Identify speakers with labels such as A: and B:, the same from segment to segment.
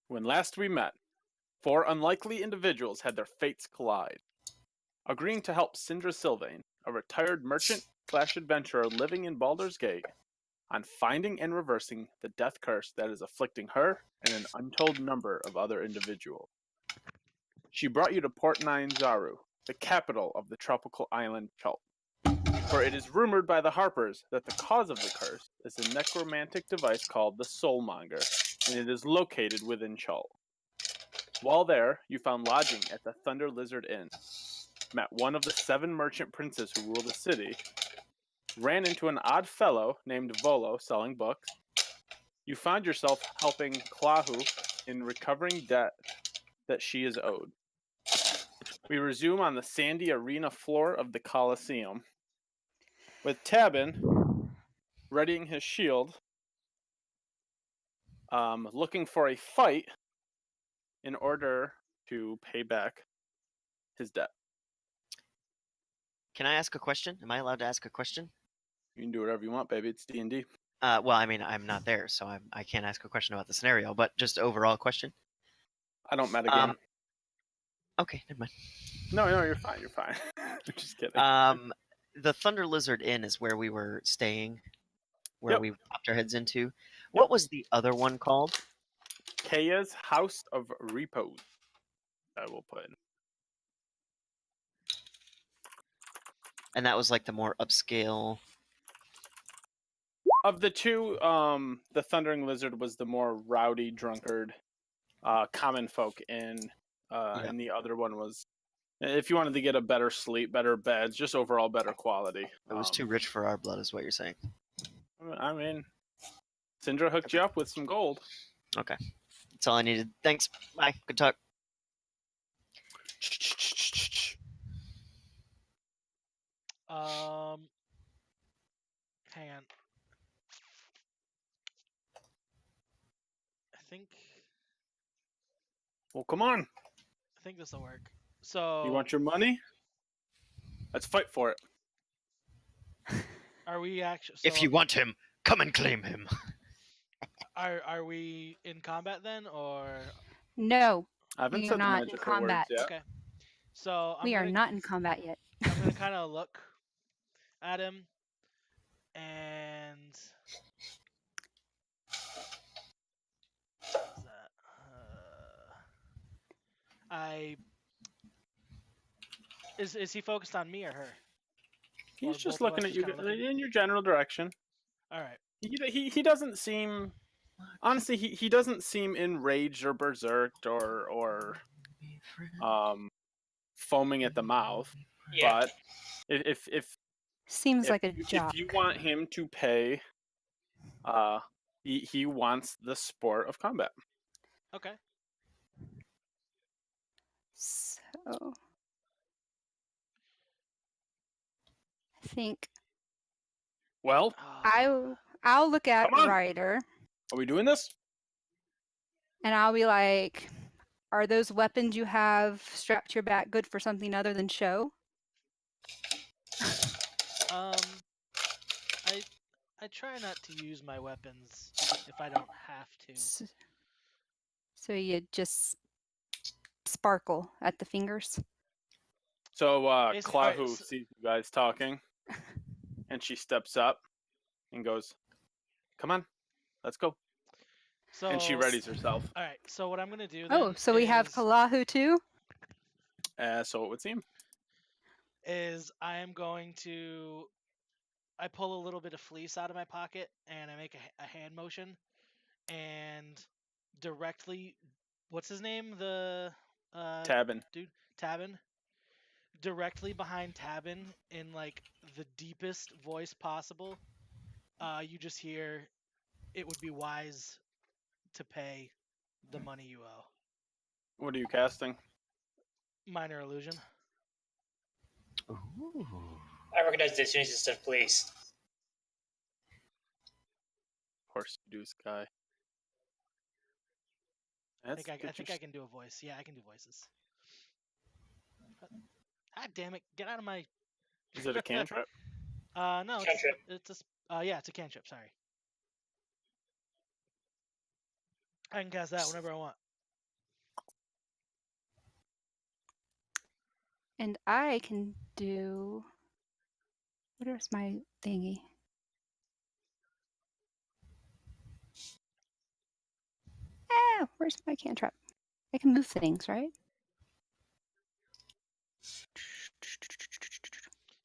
A: When last we met, 4 unlikely individuals had their fates collide. Agreeing to help Sindra Sylvain, a retired merchant/adventurer living in Baldur's Gate, on finding and reversing the death curse that is afflicting her and an untold number of other individuals. She brought you to Port Nyanzaru, the capital of the tropical island Chult. For it is rumored by the Harpers that the cause of the curse is a necromantic device called the Soulmonger, and it is located within Chult. While there, you found lodging at the Thunder Lizard Inn, met one of the 7 merchant princes who rule the city, ran into an odd fellow named Volo selling books. You found yourself helping Clahu in recovering debt that she is owed. We resume on the sandy arena floor of the Colosseum, with Tabin readying his shield, looking for a fight in order to pay back his debt.
B: Can I ask a question? Am I allowed to ask a question?
A: You can do whatever you want, baby. It's D&D.
B: Well, I mean, I'm not there, so I can't ask a question about the scenario, but just overall question.
A: I don't metagame.
B: Okay, never mind.
A: No, you're fine. You're fine. I'm just kidding.
B: The Thunder Lizard Inn is where we were staying, where
A: Yep.
B: we popped our heads into. What was the other one called?
A: Kaya's House of Repose. I will put in.
B: And that was like the more upscale.
A: Of the two, the Thundering Lizard was the more rowdy, drunkard, common folk inn, and the other one was, if you wanted to get a better sleep, better beds, just overall better quality.
B: It was too rich for our blood, is what you're saying.
A: I mean, Sindra hooked you up with some gold.
B: Okay. That's all I needed. Thanks. Bye. Good talk.
C: Hang on. I think
A: Well, come on.
C: this will work. So
A: You want your money? Let's fight for it.
C: are we actually?
B: If you want him, come and claim him.
C: Are we in combat then, or
D: No,
A: I haven't
D: we
A: said
D: are
A: the
D: not in
A: magical
D: combat.
A: words yet.
C: okay? So
D: We are not in combat yet.
C: I'm gonna kind of look at him, and what's that? Is he focused on me or her?
A: He's
C: Or
A: just
C: both of
A: looking
C: us
A: at you
C: just kinda looking?
A: in your general direction.
C: All right.
A: He doesn't seem, honestly, he doesn't seem enraged or berserked or foaming at the mouth.
E: Yeah.
A: But if
D: Seems like a jock.
A: if you want him to pay, he wants the sport of combat.
C: Okay.
D: So I think
A: Well,
D: I'll look at
A: Come on.
D: Ryder
A: are we doing this?
D: and I'll be like, "Are those weapons you have strapped to your back good for something other than show?"
C: I try not to use my weapons if I don't have to.
D: So you just sparkle at the fingers.
A: So
C: Basically,
A: Clahu
C: alright, so-
A: sees you guys talking, and she steps up and goes, "Come on, let's go."
C: So
A: And she readies herself.
C: All right. So what I'm gonna do?
D: Oh,
C: then
D: so we have
C: is-
D: Kalahu too?
A: So it would seem.
C: is I am going to I pull a little bit of fleece out of my pocket and I make a hand motion and directly what's his name? The
A: Tabin.
C: dude Tabin. Directly behind Tabin in like the deepest voice possible. You just hear it would be wise to pay the money you owe.
A: What are you casting?
C: Minor illusion.
B: Ooh.
E: I recognize it as soon as it said please.
A: Of course you do, Sky.
C: I think I can do a voice. Yeah, I can do voices. God damn it! Get out of my.
A: Is it a cantrip?
C: No,
E: Cantrip.
C: it's yeah, it's a cantrip. Sorry. I can cast that whenever I want.
D: And I can do. Where's my thingy? Where's my cantrip? I can move things, right?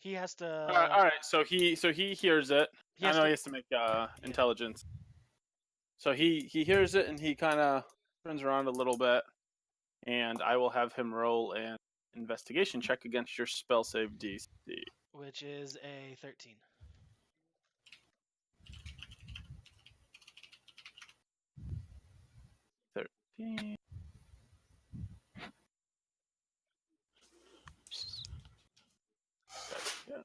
C: He has to.
A: All right. So he hears it.
C: He
A: I
C: has
A: know
C: to-
A: he has to make intelligence. So he hears it and he kind of turns around a little bit, and I will have him roll an investigation check against your spell save DC.
C: Which is a 13.
A: 13. Yeah.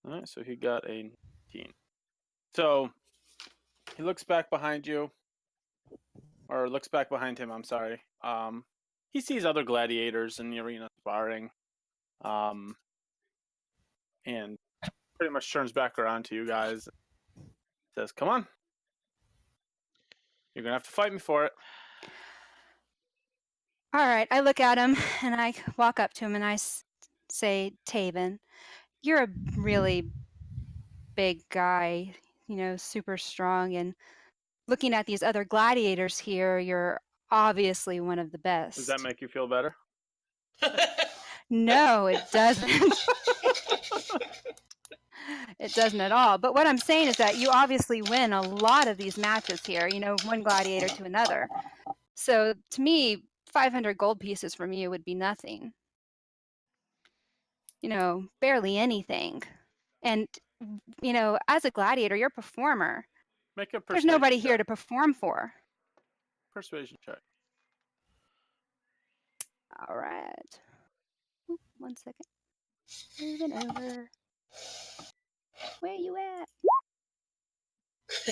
A: All right, so he got a 19. So he looks back behind you, or looks back behind him. I'm sorry. He sees other gladiators in the arena sparring, and pretty much turns back around to you guys. Says, "Come on, you're gonna have to fight me for it."
D: All right, I look at him and I walk up to him and I say, Taven, you're a really big guy, super strong. And looking at these other gladiators here, you're obviously one of the best.
A: Does that make you feel better?
D: No, it doesn't. It doesn't at all. But what I'm saying is that you obviously win a lot of these matches here, one gladiator to another. So to me, 500 gold pieces from you would be nothing. Barely anything. And, as a gladiator, you're a performer.
A: Make a
D: There's
A: persuasion
D: nobody here
A: check.
D: to perform for.
A: Persuasion check.
D: All right. Oop, 1 second. Moving over. Where you at?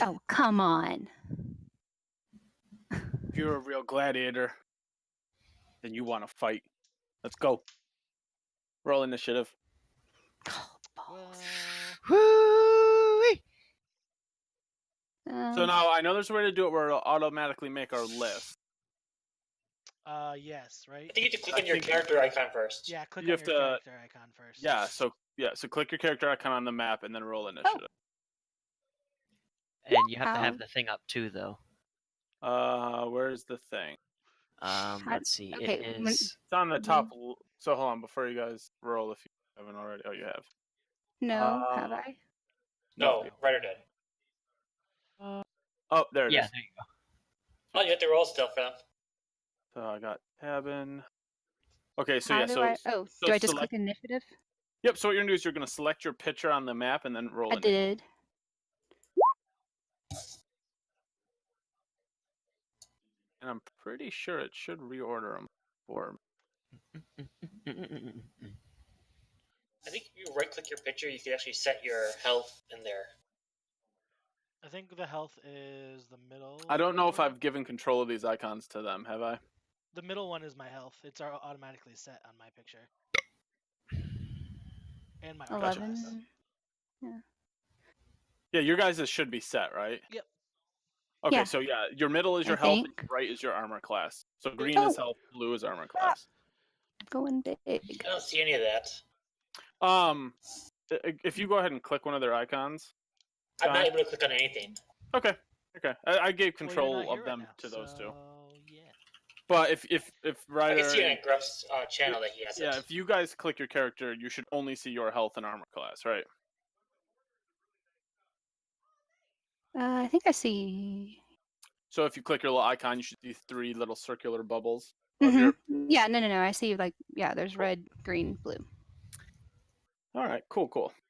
D: Oh, come on.
A: If you're a real gladiator, then you want to fight. Let's go. Roll initiative.
C: Well,
B: Woo-wee!
A: So now I know there's a way to do it where it'll automatically make our list.
C: yes, right?
E: I think you have to click
A: I
E: on your
A: think-
E: character icon first.
C: Yeah, click
A: You
C: on
A: have
C: your
A: to-
C: character icon first.
A: So click your character icon on the map and then roll initiative.
B: And you have to
D: How?
B: have the thing up too, though.
A: Where's the thing?
B: Let's see.
D: okay,
B: It
D: when-
B: is.
A: It's on the top. So hold on, before you guys roll, if you haven't already. Oh, you have.
D: No, have I?
E: No, right or dead.
A: Oh, there it is.
B: Yeah, there you go.
E: Oh, you have to roll still for them.
A: So I got Tabin. Okay, so
D: How
A: yeah,
D: do
A: so
D: I?
A: so
D: Do I just
A: select-
D: click initiative?
A: Yep. So what you're gonna do is you're gonna select your picture on the map and then roll
D: I
A: it.
D: did.
A: And I'm pretty sure it should reorder them for.
E: I think if you right click your picture, you can actually set your health in there.
C: I think the health is the middle.
A: I don't know if
C: one.
A: I've given control of these icons to them. Have I?
C: The middle one is my health. It's automatically set on my picture. And my armor class.
D: 11.
A: Yeah, your guys' should be set, right?
C: Yep.
A: Okay,
D: Yeah.
A: so yeah, your middle is your
D: I
A: health, and
D: think.
A: your right is your armor class. So green
D: Oh.
A: is health, blue is armor class.
D: Going big.
E: I don't see any of that.
A: If you go ahead and click one of their icons.
E: I'm not
A: Fine.
E: able to click on anything.
A: Okay. I gave
C: Well, you're
A: control
C: not here
A: of
C: right
A: them
C: now,
A: to those two.
C: so, Yeah.
A: But if
E: I
A: Ryder,
E: can see it on Gruff's channel that he has
A: yeah,
E: it.
A: if you guys click your character, you should only see your health and armor class, right?
D: I think I see.
A: So if you click your little icon, you should see 3 little circular bubbles. Of your...
D: Yeah, no. I see there's red, green, blue.
A: All right, cool.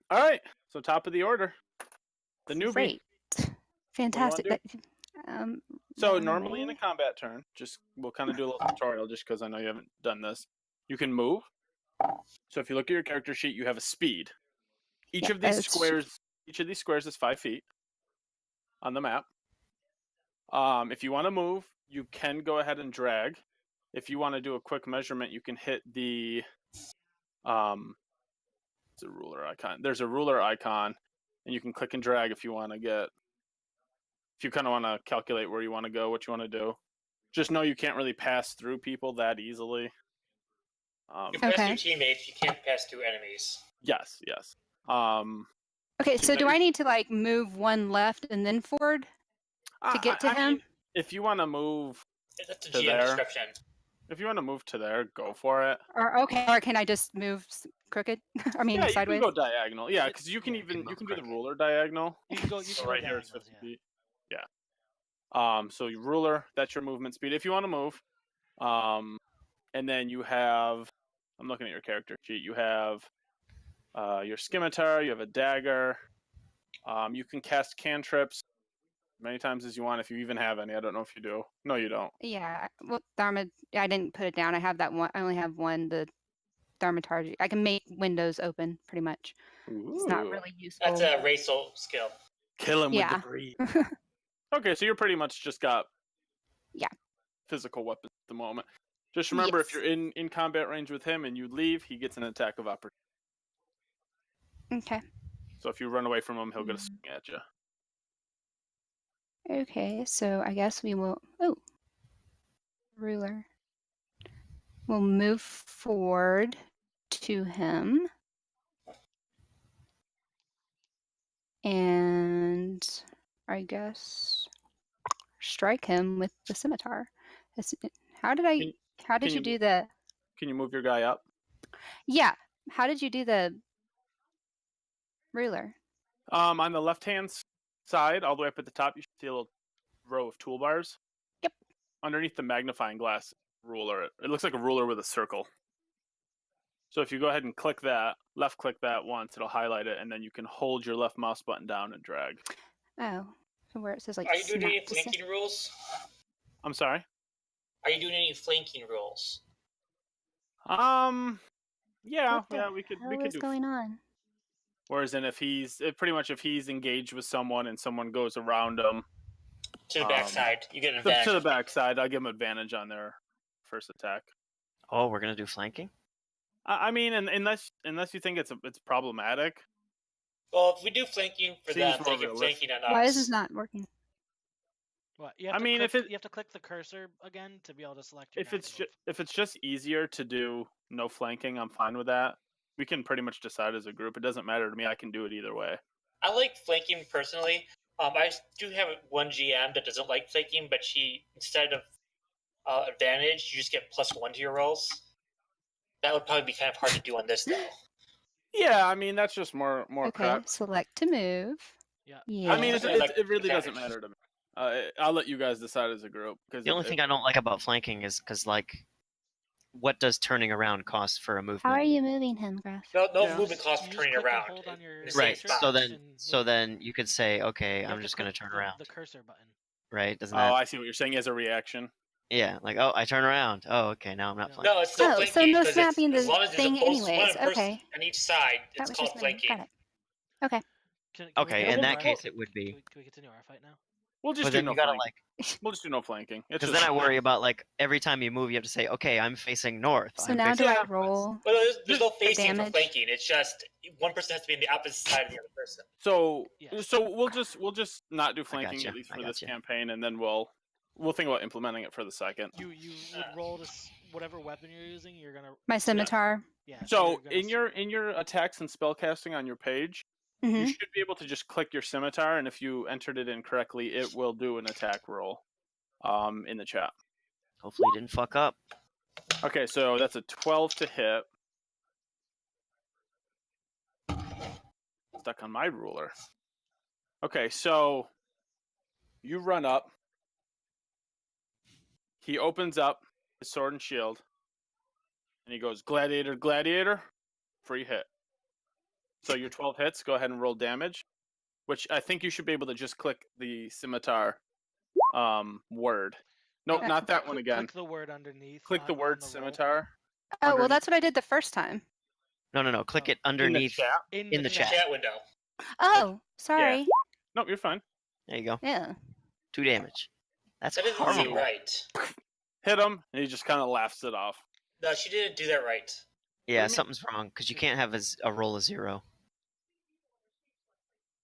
A: All right, so top of the order, the newbie.
D: Great. Fantastic.
A: do? So
D: run
A: normally in a
D: away?
A: combat turn, we'll kind of do a little tutorial just because I know you haven't done this. You can move. So if you look at your character sheet, you have a speed. Each of these squares is 5 feet on the map. If you want to move, you can go ahead and drag. If you want to do a quick measurement, you can hit the it's a ruler icon. There's a ruler icon, and you can click and drag if you want to if you kind of want to calculate where you want to go, what you want to do. Just know you can't really pass through people that easily.
E: You pass
D: Okay.
E: through teammates. You can't pass through enemies.
A: Yes.
D: Okay, so do
A: that-
D: I need to like move one left and then forward to get to
A: I
D: him?
A: mean, if you want to move
E: That's the
A: to
E: GM
A: there,
E: description.
A: if you want to move to there, go for it.
D: Or can I just move crooked? I mean,
A: Yeah,
D: sideways.
A: you can go diagonal. Yeah, because you can
C: Yeah,
A: even
B: move
A: you can do the
B: crooked.
A: ruler diagonal.
C: You can go. You
A: So
C: can
A: right
C: go
A: here is
C: diagonals,
A: 50 feet. Yeah. So your ruler, that's your movement speed if you want to move. And then you have, I'm looking at your character sheet. You have your scimitar. You have a dagger. You can cast cantrips many times as you want if you even have any. I don't know if you do. No, you don't.
D: Yeah. Well, I didn't put it down. I have that one. I only have one. The thaumaturgy. I can make windows open pretty much. It's not
A: Ooh.
D: really useful.
E: That's a racial skill.
A: Kill him
D: Yeah.
A: with the breeze. Okay, so you're pretty much just got physical weapons at the moment. Just remember, if
D: Yes.
A: you're in combat range with him and you leave, he gets an attack of opportunity.
D: Okay.
A: So if you run away from him, he'll get a swing at you.
D: Okay, so I guess we will. Oh, ruler. We'll move forward to him. And I guess strike him with the scimitar. How did
A: Can-
D: how did
A: can
D: you
A: you
D: do
A: move-
D: the?
A: Can you move your guy up?
D: Yeah. How did you do the ruler?
A: On the left-hand side, all the way up at the top, you should see a little row of toolbars.
D: Yep.
A: Underneath the magnifying glass ruler, it looks like a ruler with a circle. So if you go ahead and click that, left-click that once, it'll highlight it, and then you can hold your left mouse button down and drag.
D: Oh, so where it says like.
E: Are you doing any
D: snap to
E: flanking rules?
A: I'm sorry.
E: Are you doing any flanking rules?
A: Yeah,
D: What the
A: we could
D: hell is
A: do.
D: going on?
A: Whereas if he's engaged with someone and someone goes around him
E: To the backside, you get an
A: to
E: advantage.
A: the backside, I'll give him advantage on their first attack.
B: Oh, we're gonna do flanking.
A: I mean, unless you think it's problematic.
E: Well, if we do flanking for
A: Seems
E: them,
A: more
E: they get
A: realistic.
E: flanking on us.
D: Why is this not working?
C: What? You have
A: I
C: to
A: mean,
C: click,
A: if it-
C: you have to click the cursor again to be able to select your
A: If it's
C: guy to move.
A: if it's just easier to do no flanking, I'm fine with that. We can pretty much decide as a group. It doesn't matter to me. I can do it either way.
E: I like flanking personally. I do have one GM that doesn't like flanking, but she, instead of advantage, you just get +1 to your rolls. That would probably be kind of hard to do on this, though.
A: Yeah, I mean that's just more
D: Okay,
A: crap.
D: select to move.
C: Yeah.
D: Yeah.
A: I mean,
E: Yeah.
A: it really doesn't matter to me. I'll let you guys decide as a group. Because
B: The only thing I don't like about flanking is because, like, what does turning around cost for a movement?
D: How are you moving him, Graf?
E: No
A: Yeah.
E: movement cost for
C: You just
E: turning
C: click and
E: around.
C: hold on your
E: in the same
B: Right.
C: cursor
E: spot.
B: So
C: and move.
B: then you could say, okay,
C: You have
B: I'm just gonna
C: click
B: turn
C: the,
B: around.
C: The cursor button.
B: Right? Doesn't
A: Oh,
B: that?
A: I see what you're saying as a reaction.
B: Yeah. Like, oh, I turn around. Oh, okay. Now I'm not
C: No.
B: flanking.
E: No, it's still
D: Oh,
E: flanking.
D: so no
E: 'cause it's-
D: snapping the
E: as long as there's
D: thing
E: a post,
D: anyways,
E: one person
D: okay.
E: on each side,
D: That
E: it's
D: was
E: called
D: just me.
E: flanking.
D: Got it. Okay.
C: Can
B: Okay,
C: we
B: in that
C: continue our-
B: case, it would be.
C: Can we continue our fight now?
A: We'll just
B: But
A: do
B: then
A: no
B: you gotta
A: flanking.
B: like,
A: We'll just do no flanking. It's
B: because
A: just,
B: then I worry about like every time you move, you have to say, okay, I'm facing north.
D: So
B: I'm
D: now
B: facing
D: do I
A: Yeah.
D: roll?
E: But there's no facing for
D: damage?
E: flanking. It's just one person has to be in the opposite side of the other person.
A: So
C: Yes.
A: so we'll just not do flanking
B: gotcha,
A: at least
B: I
A: for this
B: gotcha.
A: campaign, and then we'll think about implementing it for the second.
C: You would roll to whatever weapon you're using. You're gonna
D: My scimitar.
C: yeah.
A: So
C: you're gonna
A: in your attacks and spellcasting on your page, you
D: Hmm.
A: should be able to just click your scimitar, and if you entered it incorrectly, it will do an attack roll in the chat.
B: Hopefully, you didn't fuck up.
A: Okay, so that's a 12 to hit. Stuck on my ruler. Okay, so you run up. He opens up his sword and shield, and he goes, "Gladiator, gladiator," free hit. So your 12 hits. Go ahead and roll damage, which I think you should be able to just click the scimitar word. Nope,
D: Okay.
A: not that one again.
C: Click the word underneath.
A: Click the
C: on
A: word
C: the roll.
A: scimitar.
D: Oh, well,
A: underneath-
D: that's what I did the first time.
B: No. Click
C: Oh.
B: it
A: in the
B: underneath.
A: chat.
C: in
B: the
C: the
B: chat.
E: Chat window.
D: Oh, sorry.
A: Nope, you're fine.
B: There you go.
D: Yeah.
B: 2 damage. That's
E: That doesn't seem
B: horrible.
E: right.
A: Hit him, and he just kind of laughs it off.
E: No, she didn't do that right.
B: Yeah,
A: mean?
B: something's wrong because you can't have a roll of 0.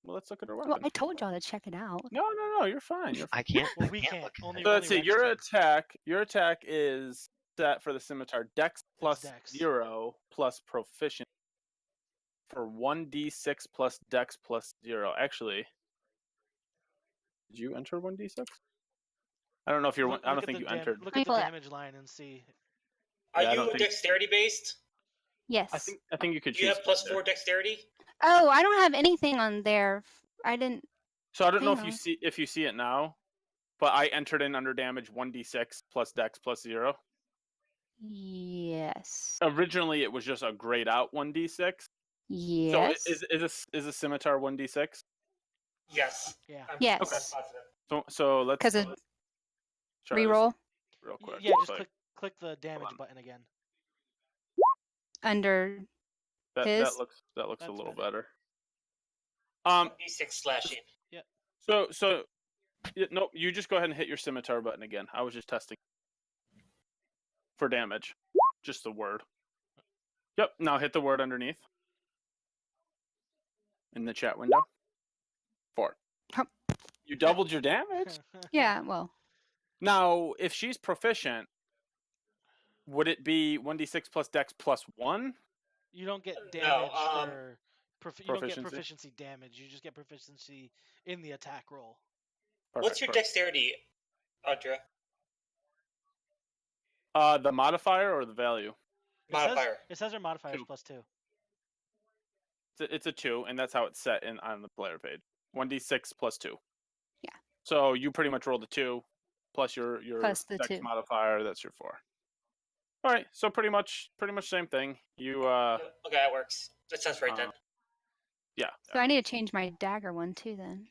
A: Well, let's look at her
D: Well,
A: weapon.
D: I told y'all to check it out.
A: No, you're fine. You're fine.
B: I can't.
C: Well,
B: I
C: we
B: can't
C: can't.
B: look at
C: Only
B: it.
A: So let's see.
C: Rex
A: Your
C: can.
A: attack is set for the scimitar. Dex plus
C: Dex.
A: 0 plus proficiency for 1d6 plus Dex plus 0. Actually, did you enter 1d6? I don't know if you're. I don't think you entered.
C: Look
D: Let me
C: at the
D: pull it up.
C: damage line and see.
E: Are
A: Yeah, I don't
E: you
A: think-
E: dexterity based?
D: Yes.
A: I think you could
E: Do you
A: choose.
E: have +4 dexterity?
D: Oh, I don't have anything on there. I didn't.
A: So I don't know
D: hang
A: if you
D: on.
A: see it now, but I entered in under damage 1d6 plus Dex plus 0.
D: Yes.
A: Originally, it was just a grayed out 1d6.
D: Yes.
A: So is a scimitar 1d6?
E: Yes.
C: Yeah.
E: I'm
D: Yes.
E: almost positive.
A: So let's
D: 'Cause it-
A: try this
D: Reroll
A: real quick.
C: Yeah, just
A: Like,
C: click the damage
A: on.
C: button again.
D: under
A: that
D: his.
A: looks a
C: That's
A: little
C: better.
A: better.
E: D6 slashing.
A: So no, you just go ahead and hit your scimitar button again. I was just testing for damage. Just the word. Yep. Now hit the word underneath in the chat window. 4.
D: Hup.
A: You doubled your damage.
D: Yeah. Well.
A: Now, if she's proficient, would it be 1d6 plus Dex plus 1?
C: You don't get
E: No,
C: damage for you don't get
A: proficiency?
C: proficiency damage. You just get proficiency in the attack roll.
E: What's your dexterity, Audra?
A: The modifier or the value?
E: Modifier.
C: It says her modifier is
A: 2.
C: +2.
A: It's a 2, and that's how it's set in on the player page. 1d6 plus 2.
D: Yeah.
A: So you pretty much rolled a 2 plus your
D: Plus the
A: Dex
D: 2.
A: modifier. That's your 4. All right. So pretty much same thing. You
E: Okay, that works. That sounds right then.
A: yeah.
D: So I need to change my dagger one too then.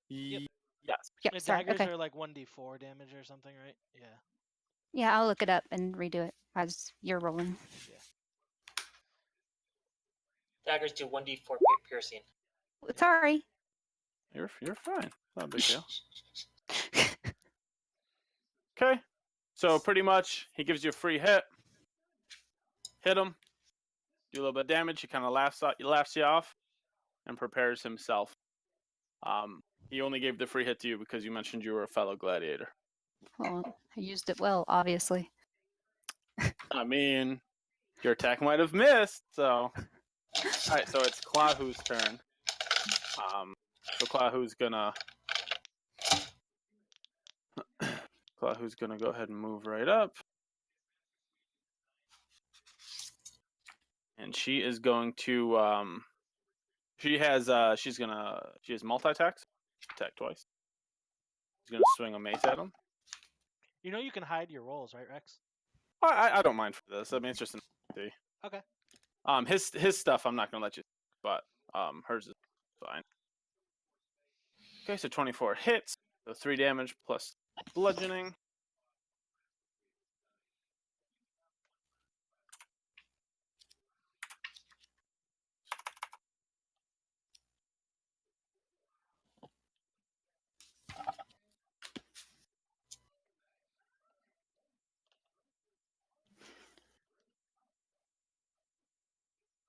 C: Yep.
A: Yes.
D: Yep.
C: The
D: Sorry.
C: daggers
D: Okay.
C: are like 1d4 damage or something, right? Yeah.
D: Yeah, I'll look it up and redo it as you're rolling.
E: Daggers do 1d4 piercing.
D: Sorry.
A: You're fine. Not a big deal. Okay. So pretty much, he gives you a free hit. Hit him. Do a little bit of damage. He kind of laughs you off, and prepares himself. He only gave the free hit to you because you mentioned you were a fellow gladiator.
D: Well, I used it well, obviously.
A: I mean, your attack might have missed. So, all right. So it's Klahu's turn. So Klahu's gonna go ahead and move right up. And she is going to she has multi-attacks. Attack twice. She's gonna swing a mace at him.
C: You know you can hide your rolls, right, Rex?
A: I don't mind for this. I mean, it's just an D.
C: Okay.
A: His stuff I'm not gonna let you, but hers is fine. Okay, so 24 hits, so 3 damage plus bludgeoning.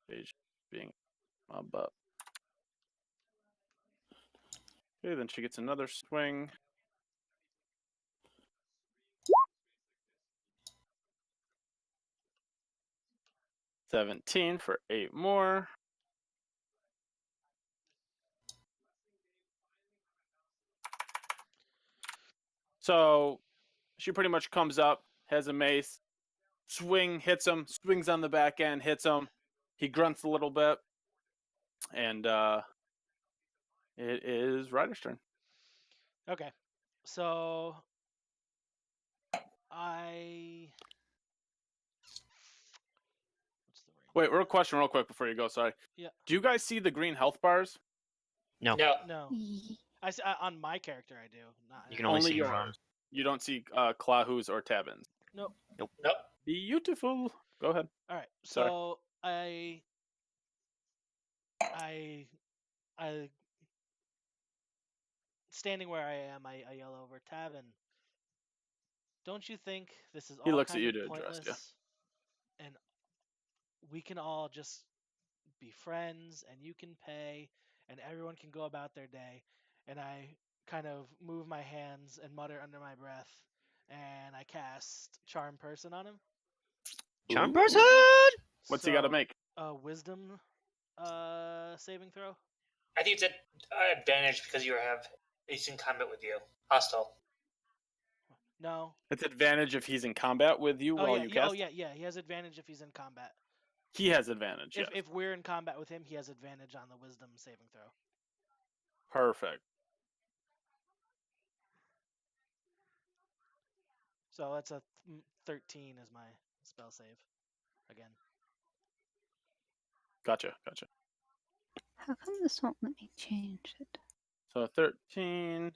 A: Page being mob up. Okay, then she gets another swing. $17 for 8 more. So she pretty much comes up, has a mace, swing, hits him, swings on the back end, hits him. He grunts a little bit, and it is Ryder's turn.
C: Okay. So I what's the range?
A: Wait, real question, real quick before you go. Sorry.
C: Yeah.
A: Do you guys see the green health bars?
B: No.
C: No.
D: Ye-
C: I on my character I do. Not
B: You can only see
A: yours.
B: yours.
A: You don't see Klahu's or Tabin's.
C: Nope.
E: Nope.
A: Beautiful. Go ahead.
C: All right.
A: Sorry.
C: So I standing where I am, I yell over, Tavin, don't you think this is all
A: He looks at
C: kind
A: you
C: of
A: to address
C: pointless?
A: you.
C: And we can all just be friends, and you can pay, and everyone can go about their day. And I kind of move my hands and mutter under my breath, and I cast Charm Person on him.
B: Charm
A: Ooh.
B: person.
A: What's he got to
C: So,
A: make?
C: Wisdom saving throw.
E: I think it's an advantage because you have he's in combat with you. Hostile.
C: No.
A: It's advantage if he's in combat with you while you cast.
C: Oh yeah. He has advantage if he's in combat.
A: He has advantage. Yes.
C: If we're in combat with him, he has advantage on the Wisdom saving throw.
A: Perfect.
C: So that's a 13 is my spell save. Again.
A: Gotcha.
D: How come this won't let me change it?
A: So 13.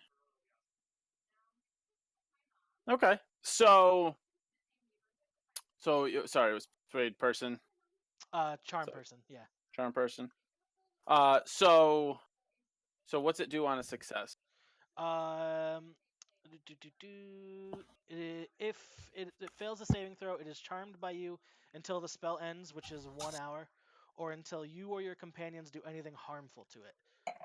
A: Okay. So sorry, it was persuade person,
C: Charm
A: So-
C: person. Yeah.
A: charm person. So what's it do on a success?
C: If it fails a saving throw, it is charmed by you until the spell ends, which is 1 hour, or until you or your companions do anything harmful to it.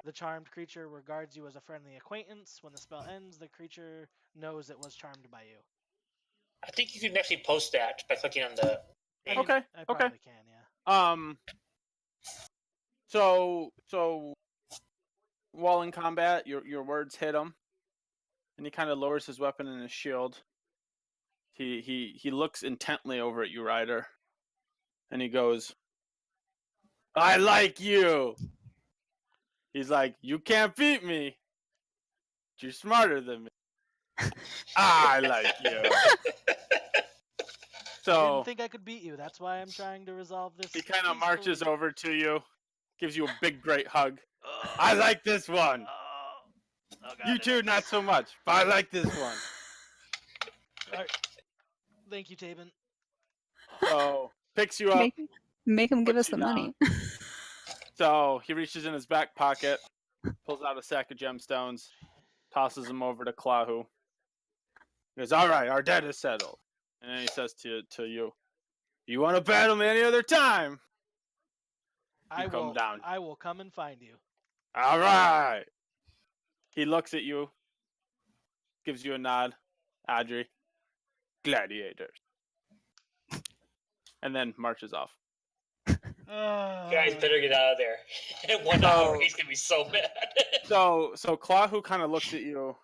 C: The charmed creature regards you as a friendly acquaintance. When the spell ends, the creature knows it was charmed by you.
E: I think you can actually post that by clicking on the.
C: I mean,
A: Okay,
C: I
A: okay.
C: probably can, yeah.
A: So while in combat, your words hit him, and he kind of lowers his weapon and his shield. He looks intently over at you, Ryder, and he goes, "I like you." He's like, "You can't beat me. You're smarter than me. I like you."
C: I
A: So
C: didn't think I could beat you. That's why I'm trying to resolve this.
A: he kind of marches
C: peacefully.
A: over to you, gives you a big, great hug. I like this one.
C: Oh, God,
A: You
C: it
A: two,
C: hurts.
A: not so much, but I like this one.
C: Alright. Thank you, Tabin.
A: So picks you up.
D: Make him give
A: puts
D: us
A: you
D: the money.
A: So he reaches in his back pocket, pulls out a sack of gemstones, tosses them over to Clahu. He goes, "All right, our debt is settled." And then he says to you, "You want to battle me any other time? You come down."
C: I will come and find you.
A: All right. He looks at you, gives you a nod. Adri, gladiators. And then marches off.
E: Guys, better get out of there. In 1 hour, he's gonna be so mad.
A: So Clahu kind of looks at you,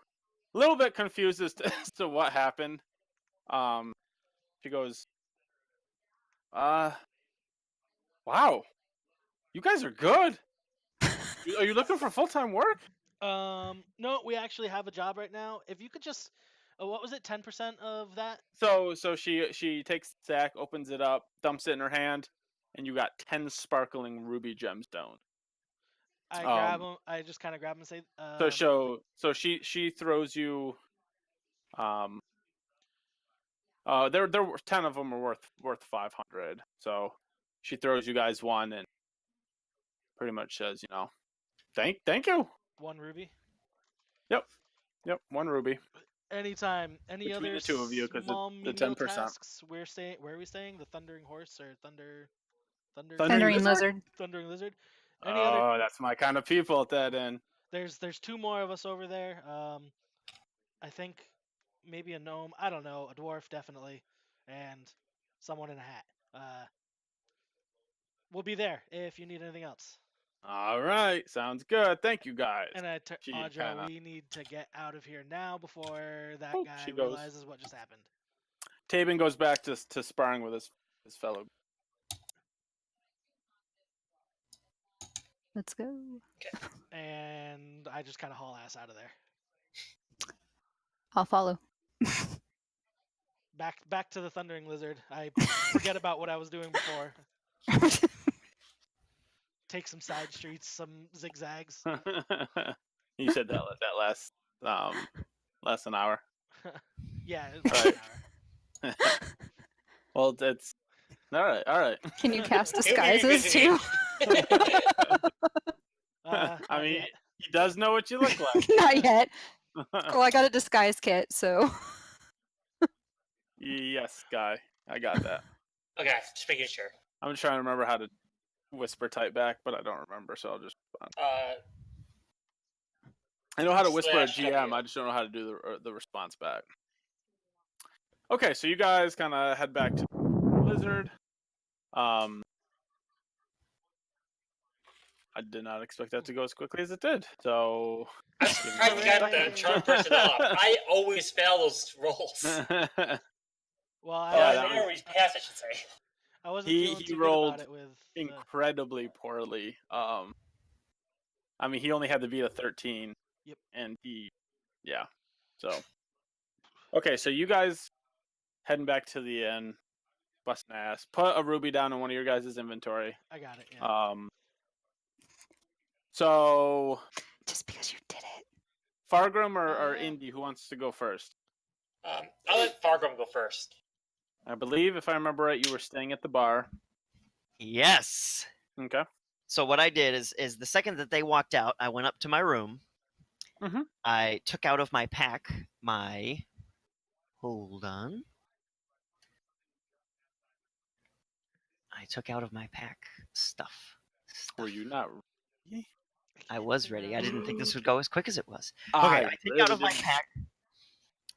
A: a little bit confused as to what happened. She goes, wow, you guys are good. Are you looking for full-time work?
C: No, we actually have a job right now. If you could just, what was it, 10% of that?
A: So she takes the sack, opens it up, dumps it in her hand, and you got 10 sparkling ruby gemstones.
C: I grab them. I just kind of grab them and say,
A: So she throws you. There were 10 of them are worth 500. So she throws you guys one and pretty much says, thank you.
C: 1 ruby.
A: Yep, 1 ruby.
C: Anytime. Any
A: Between
C: other
A: the two of you, 'cause
C: small
A: the
C: menial
A: 10%.
C: tasks? Where are we staying? The Thundering Horse or Thundering
A: Thundering
D: Lizard.
C: Thundering Lizard. Any other?
A: That's my kind of people at that end.
C: There's 2 more of us over there. I think maybe a gnome. I don't know. A dwarf definitely, and someone in a hat. We'll be there if you need anything else.
A: All right, sounds good. Thank you guys.
C: And
A: She
C: Audra,
A: kinda-
C: we need to get out of here now before that
A: Oh,
C: guy
A: she goes.
C: realizes what just happened.
A: Tabin goes back to sparring with his fellow.
D: Let's go.
C: And I just kind of haul ass out of there.
D: I'll follow.
C: Back to the Thundering Lizard. I forget about what I was doing before. Take some side streets, some zigzags.
A: You said that last an hour.
C: Yeah, it was about an hour.
A: Well, it's all right.
D: Can you cast
E: He'll be
D: disguises too?
A: I mean,
C: Yeah.
A: he does know what you look like.
D: Not yet. Well, I got a disguise kit, so.
A: Yes, guy, I got that.
E: Okay, just making sure.
A: I'm just trying to remember how to whisper type back, but I don't remember, so I'll just. I know how to whisper a
E: Slash
A: GM.
E: W.
A: I just don't know how to do the response back. Okay, so you guys kind of head back to blizzard. I did not expect that to go as quickly as it did. So
E: I'm surprised you got the charm person up. I always fail those rolls.
C: Well,
A: Yeah,
E: I
A: that was-
E: always pass, I should say.
C: I wasn't
A: he
C: feeling too good
A: rolled
C: about it with.
A: incredibly poorly. I mean, he only had to beat a 13.
C: Yep.
A: And yeah. So, okay, so you guys heading back to the inn, busting ass. Put a ruby down in one of your guys' inventory.
C: I got it. Yeah.
A: So
D: Just because you did it.
A: Fargrim or
C: Yeah.
A: Indy, who wants to go first?
E: I'll let Fargrim go first.
A: I believe, if I remember right, you were staying at the bar.
B: Yes.
A: Okay.
B: So what I did is the second that they walked out, I went up to my room.
A: Mhm.
B: I took out of my pack my. Hold on. I took out of my pack stuff.
A: Were you not?
B: I was ready. I didn't think this would go as quick as it was.
A: I
B: Okay, I take
A: really
B: out of my
A: didn't.
B: pack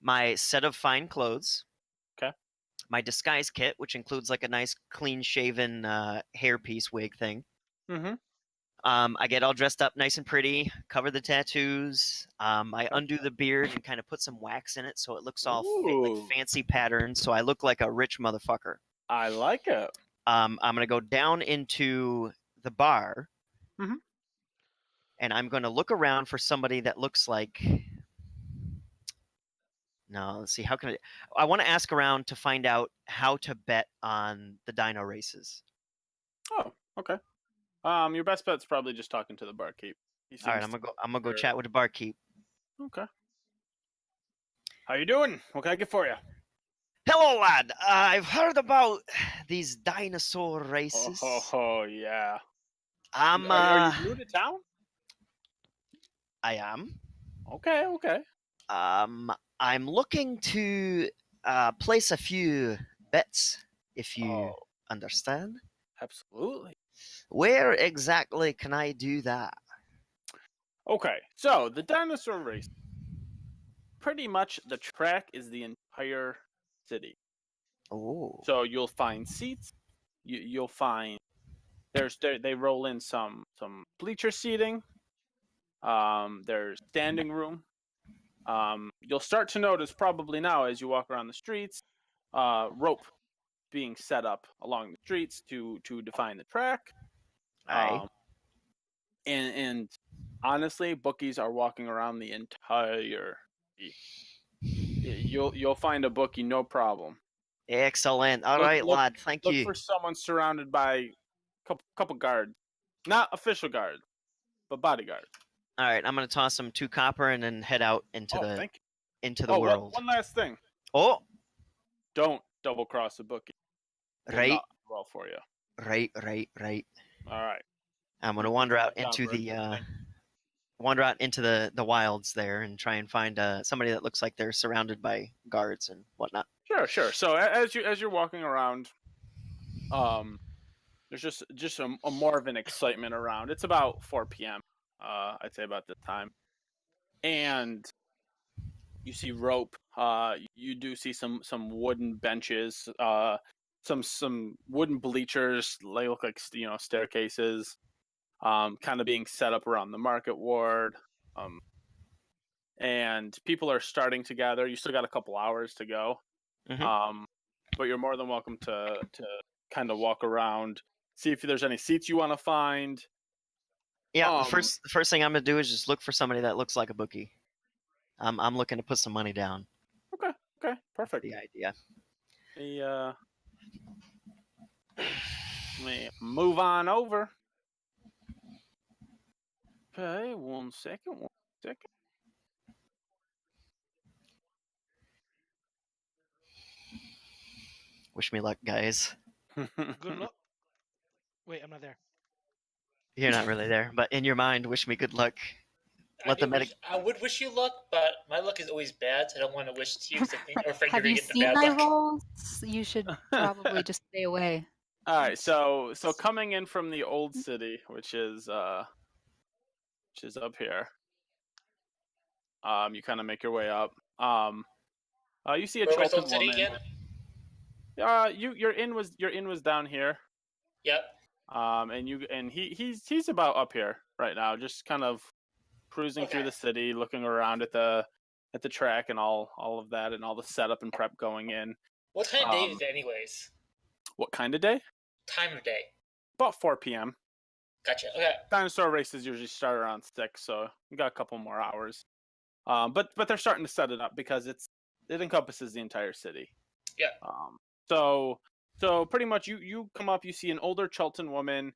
B: my set of fine clothes.
A: Okay.
B: My disguise kit, which includes like a nice clean-shaven hairpiece wig thing.
A: Mm-hmm.
B: I get all dressed up nice and pretty, cover the tattoos. I undo the beard and kind of put some wax in it so it looks all like
A: Ooh.
B: fancy patterns. So I look like a rich motherfucker.
A: I like it.
B: I'm gonna go down into the bar,
A: Mhm.
B: and I'm gonna look around for somebody that looks like. No, let's see. How can I want to ask around to find out how to bet on the dino races.
A: Oh, okay. Your best bet's probably just talking to the barkeep.
B: All right, I'm gonna go chat with the barkeep.
A: Okay. How you doing? What can I get for you?
B: Hello, lad. I've heard about these dinosaur races.
A: Yeah.
B: I'm
A: Are you new to town?
B: I am.
A: Okay.
B: I'm looking to place a few bets, if you understand.
A: Absolutely.
B: Where exactly can I do that?
A: Okay, so the dinosaur race. Pretty much the track is the entire city.
B: Oh.
A: So you'll find seats. You'll find they roll in some bleacher seating. There's standing room. You'll start to notice probably now as you walk around the streets, rope being set up along the streets to define the track.
B: Aye.
A: And honestly, bookies are walking around the entire. You'll find a bookie, no problem.
B: Excellent. All right, lad. Thank
A: Look
B: you.
A: for someone surrounded by couple guards, not official guards, but bodyguards.
B: All right, I'm gonna toss him 2 copper and then head out into
A: Thank you.
B: into the world.
A: One last thing.
B: Oh,
A: Don't double cross the bookie. Will
B: right,
A: not go well for you.
B: right.
A: All right.
B: I'm gonna wander out into the wilds there and try and find somebody that looks like they're surrounded by guards and whatnot.
A: Sure. So as you're walking around, there's just a more of an excitement around. It's about 4 p.m. I'd say about this time, and you see rope. You do see some wooden benches. Some wooden bleachers. They look like staircases. Kind of being set up around the market ward. And people are starting to gather. You still got a couple hours to go.
B: Mhm.
A: But you're more than welcome to kind of walk around, see if there's any seats you want to find.
B: Yeah, the first thing I'm gonna do is just look for somebody that looks like a bookie. I'm looking to put some money down.
A: Okay, perfect.
B: The idea.
A: Let me move on over. Okay, one second.
B: Wish me luck, guys.
C: Good luck. Wait, I'm not there.
B: You're not really there, but in your mind, wish me good luck.
E: I would wish you luck, but my luck is always bad, so I don't want to wish to you because I'm afraid
D: Have
E: you're
D: you
E: going to get the
D: seen
E: bad
D: my
E: luck.
D: rolls? You should probably just stay away.
A: All right, so coming in from the old city, which is up here. You kind of make your way up. You see a
E: Where was
A: Chultan
E: Old City
A: woman.
E: again?
A: Your inn was down here.
E: Yep.
A: And he's about up here right now, just kind of cruising through
E: Okay.
A: the city, looking around at the track and all of that, and all the setup and prep going in.
E: What kind of day is it, anyways?
A: What kind of day?
E: Time of day.
A: About 4 p.m.
E: Gotcha. Okay.
A: Dinosaur races usually start around 6, so we got a couple more hours. But they're starting to set it up because it encompasses the entire city.
E: Yeah.
A: So pretty much you come up, you see an older Chultan woman,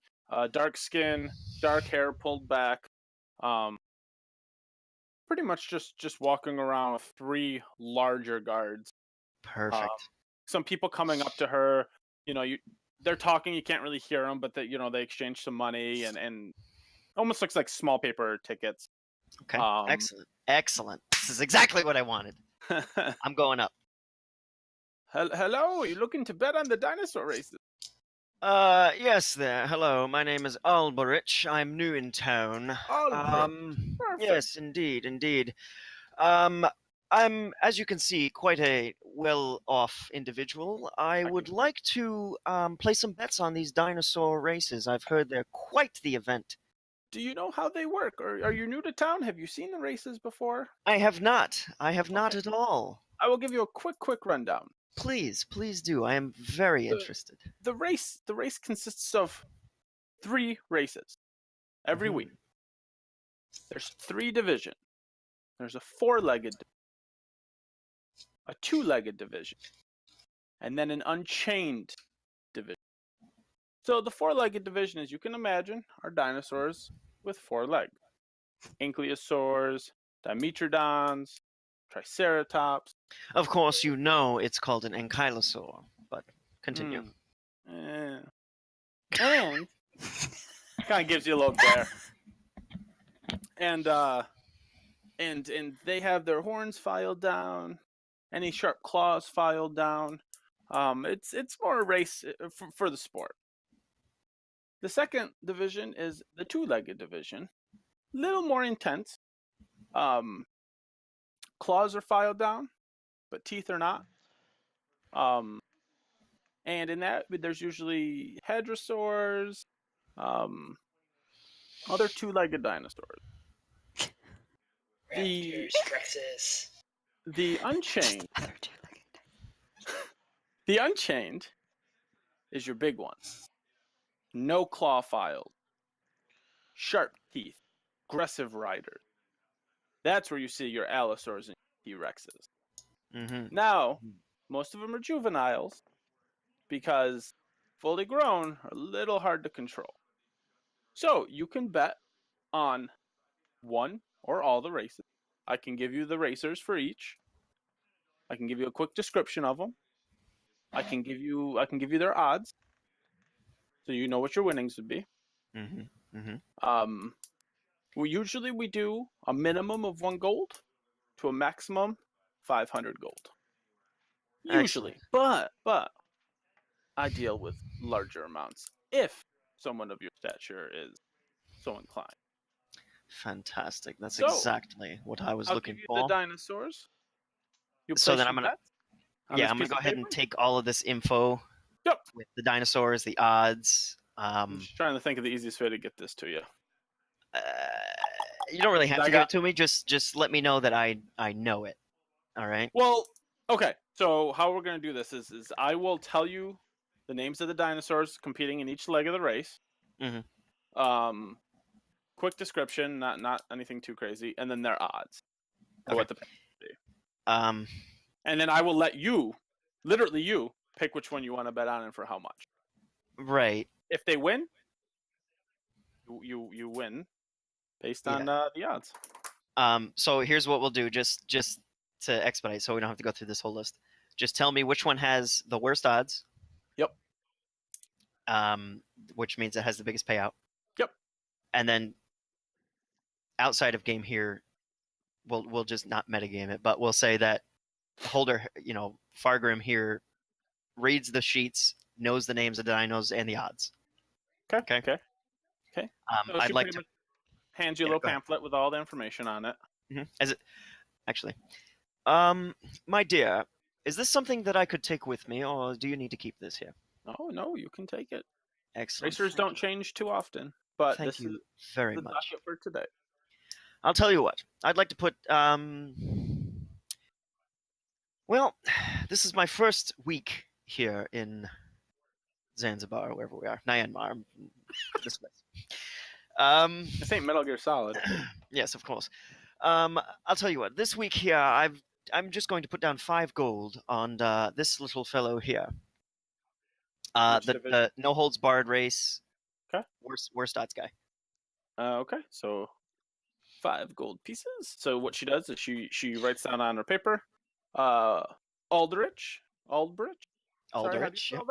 A: dark skin, dark hair pulled back, pretty much just walking around with 3 larger guards.
B: Perfect.
A: Some people coming up to her, they're talking, you can't really hear them, but they exchange some money and almost looks like small paper tickets.
B: Okay. Excellent. This is exactly what I wanted. I'm going up.
A: Hello, are you looking to bet on the dinosaur races?
B: Yes there. Hello, my name is Alberich. I'm new in town.
A: Perfect.
B: Yes, indeed. I'm, as you can see, quite a well-off individual. I would like to place some bets on these dinosaur races. I've heard they're quite the event.
A: Do you know how they work? Or are you new to town? Have you seen the races before?
B: I have not. I have not at all.
A: I will give you a quick rundown.
B: Please do. I am very interested.
A: The race consists of 3 races every week. There's 3 divisions. There's a 4-legged, a 2-legged division, and then an unchained division. So the 4-legged division, as you can imagine, are dinosaurs with 4 legs. Ankylosaurs, Dimetrodons, Triceratops.
B: Of course, you know it's called an ankylosaur, but continue.
A: And kind of gives you a little glare. And they have their horns filed down, any sharp claws filed down. It's more a race for the sport. The second division is the 2-legged division, a little more intense. Claws are filed down, but teeth are not. And in that, there's usually hadrosaurs, other 2-legged dinosaurs.
E: Raptors, Rexes.
A: The unchained. The unchained is your big one. No claw filed, sharp teeth, aggressive riders. That's where you see your Allosaurs and T-Rexes. Now, most of them are juveniles because fully grown are a little hard to control. So you can bet on one or all the races. I can give you the racers for each. I can give you a quick description of them. I can give you their odds, so you know what your winnings would be. Usually we do a minimum of 1 gold to a maximum 500 gold. Usually, but I deal with larger amounts if someone of your stature is so inclined.
B: Fantastic. That's exactly what I was looking for.
A: The dinosaurs.
B: So then I'm gonna go ahead and take all of this info.
A: Yep.
B: With the dinosaurs, the odds.
A: I'm just trying to think of the easiest way to get this to you.
B: You don't really have to give it to me. Just let me know that I know it. All right.
A: Well, okay. So how we're gonna do this is I will tell you the names of the dinosaurs competing in each leg of the race. Quick description, not anything too crazy, and then their odds.
B: Okay.
A: What the and then I will let you, literally you, pick which one you want to bet on and for how much.
B: Right.
A: If they win, you win based on the odds.
B: So here's what we'll do, just to expedite, so we don't have to go through this whole list. Just tell me which one has the worst odds.
A: Yep.
B: Which means it has the biggest payout.
A: Yep.
B: And then outside of game here, we'll just not metagame it, but we'll say that Holder, Fargrim here reads the sheets, knows the names of the dinos and the odds.
A: Okay. So
B: I'd like to
A: hand you a little pamphlet with all the information on it.
B: As it actually, my dear, Is this something that I could take with me, or do you need to keep this here?
A: Oh no, you can take it.
B: Excellent.
A: Racers don't change too often, but
B: Thank
A: this
B: you
A: is
B: very
A: the
B: much.
A: docket for today.
B: I'll tell you what. I'd like to put. Well, this is my first week here in Zanzibar, wherever we are. Myanmar. This place.
A: This ain't Metal Gear Solid.
B: Yes, of course. I'll tell you what. This week here, I'm just going to put down 5 gold on this little fellow here.
A: Which division?
B: The no holds barred race.
A: Okay.
B: Worst odds guy.
A: Okay, so 5 gold pieces. So what she does is she writes down on her paper, Aldrich. Sorry, how do you
B: Aldrich.
A: spell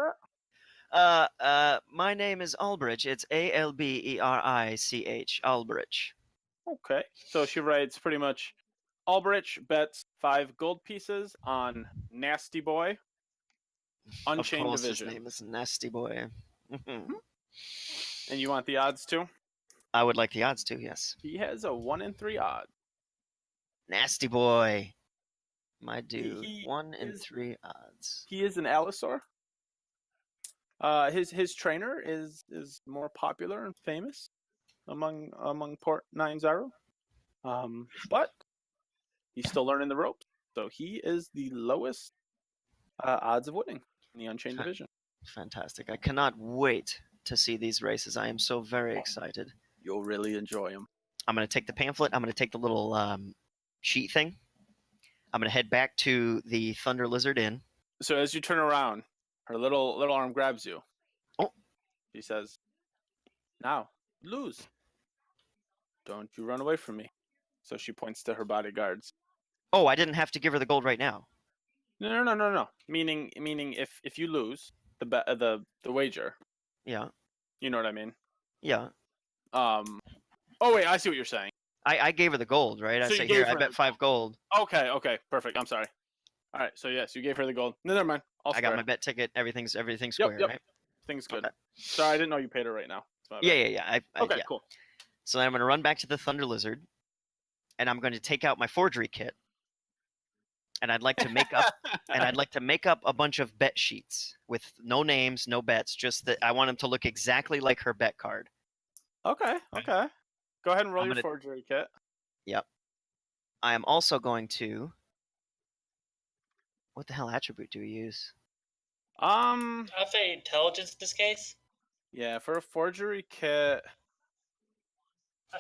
A: that?
B: My name is Albridge. It's Alberich. Albridge.
A: Okay, so she writes pretty much, Aldrich bets 5 gold pieces on Nasty Boy, Unchained
B: Of course,
A: Division.
B: his name is Nasty Boy.
A: And you want the odds too?
B: I would like the odds too. Yes.
A: He has a 1 in 3 odd.
B: Nasty Boy, my dude.
A: He
B: 1 in
A: is-
B: 3 odds.
A: He is an Allosaur. His trainer is more popular and famous among Port Nyanzaru. But he's still learning the ropes, so he is the lowest odds of winning in the Unchained Division.
B: Fantastic! I cannot wait to see these races. I am so very excited.
A: You'll really enjoy him.
B: I'm going to take the pamphlet. I'm going to take the little sheet thing. I'm going to head back to the Thunder Lizard Inn.
A: So as you turn around, her little arm grabs you.
B: Oh.
A: She says, "Now, lose. Don't you run away from me." So she points to her bodyguards.
B: Oh, I didn't have to give her the gold right now.
A: No. Meaning if you lose the wager,
B: Yeah.
A: you know what I mean?
B: Yeah.
A: Oh wait, I see what you're saying.
B: I gave her the gold, right? I
A: So you
B: say,
A: gave
B: here,
A: her
B: I bet
A: the
B: 5 gold.
A: Okay, perfect. I'm sorry. All right, so yes, you gave her the gold. No, never mind.
B: I got my bet ticket. Everything's square,
A: Yep.
B: right?
A: Thing's good.
B: Okay.
A: Sorry, I didn't know you paid her right now. It's my bad.
B: Yeah.
A: Okay,
B: yeah.
A: cool.
B: So then I'm going to run back to the Thunder Lizard, and I'm going to take out my forgery kit, and I'd like to make up a bunch of bet sheets with no names, no bets, just that I want them to look exactly like her bet card.
A: Okay. Go ahead and roll
B: I'm
A: your
B: gonna-
A: forgery kit.
B: Yep. I am also going to. What the hell attribute do we use?
E: I'll say intelligence in this case.
A: Yeah, for a forgery kit,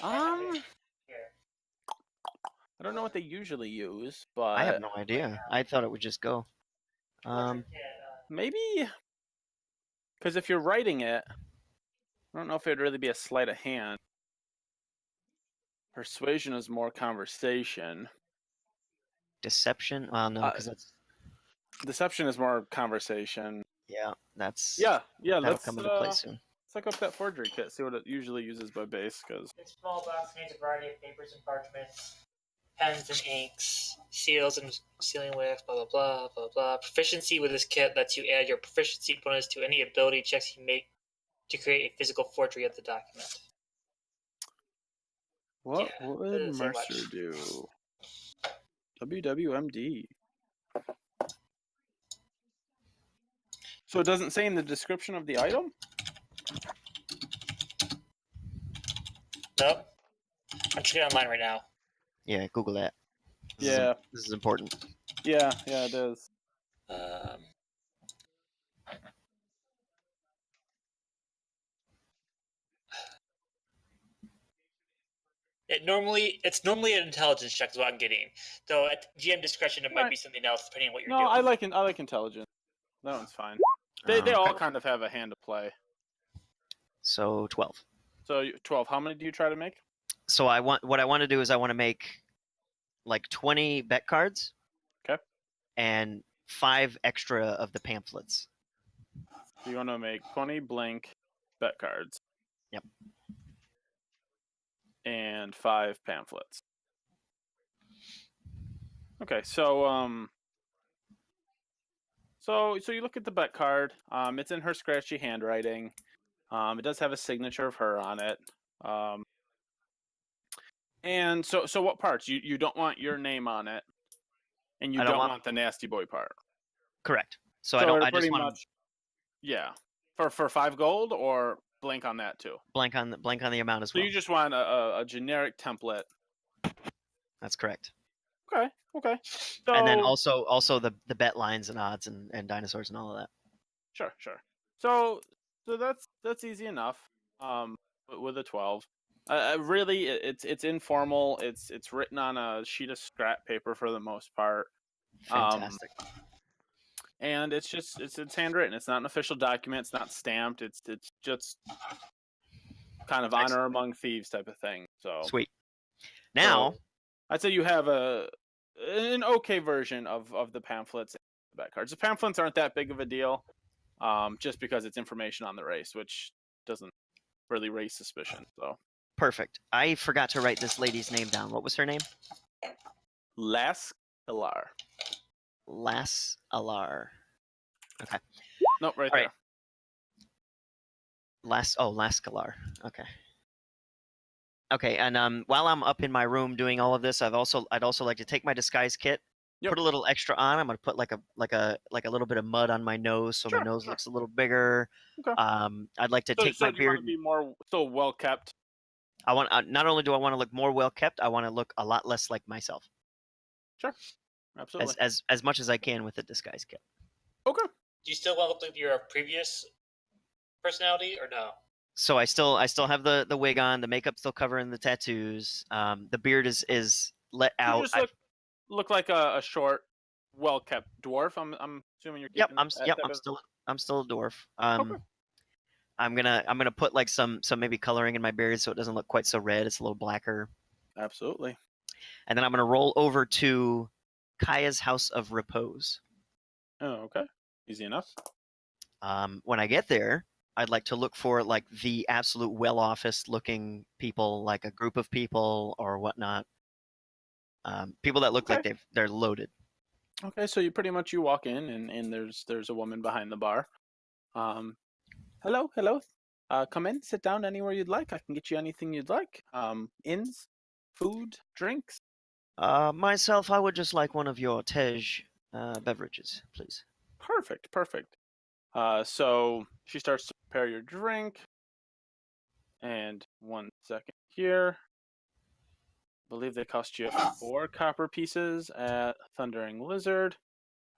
A: I don't know what they usually use, but
B: I have no idea. I thought it would just go.
A: maybe because if you're writing it, I don't know if it'd really be a sleight of hand. Persuasion is more conversation.
B: Deception? Well, no, because that's
A: Deception is more conversation.
B: that's
A: Yeah.
B: that'll
A: Let's
B: come into play soon.
A: let's look up that forgery kit. See what it usually uses by base. Because
E: This small box contains a variety of papers and parchments, pens and inks, seals and sealing wax, blah, blah, blah, blah, blah. Proficiency with this kit lets you add your proficiency bonus to any ability checks you make to create a physical forgery of the document.
A: what
E: Yeah,
A: would
E: doesn't say
A: Mercer
E: much.
A: do? WWMD. So it doesn't say in the description of the item?
E: Nope. I'm checking online right now.
B: Yeah, Google that.
A: Yeah.
B: This is important.
A: Yeah, it is.
E: It's normally an intelligence check is what I'm getting. Though at GM discretion, it might
A: Right.
E: be something else depending on what you're
A: No,
E: doing.
A: I like intelligence. That one's fine. They
B: Okay.
A: all kind of have a hand to play.
B: So 12.
A: So 12. How many do you try to make?
B: So what I want to do is I want to make like 20 bet cards.
A: Okay.
B: And 5 extra of the pamphlets.
A: You want to make 20 blank bet cards.
B: Yep.
A: And 5 pamphlets. Okay, so so you look at the bet card. It's in her scratchy handwriting. It does have a signature of her on it. And so what parts? You don't want your name on it, and you don't want the nasty boy part.
B: Correct. So I
A: So
B: don't.
A: it'll
B: I just
A: pretty
B: want to
A: much, yeah, for 5 gold or blank on that too.
B: blank on the amount as
A: So
B: well.
A: you just want a generic template.
B: That's correct.
A: Okay. Okay. So
B: And then also the bet lines and odds and dinosaurs and all of that.
A: sure. So that's easy enough. With a 12. Really, it's informal. It's written on a sheet of scrap paper for the most part.
B: Fantastic.
A: And it's handwritten. It's not an official document. It's not stamped. It's just kind of honor among thieves type of thing. So
B: Sweet. Now,
A: so I'd say you have an okay version of the pamphlets and the bet cards. The pamphlets aren't that big of a deal, just because it's information on the race, which doesn't really raise suspicion. So
B: perfect. I forgot to write this lady's name down. What was her name?
A: Laskalar.
B: Lass Alar. Okay.
A: Nope, right
B: All
A: there.
B: right. Laskalar. Okay. Okay, and while I'm up in my room doing all of this, I'd also like to take my disguise kit,
A: Yep.
B: put a little extra on. I'm gonna put like a little bit of mud on my nose, so my
A: Sure,
B: nose
A: sure.
B: looks a little bigger.
A: Okay.
B: I'd like to
A: So,
B: take
A: so
B: my
A: do you want
B: beard.
A: to be more still well kept?
B: I want not only do I want to look more well kept, I want to look a lot less like myself,
A: Sure, absolutely.
B: as much as I can with the disguise kit.
A: Okay.
E: Do you still want to look like your previous personality or no?
B: So I still have the wig on, the makeup still covering the tattoos. The beard is let
A: You
B: out.
A: just look like a short, well kept dwarf. I'm assuming you're keeping.
B: I'm still a dwarf.
A: Okay.
B: I'm gonna put like some maybe coloring in my beard so it doesn't look quite so red. It's a little blacker.
A: Absolutely.
B: And then I'm gonna roll over to Kaya's house of repose.
A: Oh, okay. Easy enough.
B: When I get there, I'd like to look for like the absolute well-offest looking people, like a group of people or whatnot. People that look like they're loaded.
A: Okay, so you pretty much walk in and there's a woman behind the bar. Hello. Come in, sit down anywhere you'd like. I can get you anything you'd like. Inns, food, drinks.
B: Myself, I would just like one of your Tej beverages, please.
A: Perfect. So she starts to prepare your drink. And 1 second here. I believe they cost you 4 copper pieces at Thundering Lizard.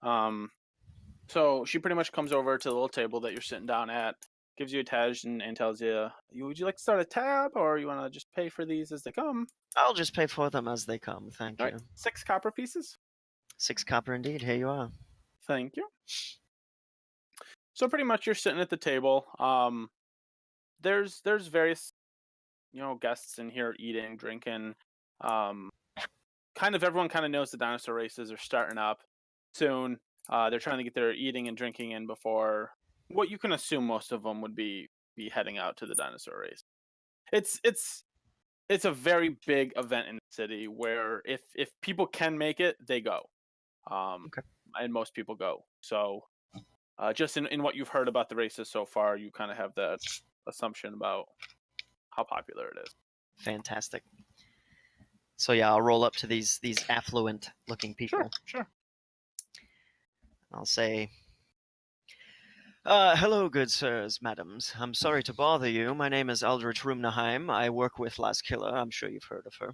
A: So she pretty much comes over to the little table that you're sitting down at, gives you a Tej and tells you, would you like to start a tab or you want to just pay for these as they come?
B: I'll just pay for them as they come, thank you.
A: Right. 6 copper pieces.
B: 6 copper indeed, here you are.
A: Thank you. So pretty much you're sitting at the table. There's various, guests in here eating, drinking. Kind of everyone kind of knows the dinosaur races are starting up soon. They're trying to get their eating and drinking in before what you can assume most of them would be heading out to the dinosaur race. It's a very big event in the city where if people can make it, they go.
B: Okay.
A: And most people go. So just in what you've heard about the races so far, you kind of have that assumption about how popular it is.
B: Fantastic. So yeah, I'll roll up to these affluent looking people.
A: Sure.
B: I'll say, hello, good sirs, madams. I'm sorry to bother you. My name is Aldrich Rumnaheim. I work with Laskilla. I'm sure you've heard of her.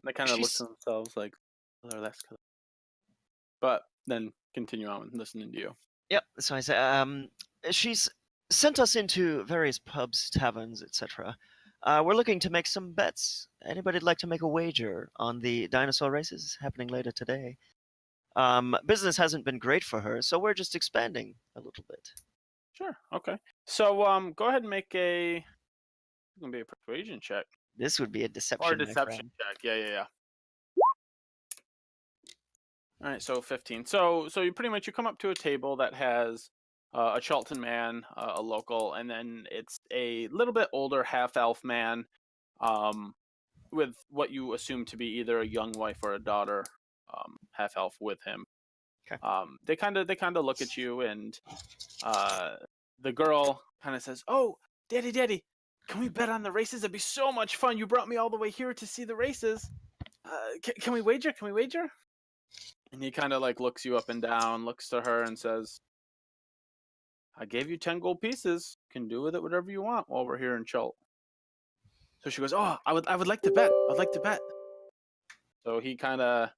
A: They kind of look to themselves like, oh, that's cool. But then continue on listening to you.
B: Yep. So I say, she's sent us into various pubs, taverns, etc. We're looking to make some bets. Anybody'd like to make a wager on the dinosaur races happening later today? Business hasn't been great for her, so we're just expanding a little bit.
A: Sure. Okay. So go ahead and make it's gonna be a persuasion check.
B: This would be a deception.
A: Or a deception check. Yeah. All right, so 15. So you pretty much you come up to a table that has a Chultan man, a local, and then it's a little bit older half-elf man, with what you assume to be either a young wife or a daughter, half-elf with him.
B: Okay.
A: They kind of look at you, and the girl kind of says, "Oh, Daddy, can we bet on the races? It'd be so much fun. You brought me all the way here to see the races. Can we wager? And he kind of like looks you up and down, looks to her and says, I gave you 10 gold pieces. Can do with it whatever you want while we're here in Chult. So she goes, oh, I would like to bet. I'd like to bet. So he kind of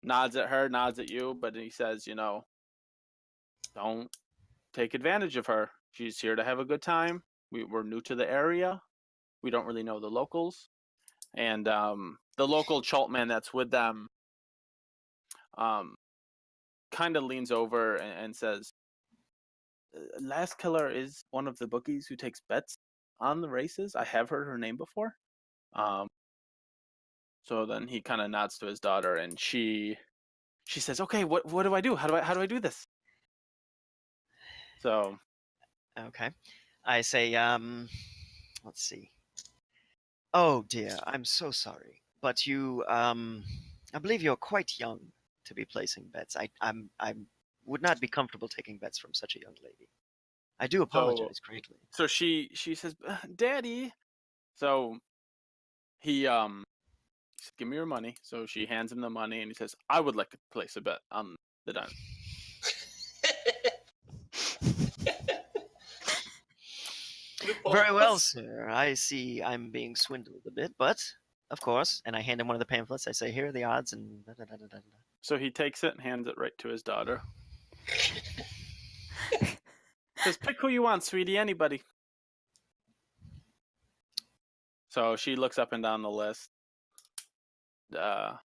A: nods at her, nods at you, but he says, don't take advantage of her. She's here to have a good time. We're new to the area. We don't really know the locals. And the local Chult man that's with them kind of leans over and says, Last Killer is one of the bookies who takes bets on the races. I have heard her name before. So then he kind of nods to his daughter, and she says, "Okay, what do I do? How do I do this?" So,
B: Okay. I say, let's see. Oh dear, I'm so sorry, but you, I believe you're quite young to be placing bets. I would not be comfortable taking bets from such a young lady. I do apologize greatly.
A: So she says, "Daddy." So he says, "Give me your money." So she hands him the money, and he says, "I would like to place a bet on the dinosaur."
B: Very well, sir. I see I'm being swindled a bit, but of course. And I hand him one of the pamphlets. I say, here are the odds, and da, da, da, da, da.
A: So he takes it and hands it right to his daughter. Says, "Pick who you want, sweetie. Anybody." So she looks up and down the list. Says,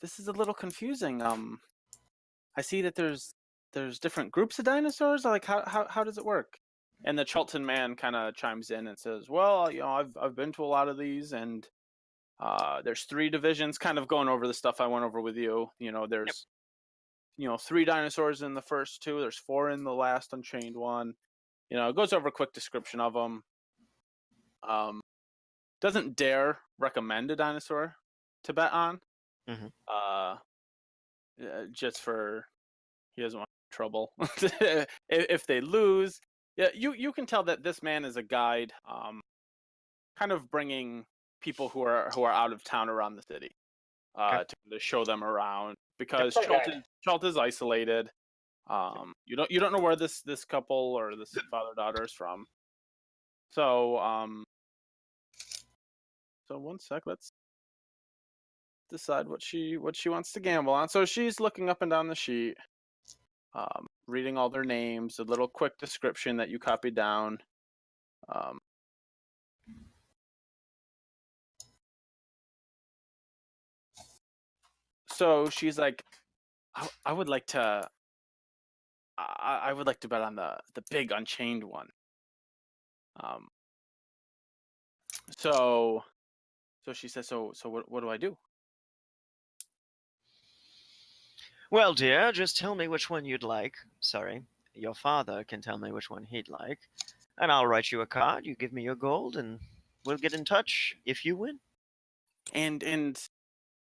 A: "This is a little confusing. I see that there's different groups of dinosaurs. Like, how does it work?" And the Chulton man kind of chimes in and says, "Well, I've been to a lot of these, and there's 3 divisions." Kind of going over the stuff I went over with you. There's 3 dinosaurs in the first 2. There's 4 in the last Unchained one. It goes over a quick description of them. Doesn't dare recommend a dinosaur to bet on. Just for he doesn't want trouble. If they lose, yeah, you can tell that this man is a guide, kind of bringing people who are out of town around the city, to show them around, because Chult is isolated. You don't know where this couple or this father-daughter is from. So so one sec, let's decide what she wants to gamble on. So she's looking up and down the sheet, reading all their names, a little quick description that you copied down. So she's like, I would like to bet on the big Unchained one. So she says, so what do I do?
B: Well, dear, just tell me which one you'd like. Sorry, your father can tell me which one he'd like, and I'll write you a card. You give me your gold, and we'll get in touch if you win.
A: And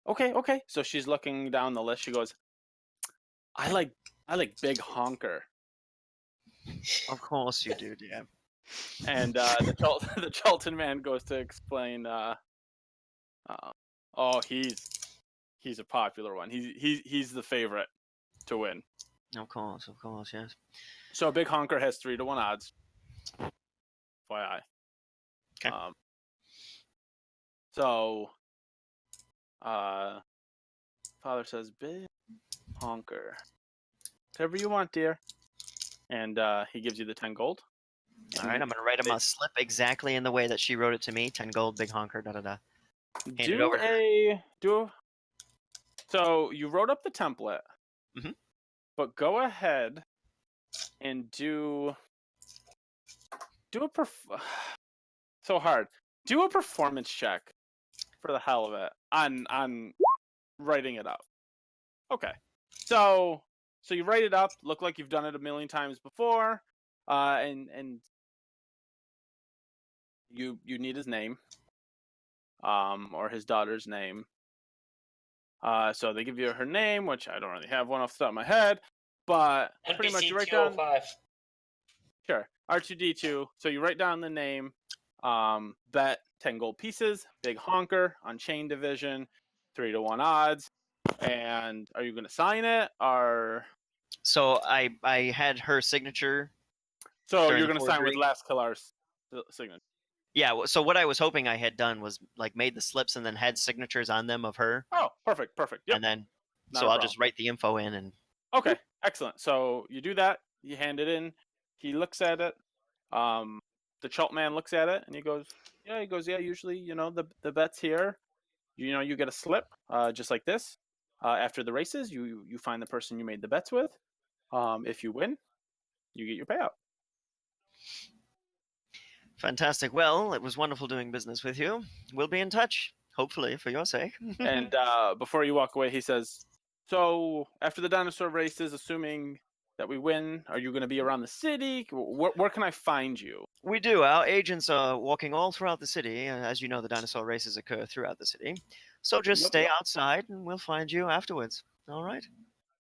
A: okay. So she's looking down the list. She goes, I like Big Honker.
B: Of course you do, dear.
A: And the Chulton man goes to explain. He's a popular one. He's the favorite to win.
B: Of course, yes.
A: So Big Honker has 3-1 odds. FYI.
B: Okay.
A: So father says, Big Honker, whatever you want, dear. And he gives you the 10 gold.
B: All right, I'm gonna write him a slip exactly in the way that she wrote it to me. 10 gold, Big Honker, da da da.
A: So you wrote up the template, but go ahead and do a performance check for the hell of it on writing it up. Okay, so you write it up. Look like you've done it a million times before, and you need his name, or his daughter's name. So they give you her name, which I don't really have one off the top of my head, but
E: NBC
A: pretty much you write
E: 205.
A: down. Sure, R2D2. So you write down the name, bet 10 gold pieces, Big Honker, Unchained Division, 3-1 odds. And are you going to sign it, or
B: So I had her signature.
A: so
B: During
A: you're
B: the
A: going to sign with
B: forgery?
A: Last Killar's signature?
B: Yeah. So what I was hoping I had done was like made the slips and then had signatures on them of her,
A: Oh, perfect. Yep.
B: and then
A: Not
B: so
A: a
B: I'll
A: problem.
B: just write the info in and.
A: Okay, excellent. So you do that. You hand it in. He looks at it. The Chult man looks at it and he goes, "Yeah." He goes, "Yeah. Usually, the bet's here. You get a slip, just like this. After the races, you find the person you made the bets with. If you win, you get your payout."
B: Fantastic. Well, it was wonderful doing business with you. We'll be in touch, hopefully, for your sake.
A: And before you walk away, he says, "So after the dinosaur races, assuming that we win, are you going to be around the city? Where can I find you?"
B: We do. Our agents are walking all throughout the city. As you know, the dinosaur races occur throughout the city. So just
A: Yep.
B: stay outside and we'll find you afterwards. All right?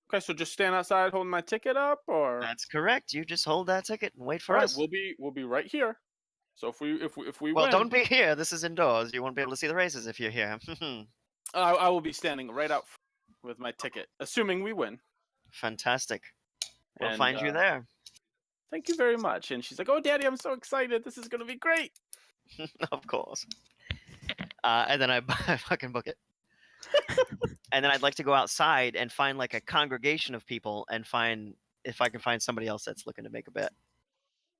A: Okay, so just stand outside holding my ticket up, or
B: That's correct. You just hold that ticket and wait for
A: all right,
B: us.
A: we'll be right here. So if we
B: Well,
A: win,
B: don't be here. This is indoors. You won't be able to see the races if you're here.
A: I will be standing right out with my ticket, assuming we win.
B: Fantastic. We'll
A: And,
B: find you there.
A: Thank you very much. And she's like, "Oh, Daddy, I'm so excited. This is gonna be great."
B: Of course. And then I fucking book it. And then I'd like to go outside and find like a congregation of people and find if I can find somebody else that's looking to make a bet.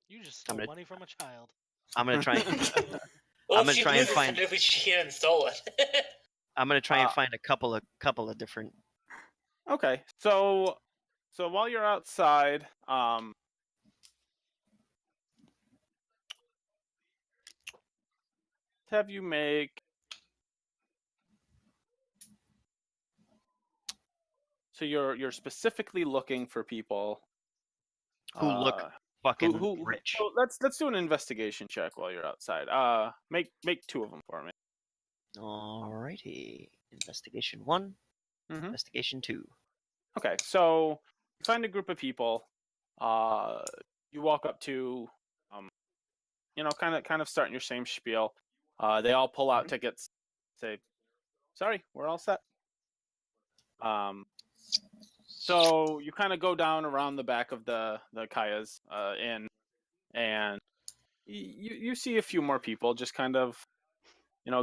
C: You just stole
B: gonna-
C: money from a child.
B: I'm gonna try.
E: Well,
B: I'm
E: if
B: gonna
E: she
B: try and
E: loses,
B: find.
E: then she hadn't stolen.
B: I'm gonna try and find a couple of different.
A: Okay, so while you're outside, have you make. So you're specifically looking for people
B: Who look fucking
A: who
B: rich.
A: so let's do an investigation check while you're outside. Make 2 of them for me.
B: Alrighty. Investigation 1.
A: Mhm.
B: Investigation 2.
A: Okay, so you find a group of people. You walk up to, kind of starting your same spiel. They all pull out tickets. Say, "Sorry, we're all set." So you kind of go down around the back of the Kaya's inn, and you see a few more people just kind of,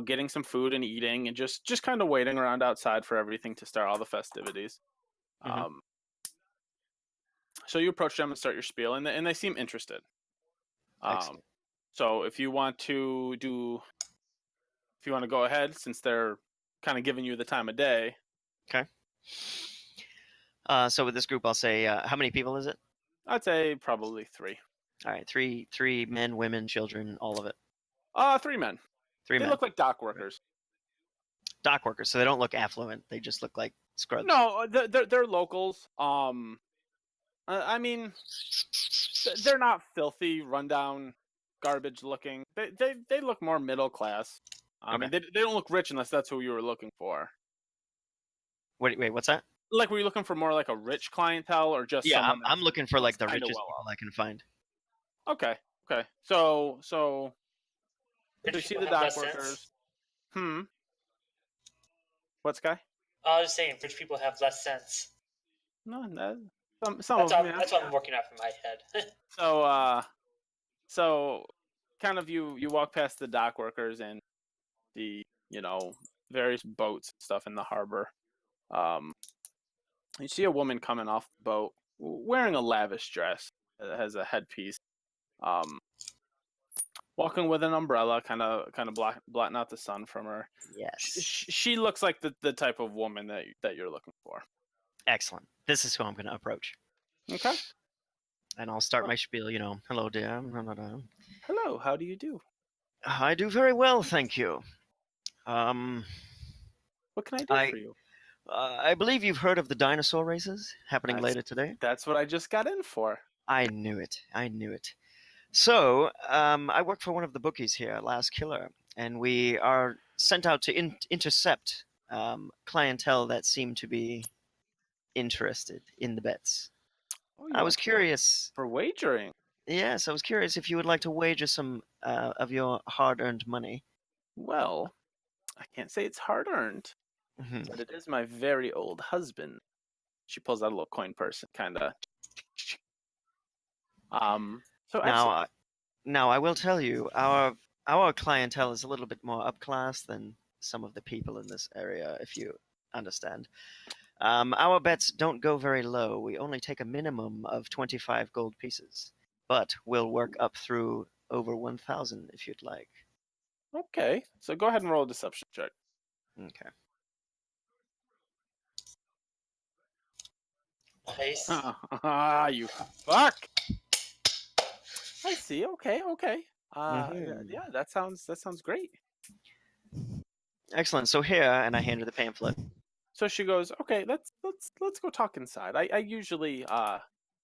A: getting some food and eating, and just kind of waiting around outside for everything to start, all the festivities.
B: Mhm.
A: So you approach them and start your spiel, and they seem interested.
B: Excellent.
A: So if you want to go ahead, since they're kind of giving you the time of day.
B: Okay. So with this group, I'll say, how many people is it?
A: I'd say probably 3.
B: All right, three men, women, children, all of it.
A: 3 men.
B: 3
A: They
B: men.
A: look like dock workers.
B: Dock workers, so they don't look affluent. They just look like scrubs.
A: No, they're locals. I mean, they're not filthy, rundown, garbage looking. They look more middle class. I mean, they don't look rich unless that's who you were looking for.
B: Wait, what's that?
A: Like, were you looking for more like a rich clientele, or just
B: Yeah,
A: someone?
B: I'm looking for like the
A: kinda
B: richest
A: well
B: people I can find.
A: Okay. So
E: Rich
A: you see
E: people
A: the
E: have
A: dock
E: less
A: workers.
E: sense.
A: What's guy?
E: I was saying, rich people have less sense.
A: No, some
E: That's,
A: of them. Yeah.
E: that's what I'm working out from my head.
A: So kind of you walk past the dock workers and the various boats and stuff in the harbor. You see a woman coming off the boat wearing a lavish dress that has a headpiece. Walking with an umbrella, kind of blotting out the sun from her.
B: Yes.
A: She looks like the type of woman that you're looking for.
B: Excellent. This is who I'm going to approach.
A: Okay.
B: And I'll start my spiel, hello, dear.
A: Hello, how do you do?
B: I do very well, thank you.
A: What can I do for you?
B: I believe you've heard of the dinosaur races happening later today.
A: That's what I just got in for.
B: I knew it. So, I work for one of the bookies here, Last Killer, and we are sent out to intercept clientele that seem to be interested in the bets. I was curious.
A: For wagering?
B: Yes, I was curious if you would like to wager some of your hard-earned money.
A: Well, I can't say it's hard-earned.
B: Mhm.
A: but it is my very old husband. She pulls out a little coin purse and kind of. So
B: Now, now I will tell you, our clientele is a little bit more upclass than some of the people in this area, if you understand. Our bets don't go very low. We only take a minimum of 25 gold pieces, but we'll work up through over 1,000 if you'd like.
A: okay. So go ahead and roll a deception check.
B: Okay.
E: Nice.
A: You fuck. I see. Okay.
B: Mhm.
A: Yeah. That sounds great.
B: Excellent. So here, and I hand her the pamphlet.
A: So she goes, okay, let's go talk inside. I usually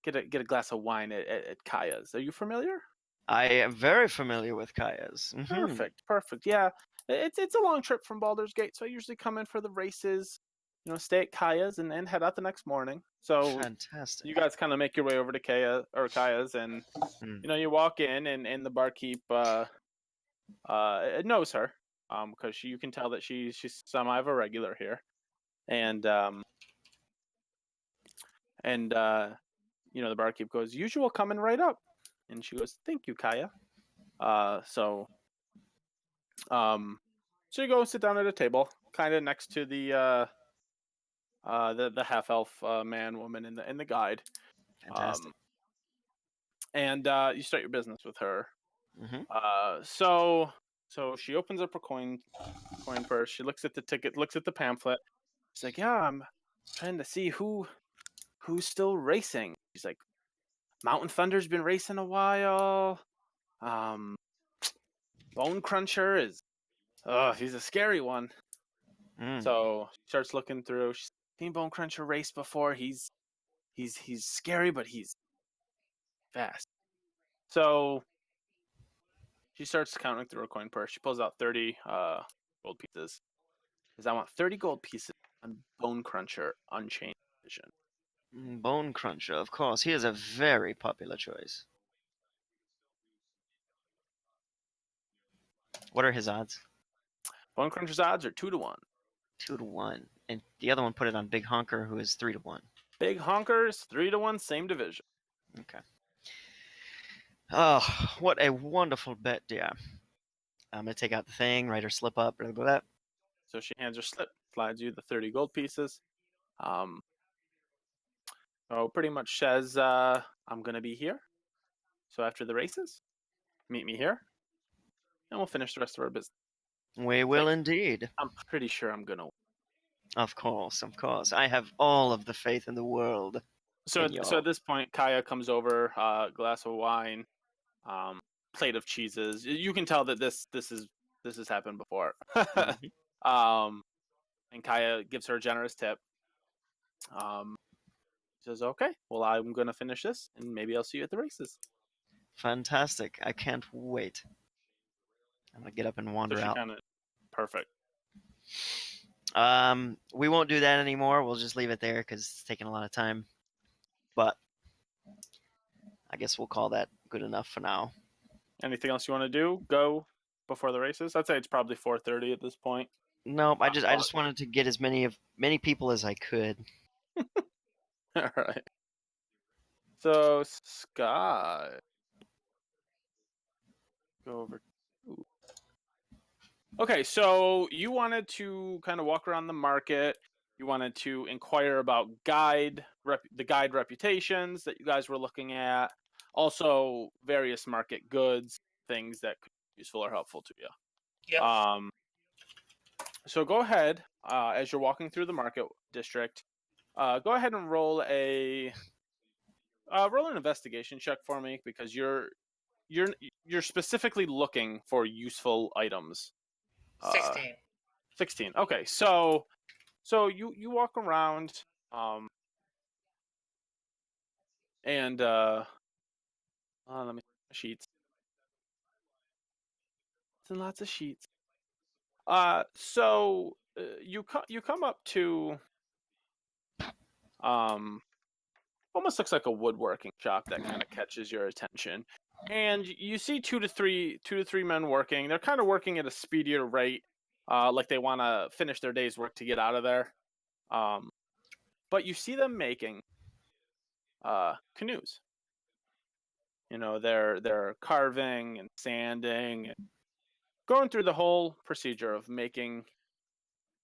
A: get a glass of wine at Kaya's. Are you familiar?
B: I am very familiar with Kaya's. Mhm.
A: Perfect. Yeah, it's a long trip from Baldur's Gate, so I usually come in for the races. Stay at Kaya's and then head out the next morning. So
B: Fantastic.
A: you guys kind of make your way over to Kaya's, and
B: Mm.
A: you walk in, and the barkeep knows her because you can tell that she's semi of a regular here, and the barkeep goes, usual coming right up. And she goes, thank you, Kaya. So you go sit down at a table, kind of next to the half elf man, woman, in the guide.
B: Fantastic.
A: And you start your business with her.
B: Mhm.
A: So she opens up her coin purse. She looks at the ticket, looks at the pamphlet. She's like, yeah, I'm trying to see who's still racing. She's like, Mountain Thunder's been racing a while. Bone Cruncher is, he's a scary one.
B: Mm.
A: So she starts looking through. She's seen Bone Cruncher race before. He's scary, but he's fast. So she starts counting through her coin purse. She pulls out 30 gold pieces. Because I want 30 gold pieces on Bone Cruncher Unchained Edition.
B: Bone Cruncher, of course. He is a very popular choice. What are his odds?
A: Bone Cruncher's odds are 2-1.
B: 2-1. And the other one put it on Big Honker, who is 3-1.
A: Big Honkers 3-1, same division.
B: Okay. Oh, what a wonderful bet, dear. I'm gonna take out the thing, write her slip up, blah blah blah.
A: So she hands her slip, slides you the 30 gold pieces. So pretty much says, I'm gonna be here. So after the races, meet me here, and we'll finish the rest of our business.
B: We will indeed.
A: I'm pretty sure I'm gonna win.
B: Of course, of course. I have all of the faith in the world.
A: So
B: in
A: at
B: y'all.
A: this point, Kaya comes over, glass of wine, plate of cheeses. You can tell that this has happened before.
B: Mhm.
A: And Kaya gives her a generous tip. Says, "Okay, well, I'm gonna finish this, and maybe I'll see you at the races."
B: Fantastic. I can't wait. I'm gonna get up and
A: So
B: wander
A: she
B: out.
A: kind of perfect.
B: We won't do that anymore. We'll just leave it there because it's taking a lot of time. But I guess we'll call that good enough for now.
A: Anything else you want to do? Go before the races. I'd say it's probably 4:30 at this point.
B: Nope. I just wanted to get as many people as I could.
A: All right. So Sky, go over. Ooh. Okay, so you wanted to kind of walk around the market. You wanted to inquire about the guide reputations that you guys were looking at. Also, various market goods, things that could be useful or helpful to you.
E: Yep.
A: So go ahead as you're walking through the market district. Go ahead and roll an investigation check for me because you're specifically looking for useful items.
E: 16.
A: 16. Okay, so you walk around, and let me sheets. It's lots of sheets. So you come up to almost looks like a woodworking shop that kind of catches your attention, and you see two to three men working. They're kind of working at a speedier rate. like they want to finish their day's work to get out of there. But you see them making canoes. You know, they're carving and sanding and going through the whole procedure of making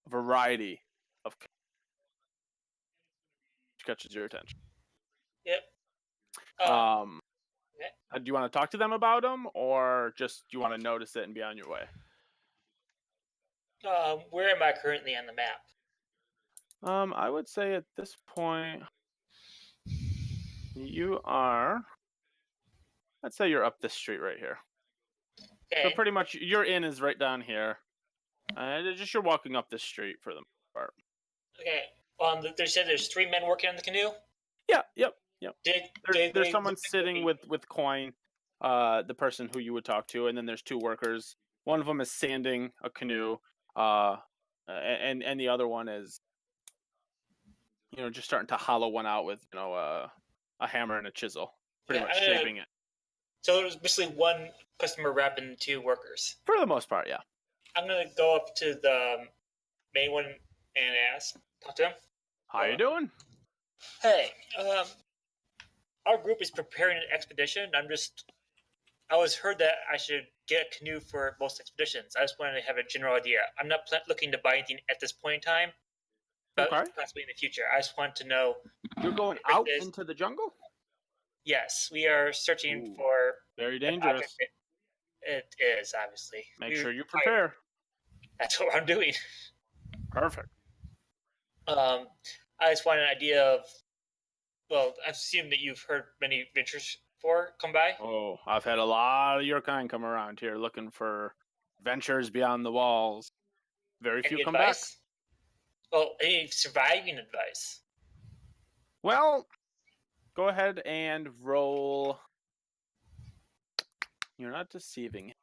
A: a variety of canoes, which catches your attention.
E: Yep.
A: Do you want to talk to them about them, or just do you want to notice it and be on your way?
E: Where am I currently on the map?
A: I would say at this point, you are. Let's say you're up this street right here.
E: Okay.
A: So pretty much your inn is right down here. Just you're walking up this street for the most part.
E: Okay. They said there's 3 men working on the canoe.
A: Yeah. Yep. There's
E: They
A: someone
E: look like
A: sitting
E: they-
A: with coin, the person who you would talk to, and then there's 2 workers. One of them is sanding a canoe, and the other one is, just starting to hollow one out with, a hammer and a chisel, pretty much shaping it.
E: So it was basically 1 customer rep and 2 workers.
A: For the most part, yeah.
E: I'm gonna go up to the main one and talk to him.
A: How you doing?
E: Hey, our group is preparing an expedition. I was heard that I should get a canoe for most expeditions. I just wanted to have a general idea. I'm not looking to buy anything at this point in time, but possibly in the future. I just want to know.
A: You're going out into the jungle?
E: Yes, we are searching for.
A: Very dangerous.
E: It is, obviously.
A: Make sure you prepare.
E: That's what I'm doing.
A: Perfect.
E: I just want an idea of. Well, I assume that you've heard many adventures before come by.
A: Oh, I've had a lot of your kind come around here looking for ventures beyond the walls. Very few come back.
E: Well, any surviving advice?
A: Well, go ahead and roll. You're not deceiving him.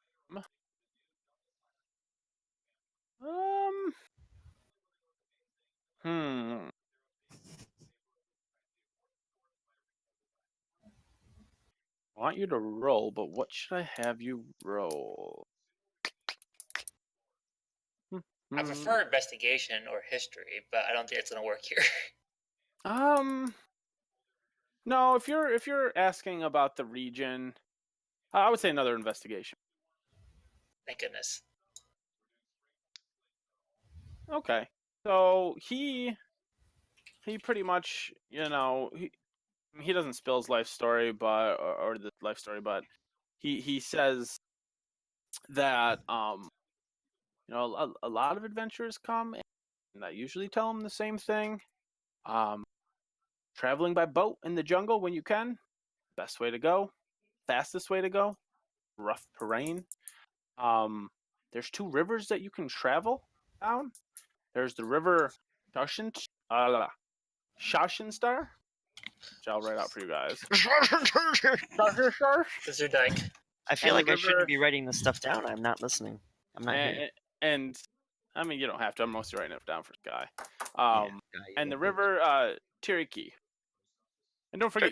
A: I want you to roll, but what should I have you roll?
E: I prefer investigation or history, but I don't think it's gonna work here.
A: No, if you're asking about the region, I would say another investigation.
E: Thank goodness.
A: Okay. So he pretty much, he doesn't spill his life story, but or the life story, but he says that a lot of adventurers come, and I usually tell them the same thing. Traveling by boat in the jungle when you can, best way to go, fastest way to go. Rough terrain. There's 2 rivers that you can travel down. There's the river Shashenstar, which I'll write out for you guys.
E: Zerdike.
B: I feel like I shouldn't be writing this stuff down. I'm not listening. I'm not here.
A: And I mean, you don't have to. I'm mostly writing it down for the guy. And the
B: Guy.
A: river Tiriki. And don't forget,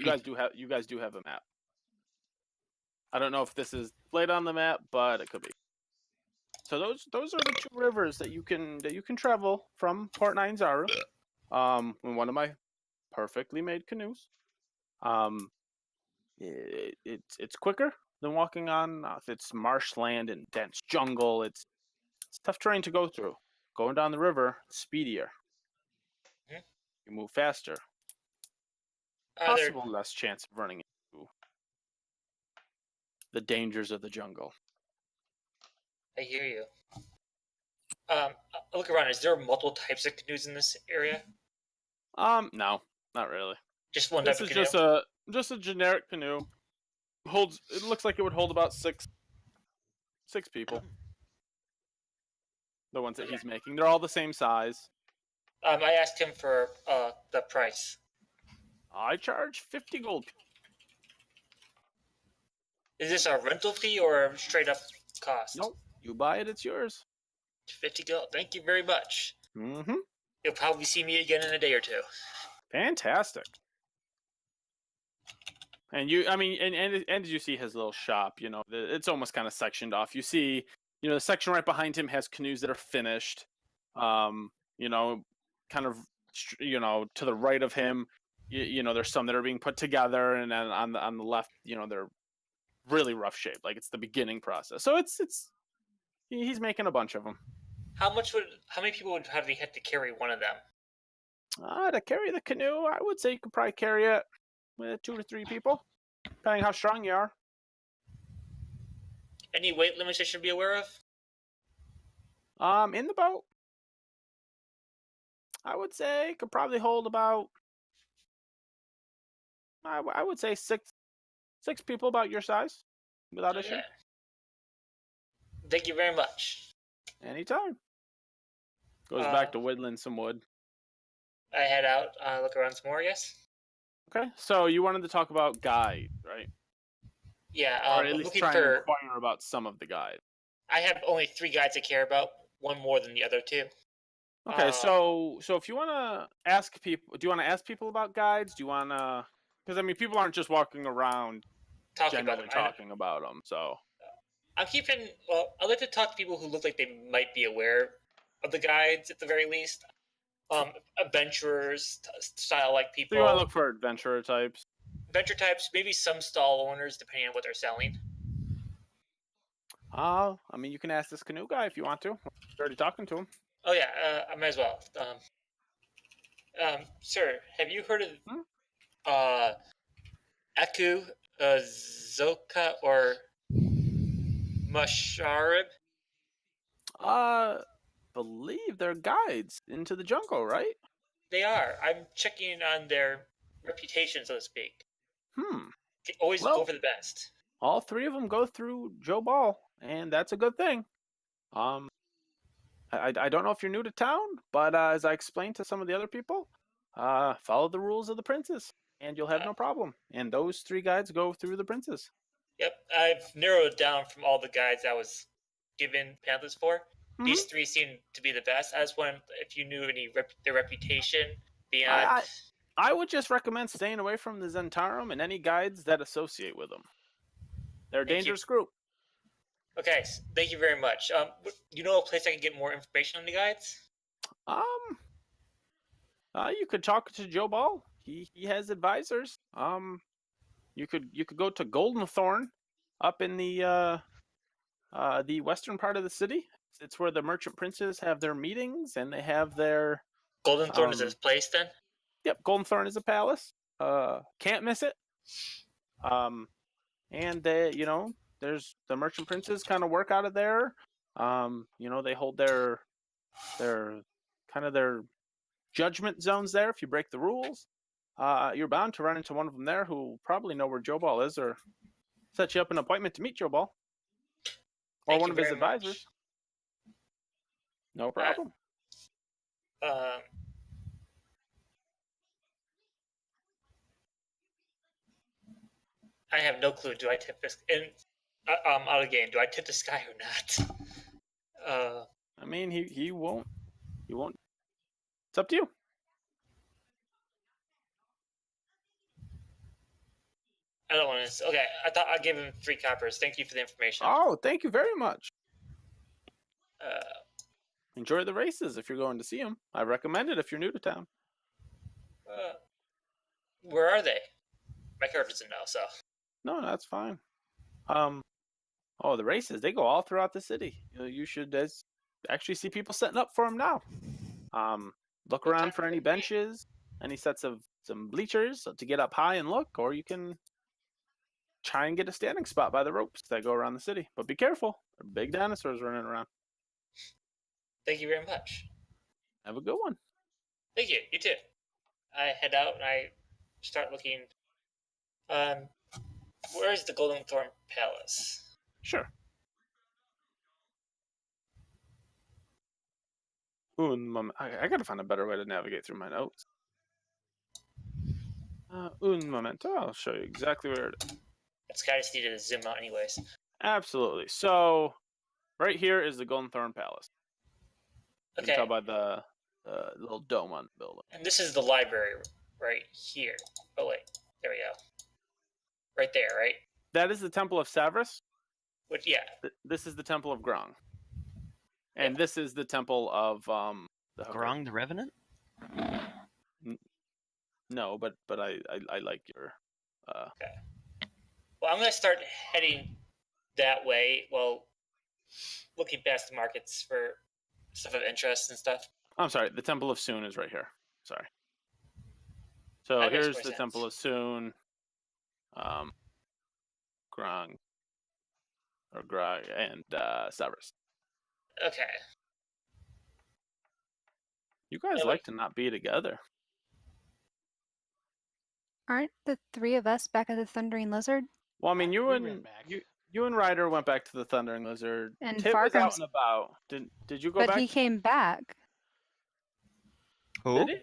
A: you guys do have a map. I don't know if this is laid on the map, but it could be. So those are the 2 rivers that you can travel from Port Nyanzaru. In one of my perfectly made canoes. It's quicker than walking on. If it's marshland and dense jungle, it's tough terrain to go through. Going down the river, speedier. You move faster. Possible less chance of running into the dangers of the jungle.
E: I hear you. Look around. Is there multiple types of canoes in this area?
A: No, not really.
E: Just one type
A: This
E: of
A: is
E: canoe?
A: just a generic canoe. It looks like it would hold about six people. The ones that he's making. They're all the same size.
E: I asked him for the price.
A: I charge 50 gold.
E: Is this a rental fee or a straight up cost?
A: Nope. You buy it, it's yours.
E: 50 gold. Thank you very much.
A: Mm-hmm.
E: You'll probably see me again in a day or 2.
A: Fantastic. And and as you see his little shop, it's almost kind of sectioned off. You see the section right behind him has canoes that are finished. Kind of, to the right of him, there's some that are being put together, and then on the left, they're really rough shape. Like it's the beginning process. So he's making a bunch of them.
E: How many people would have they had to carry one of them?
A: To carry the canoe, I would say you could probably carry it with 2 to 3 people, depending how strong you are.
E: Any weight limits I should be aware of?
A: In the boat, I would say could probably hold about, I would say six people about your size, without issue.
E: Thank you very much.
A: Anytime. Goes back to whittling some wood.
E: I head out, look around some more, yes?
A: Okay, so you wanted to talk about guides, right?
E: Yeah,
A: Or at
E: I'm
A: least
E: looking
A: try and
E: for...
A: inquire about some of the guides.
E: I have only 3 guides I care about, one more than the other 2.
A: Okay, so if you want to ask people, do you want to ask people about guides? Do you want to... Because, people aren't just walking around generally talking about them, so...
E: I'd like to talk to people who look like they might be aware of the guides, at the very least. Adventurers, style-like people.
A: So you want to look for adventurer types?
E: Adventure types, maybe some stall owners, depending on what they're selling.
A: You can ask this canoe guy if you want to. You're already talking to him.
E: Oh yeah, I might as well. Sir, have you heard of Aku, Zoka, or Masharib?
A: Believe they're guides into the jungle, right?
E: They are. I'm checking on their reputation, so to speak. They always go for the best.
A: All 3 of them go through Joe Ball, and that's a good thing. I don't know if you're new to town, but as I explained to some of the other people, follow the rules of the princes, and you'll have no problem. And those 3 guides go through the princes.
E: Yep, I've narrowed it down from all the guides I was given pamphlets for. These 3 seem to be the best. I just wondered if you knew their reputation beyond...
A: I would just recommend staying away from the Zentarum and any guides that associate with them. They're a dangerous group.
E: Okay, thank you very much. You know a place I can get more information on the guides?
A: You could talk to Joe Ball. He has advisors. You could go to Golden Thorn up in the western part of the city. It's where the merchant princes have their meetings, and they have their...
E: Golden Thorn is his place, then?
A: Yep, Golden Thorn is a palace. Can't miss it. And they, there's the merchant princes kind of work out of there. They hold their judgment zones there. If you break the rules, you're bound to run into one of them there who will probably know where Joe Ball is, or set you up an appointment to meet Joe Ball or one of his advisors. No problem.
E: I have no clue. Do I tip this? Out of game. Do I tip this guy or not?
A: He won't. He won't. It's up to you.
E: I don't want to. Okay, I thought I'd give him 3 coppers. Thank you for the information.
A: Oh, thank you very much. Enjoy the races if you're going to see them. I recommend it if you're new to town.
E: Where are they? My character doesn't know, so.
A: No, that's fine. The races, they go all throughout the city. You should actually see people setting up for them now. Look around for any benches, any sets of some bleachers to get up high and look, or you can try and get a standing spot by the ropes that go around the city. But be careful. There are big dinosaurs running around.
E: Thank you very much.
A: Have a good one.
E: Thank you. You too. I head out and I start looking. Where is the Golden Thorn Palace?
A: Sure. I gotta find a better way to navigate through my notes. Un momento. I'll show you exactly where it is.
E: It's kind of needed to zoom out anyways.
A: Absolutely. So, right here is the Golden Thorn Palace. You
E: Okay.
A: can tell by the little dome on the building.
E: And this is the library right here. Oh, wait. There we go. Right there, right?
A: That is the Temple of Savras.
E: Which, yeah.
A: This is the Temple of Grong. And this is the temple of the hooker.
B: Grong the Revenant?
A: No, but I like your.
E: Well, I'm going to start heading that way. Well, looking past the markets for stuff of interest and stuff.
A: I'm sorry. The Temple of Soon is right here. Sorry. So
E: That makes
A: here's
E: more
A: the
E: sense.
A: Temple of Soon. Grong. Or Grog and Severus.
E: Okay.
A: You guys
E: Yeah,
A: like to not be together.
D: Aren't the three of us back at the Thundering Lizard?
A: Well, I mean, you
C: We
A: and
C: ran back.
A: you and Ryder went back to the Thundering Lizard.
D: And
A: Tim was out
D: Fargrim's-
A: and about. Did you go
D: But
A: back?
D: he came back.
B: Who?
A: Did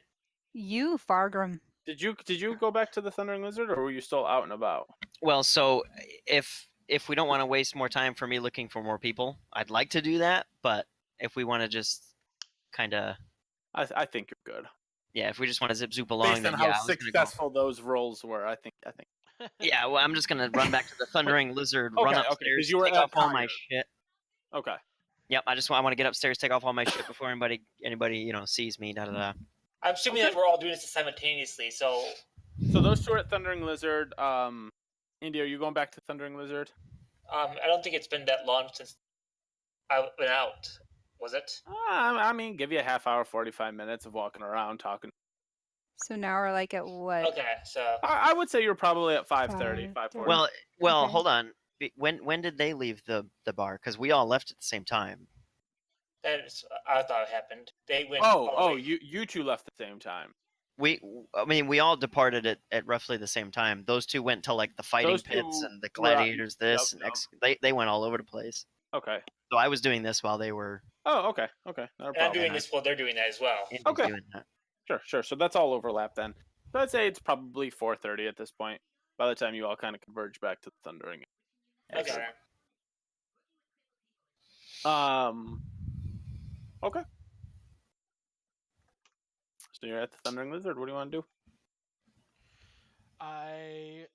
A: he?
D: You, Fargrim.
A: Did you go back to the Thundering Lizard, or were you still out and about?
B: Well, so if we don't want to waste more time for me looking for more people, I'd like to do that. But if we want to just kind of,
A: I think you're good.
B: yeah, if we just want to zip zoop along,
A: Based
B: then
A: on
B: yeah,
A: how
B: I was gonna go.
A: successful those rolls were, I think.
B: Yeah, well, I'm just gonna run back to the Thundering Lizard, run
A: Okay,
B: upstairs,
A: 'cause you were
B: take
A: at
B: off all my
A: Pyre.
B: shit.
A: Okay.
B: Yep, I want to get upstairs, take off all my shit before anybody sees me. Da da da.
E: I'm assuming that we're all doing this simultaneously, so
A: So those two are at Thundering Lizard. Indy, are you going back to Thundering Lizard?
E: I don't think it's been that long since I went out. Was it?
A: I mean, give you a half hour, 45 minutes of walking around, talking.
D: So now we're like at what?
E: Okay, so
A: I would say you're probably at 5:30, 5:40.
B: Well,
D: Okay.
B: hold on. When did they leave the bar? Because we all left at the same time.
E: that is, I thought it happened. They went.
A: You two left at the same time.
B: We all departed at roughly the same time. Those two went to like the fighting
A: Those
B: pits
A: two
B: and the
A: were out-
B: gladiators. This
A: Yep,
B: and they went all over the place.
A: Okay.
B: So I was doing this while they were
A: Oh, okay. Not a
E: And I'm
A: problem.
E: doing this while they're doing that as well.
A: Okay.
B: doing that.
A: Sure. So that's all overlap then. So I'd say it's probably 4:30 at this point. By the time you all kind of converge back to the Thundering.
E: Okay.
A: Okay. So you're at the Thundering Lizard. What do you want to do?
C: I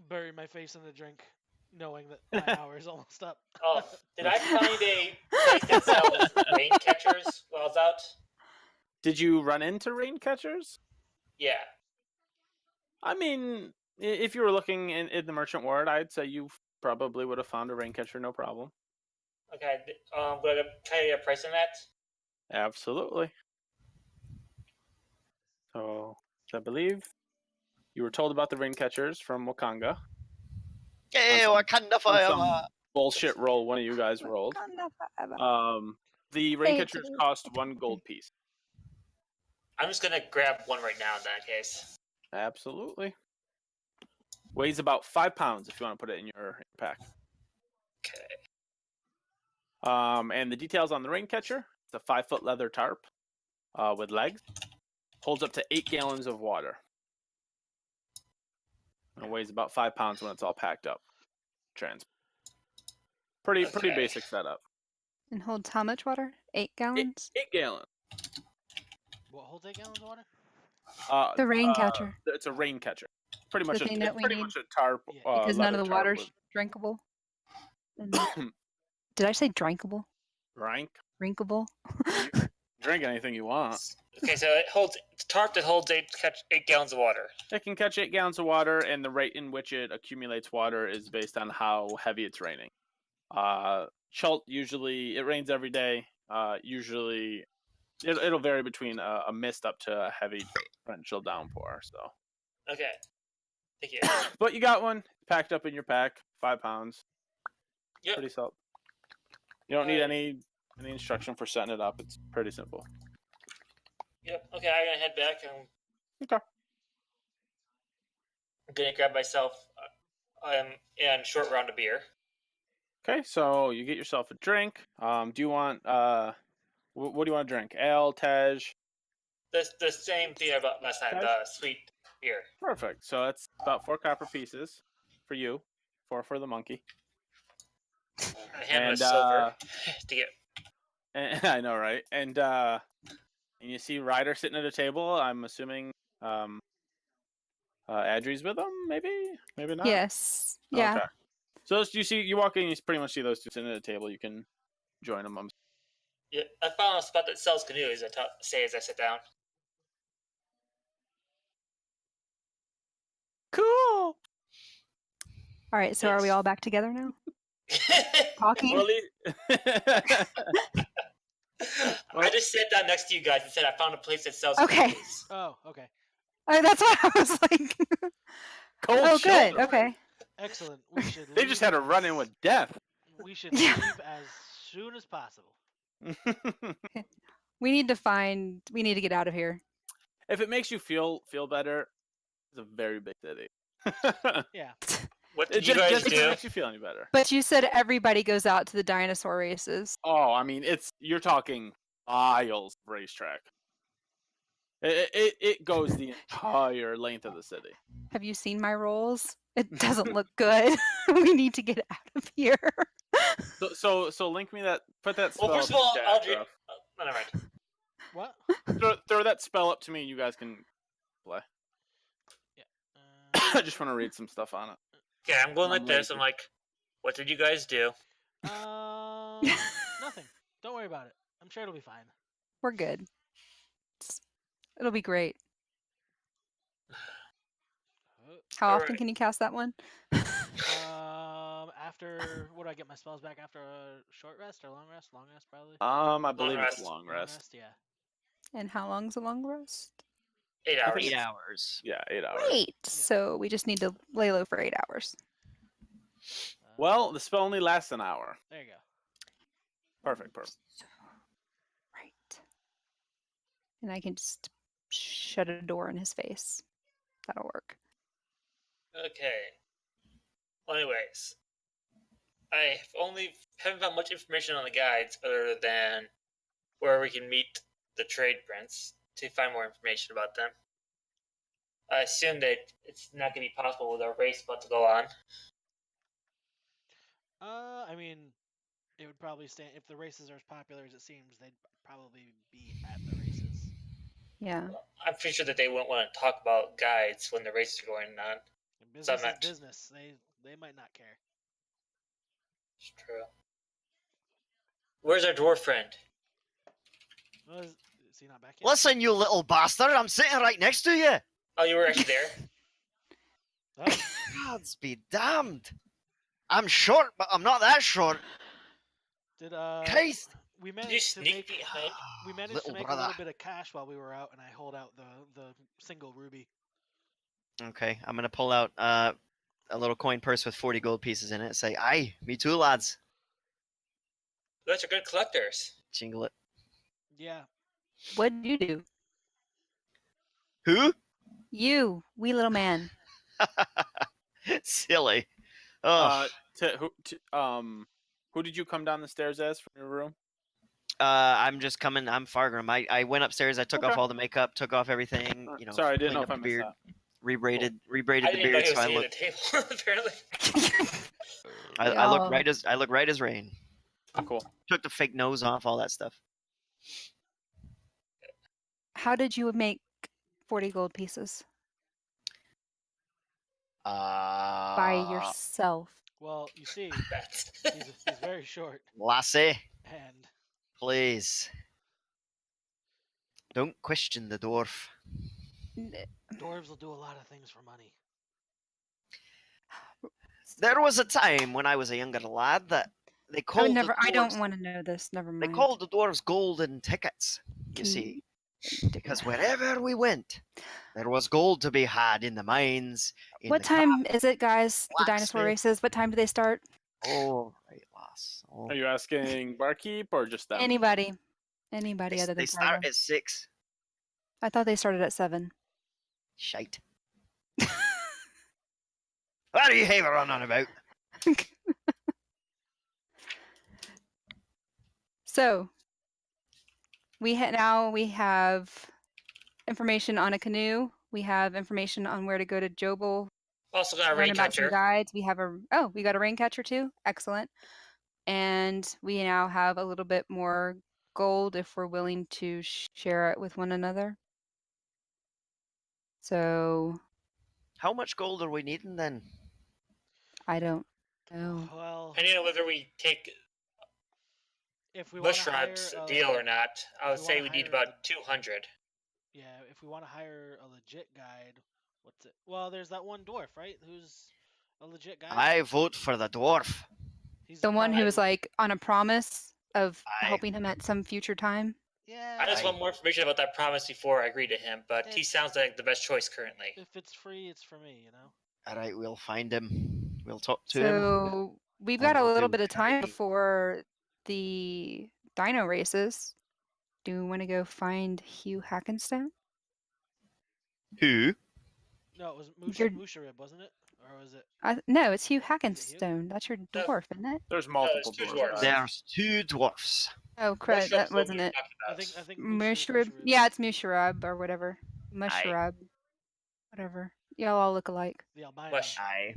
C: bury my face in the drink, knowing that my hour is almost up.
E: Oh, did I find a place that sells rain catchers while I was out?
A: Did you run into rain catchers?
E: Yeah.
A: I mean, if you were looking in the Merchant Ward, I'd say you probably would have found a rain catcher, no problem.
E: Okay. But can I get a price on that?
A: Absolutely. So, I believe you were told about the rain catchers from Wakanga.
B: Hey,
A: On
B: Wakanda
A: On
B: forever.
A: some bullshit roll one of you guys rolled. The rain
D: Thank
A: catchers
D: you.
A: cost 1 gold piece.
E: I'm just gonna grab one right now in that case.
A: Absolutely. Weighs about 5 pounds if you want to put it in your pack.
E: Okay.
A: And the details on the rain catcher: it's a 5-foot leather tarp with legs. Holds up to 8 gallons of water. And it weighs about 5 pounds when it's all packed up. Pretty
E: Okay.
A: basic setup.
D: And holds how much water? 8 gallons?
A: 8 gallons.
C: What, hold 8 gallons of water?
D: The rain catcher.
A: It's a rain catcher. Pretty
D: The
A: much.
D: thing that we need.
A: Much a tarp.
C: Yeah.
D: Because none of
A: leather
D: the
A: tarp
D: water's
A: with
D: drinkable. Did I say drinkable?
A: rank.
D: Drinkable?
A: Drink anything you want.
E: Okay, so it's a tarp that holds 8 gallons of water.
A: It can catch 8 gallons of water, and the rate in which it accumulates water is based on how heavy it's raining. Chult usually it rains every day. Usually it'll vary between a mist up to a heavy torrential downpour. So,
E: Okay. Thank you.
A: but you got one packed up in your pack, 5 pounds.
E: Yep.
A: Pretty solid. You don't need
E: Alright.
A: any instruction for setting it up. It's pretty simple.
E: Yep. Okay, I'm gonna head back and
A: Okay.
E: I'm gonna grab myself and a short round of beer.
A: Okay, so you get yourself a drink. Do you want what do you want to drink? Ale, Tej?
E: The same thing I bought last time, the sweet beer.
A: Perfect. So that's about 4 copper pieces for you, 4 for the monkey.
E: I hand him a
A: And,
E: silver to get.
A: And, I know, right? And you see Ryder sitting at a table. I'm assuming Adri's with him. Maybe not.
D: Yes. Yeah.
A: Okay. So you walk in, you pretty much see those two sitting at a table. You can join them.
E: Yeah, I found a spot that sells canoes. Say as I sit down.
A: Cool.
D: All right, so are we
E: It's-
D: all back together now? Talking?
A: Well,
E: I just sat down next to you guys and said I found a place that sells
D: Okay.
E: canoes.
C: Oh, okay.
D: Oh, that's why I was like,
A: cold
D: oh, good.
A: shoulder.
D: Okay.
C: Excellent. We should.
A: They just had a run in with death.
C: We should
D: Yeah.
C: leave as soon as possible.
D: We need to get out of here.
A: If it makes you feel better, it's a very big city.
C: Yeah.
E: What
A: It
E: did you
A: just,
E: guys
A: just
E: do?
A: makes you feel any better.
D: But you said everybody goes out to the dinosaur races.
A: Oh, I mean, you're talking miles of racetrack. It goes the entire length of the city.
D: Have you seen my rolls? It doesn't look good. We need to get out of here.
A: So link me that. Put that spell.
E: Well, first of
A: up in
E: all,
A: the chat,
E: I'll do.
A: Ruff.
E: Never mind.
C: What?
A: Throw that spell up to me, and you guys can play. I just want to read some stuff on it.
E: Okay, I'm going like
A: I'm
E: this.
A: lazy.
E: I'm like, what did you guys do?
C: Nothing. Don't worry about it. I'm sure it'll be fine.
D: We're good. It'll be great. How often
E: Alright.
D: can you cast that one?
C: After what do I get my spells back after a short rest or long rest? Long rest probably.
A: I believe it's
E: rest.
A: long rest.
C: Yeah.
D: And how long's a long rest?
E: 8
A: I
E: hours.
A: think
B: 8 hours.
A: Yeah, 8 hours.
D: Great. So we just need to lay low for 8 hours.
A: Well, the spell only lasts an hour.
C: There you go.
A: Perfect.
D: Right. And I can just shut a door in his face. That'll work.
E: Okay. Well, anyways, I haven't found much information on the guides other than where we can meet the trade prince to find more information about them. I assume that it's not going to be possible with our race about to go on.
C: I mean, it would probably stand if the races are as popular as it seems. They'd probably be at the races.
D: Yeah.
E: I'm pretty sure that they wouldn't want to talk about guides when the races are going on.
C: And business
E: meant-
C: is business. They might not care.
E: It's true. Where's our dwarf friend?
C: Well, is he not back yet?
B: Listen, you little bastard, I'm sitting right next to you.
E: Oh, you were actually there?
C: Oh,
B: Gods be damned. I'm short, but I'm not that short.
C: did
B: Christ.
C: we
E: Did you
C: managed to
E: sneak
C: make
E: behind?
C: we managed
B: Little
C: to make a
B: brother.
C: little bit of cash while we were out, and I hold out the single ruby.
B: Okay, I'm gonna pull out a little coin purse with 40 gold pieces in it. Say, aye, me too, lads.
E: You guys are good collectors.
B: Jingle it.
C: Yeah.
D: What did you do?
B: Who?
D: You, wee little man.
B: Silly. Oh,
A: Who did you come down the stairs as from your room?
B: I'm just coming. I'm Fargrim. I went upstairs. I took off
A: Okay.
B: all the makeup, took off everything. You know,
A: Sorry, I didn't
B: cleaned
A: know
B: up
A: if I
B: the
A: missed
B: beard,
A: that.
B: rebraided
E: I
B: the
E: didn't know
B: beard,
E: he was
B: so I
E: sitting
B: look.
E: at the table, apparently.
B: I look
D: Yeah.
B: right as rain.
A: Cool.
B: Took the fake nose off, all that stuff.
D: How did you make 40 gold pieces? By yourself.
C: Well, you see,
E: That's-
C: he's very short,
B: Lassie,
C: and
B: please. Don't question the dwarf.
C: dwarves will do a lot of things for money.
B: There was a time when I was a younger lad that they
D: I
B: called
D: would never.
B: the
D: I don't
B: dwarves-
D: want to know this. Never
B: They
D: mind.
B: called the dwarves golden tickets. You
D: Can
B: see,
D: stick
B: because
D: with that.
B: wherever we went, there was gold to be had in the mines. In
D: What
B: the
D: time is it, guys? The dinosaur
B: blacksmith.
D: races. What time do they start?
B: Oh, right, lass. Oh.
A: Are you asking barkeep or just them?
D: Anybody. Anybody
B: They,
D: other than
B: they start
D: Fargo.
B: at 6.
D: I thought they started at 7.
B: Shite. What are you having on about?
D: So now we have information on a canoe. We have information on where to go to Jobel.
E: Also got a
D: Learn
E: rain
D: about some
E: catcher.
D: guides. We got a rain catcher too. Excellent. And we now have a little bit more gold if we're willing to share it with one another. So
B: How much gold are we needing then?
D: I don't know.
C: Well,
E: Depending on whether we take
C: if we want
E: bush
C: to hire
E: shrubs deal or not, I would
C: we
E: say
C: wanna
E: we need
C: hire
E: about 200.
C: yeah, if we want to hire a legit guide, what's it? Well, there's that one dwarf, right? Who's a legit guide.
B: I vote for the dwarf.
C: He's
D: The one who
C: probably-
D: was like on a promise of
B: Aye.
D: helping him at some future time.
C: yeah.
E: I just want more information about that promise before I agree to him, but he
C: It's-
E: sounds like the best choice currently.
C: If it's free, it's for me. You know.
B: All right, we'll find him. We'll talk to him.
D: So we've
B: and
D: got a
B: we'll
D: little
B: do
D: bit of time
B: charity.
D: before the dino races. Do we want to go find Hugh Hackenstone?
B: Who?
C: No, it was
D: You're-
C: Musharib, wasn't it? Or was it?
D: No, it's Hugh
C: Hugh?
D: Hackenstone. That's your dwarf, isn't it?
A: There's multiple
E: two
A: dwarves.
E: dwarves.
B: There's two dwarfs.
D: Oh,
E: Bush
D: crud,
E: shrubs
D: that
E: what
D: wasn't
E: we were
D: it.
E: talking about.
C: I think
D: Mushrib. Yeah, it's Musharab or whatever. Musharab. Whatever. Y'all all look alike.
C: The albino.
E: Mush.
B: Aye.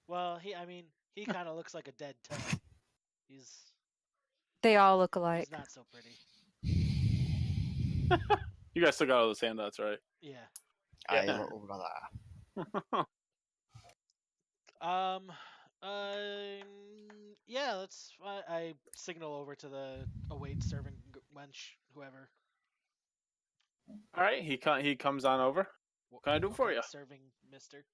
C: Well, he kind of looks like a dead toad. He's
D: They all look alike.
C: he's not so pretty.
A: You guys still got all those handouts, right?
C: Yeah.
B: Aye,
A: Yeah.
B: little brother.
C: Yeah. Let's. I signal over to the await servant wench, whoever.
A: All right, he comes on over. What can I do for
C: Okay,
A: you?
C: Serving Mister.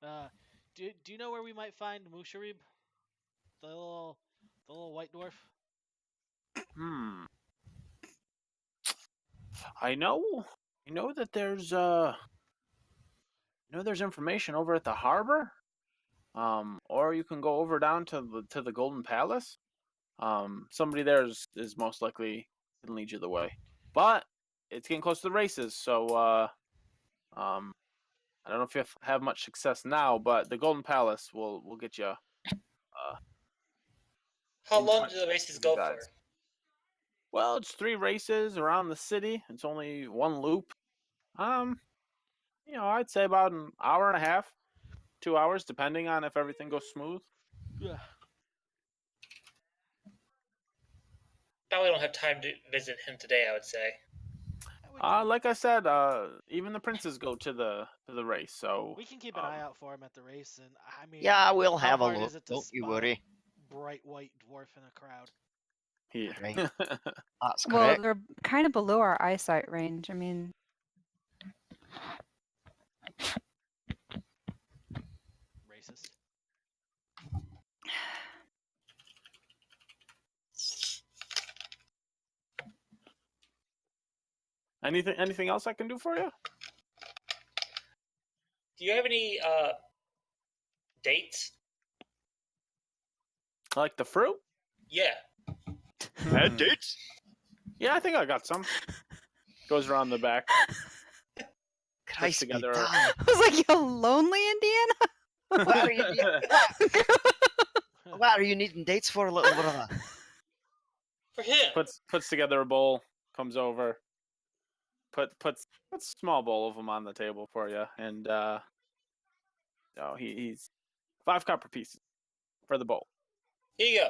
C: Do you know where we might find Musharib? The little white dwarf.
A: I know that there's there's information over at the harbor. Or you can go over down to the Golden Palace. Somebody there is most likely can lead you the way. But it's getting close to the races, so I don't know if you have much success now, but the Golden Palace will get you.
E: How
A: in
E: long
A: touch
E: do the races
A: with the
E: go for?
A: guys. Well, it's 3 races around the city. It's only 1 loop. I'd say about an hour and a half, 2 hours, depending on if everything goes smooth.
C: Yeah.
E: Probably don't have time to visit him today, I would say.
A: Like I said, even the princes go to the race, so
C: We can keep an eye out for him at the race, and I mean,
B: Yeah, we'll
C: how
B: have a
C: hard
B: look.
C: is it to
B: Don't you
C: spot
B: worry.
C: a bright white dwarf in a crowd?
A: he.
B: Right. That's
D: Well,
B: correct.
D: they're kind of below our eyesight range. I mean,
C: Racist.
A: Anything else I can do for you?
E: Do you have any dates?
A: Like the fruit?
E: Yeah.
A: Hmm.
B: dates?
A: Yeah, I think I got some. Goes around the back.
B: Christ be
A: together-
B: damned.
D: I was like, you lonely Indiana?
B: What are you, what are you needing dates for, little brother?
E: For him.
A: puts together a bowl, comes over, puts a small bowl of them on the table for you, and he's 5 copper pieces for the bowl.
E: Here you go.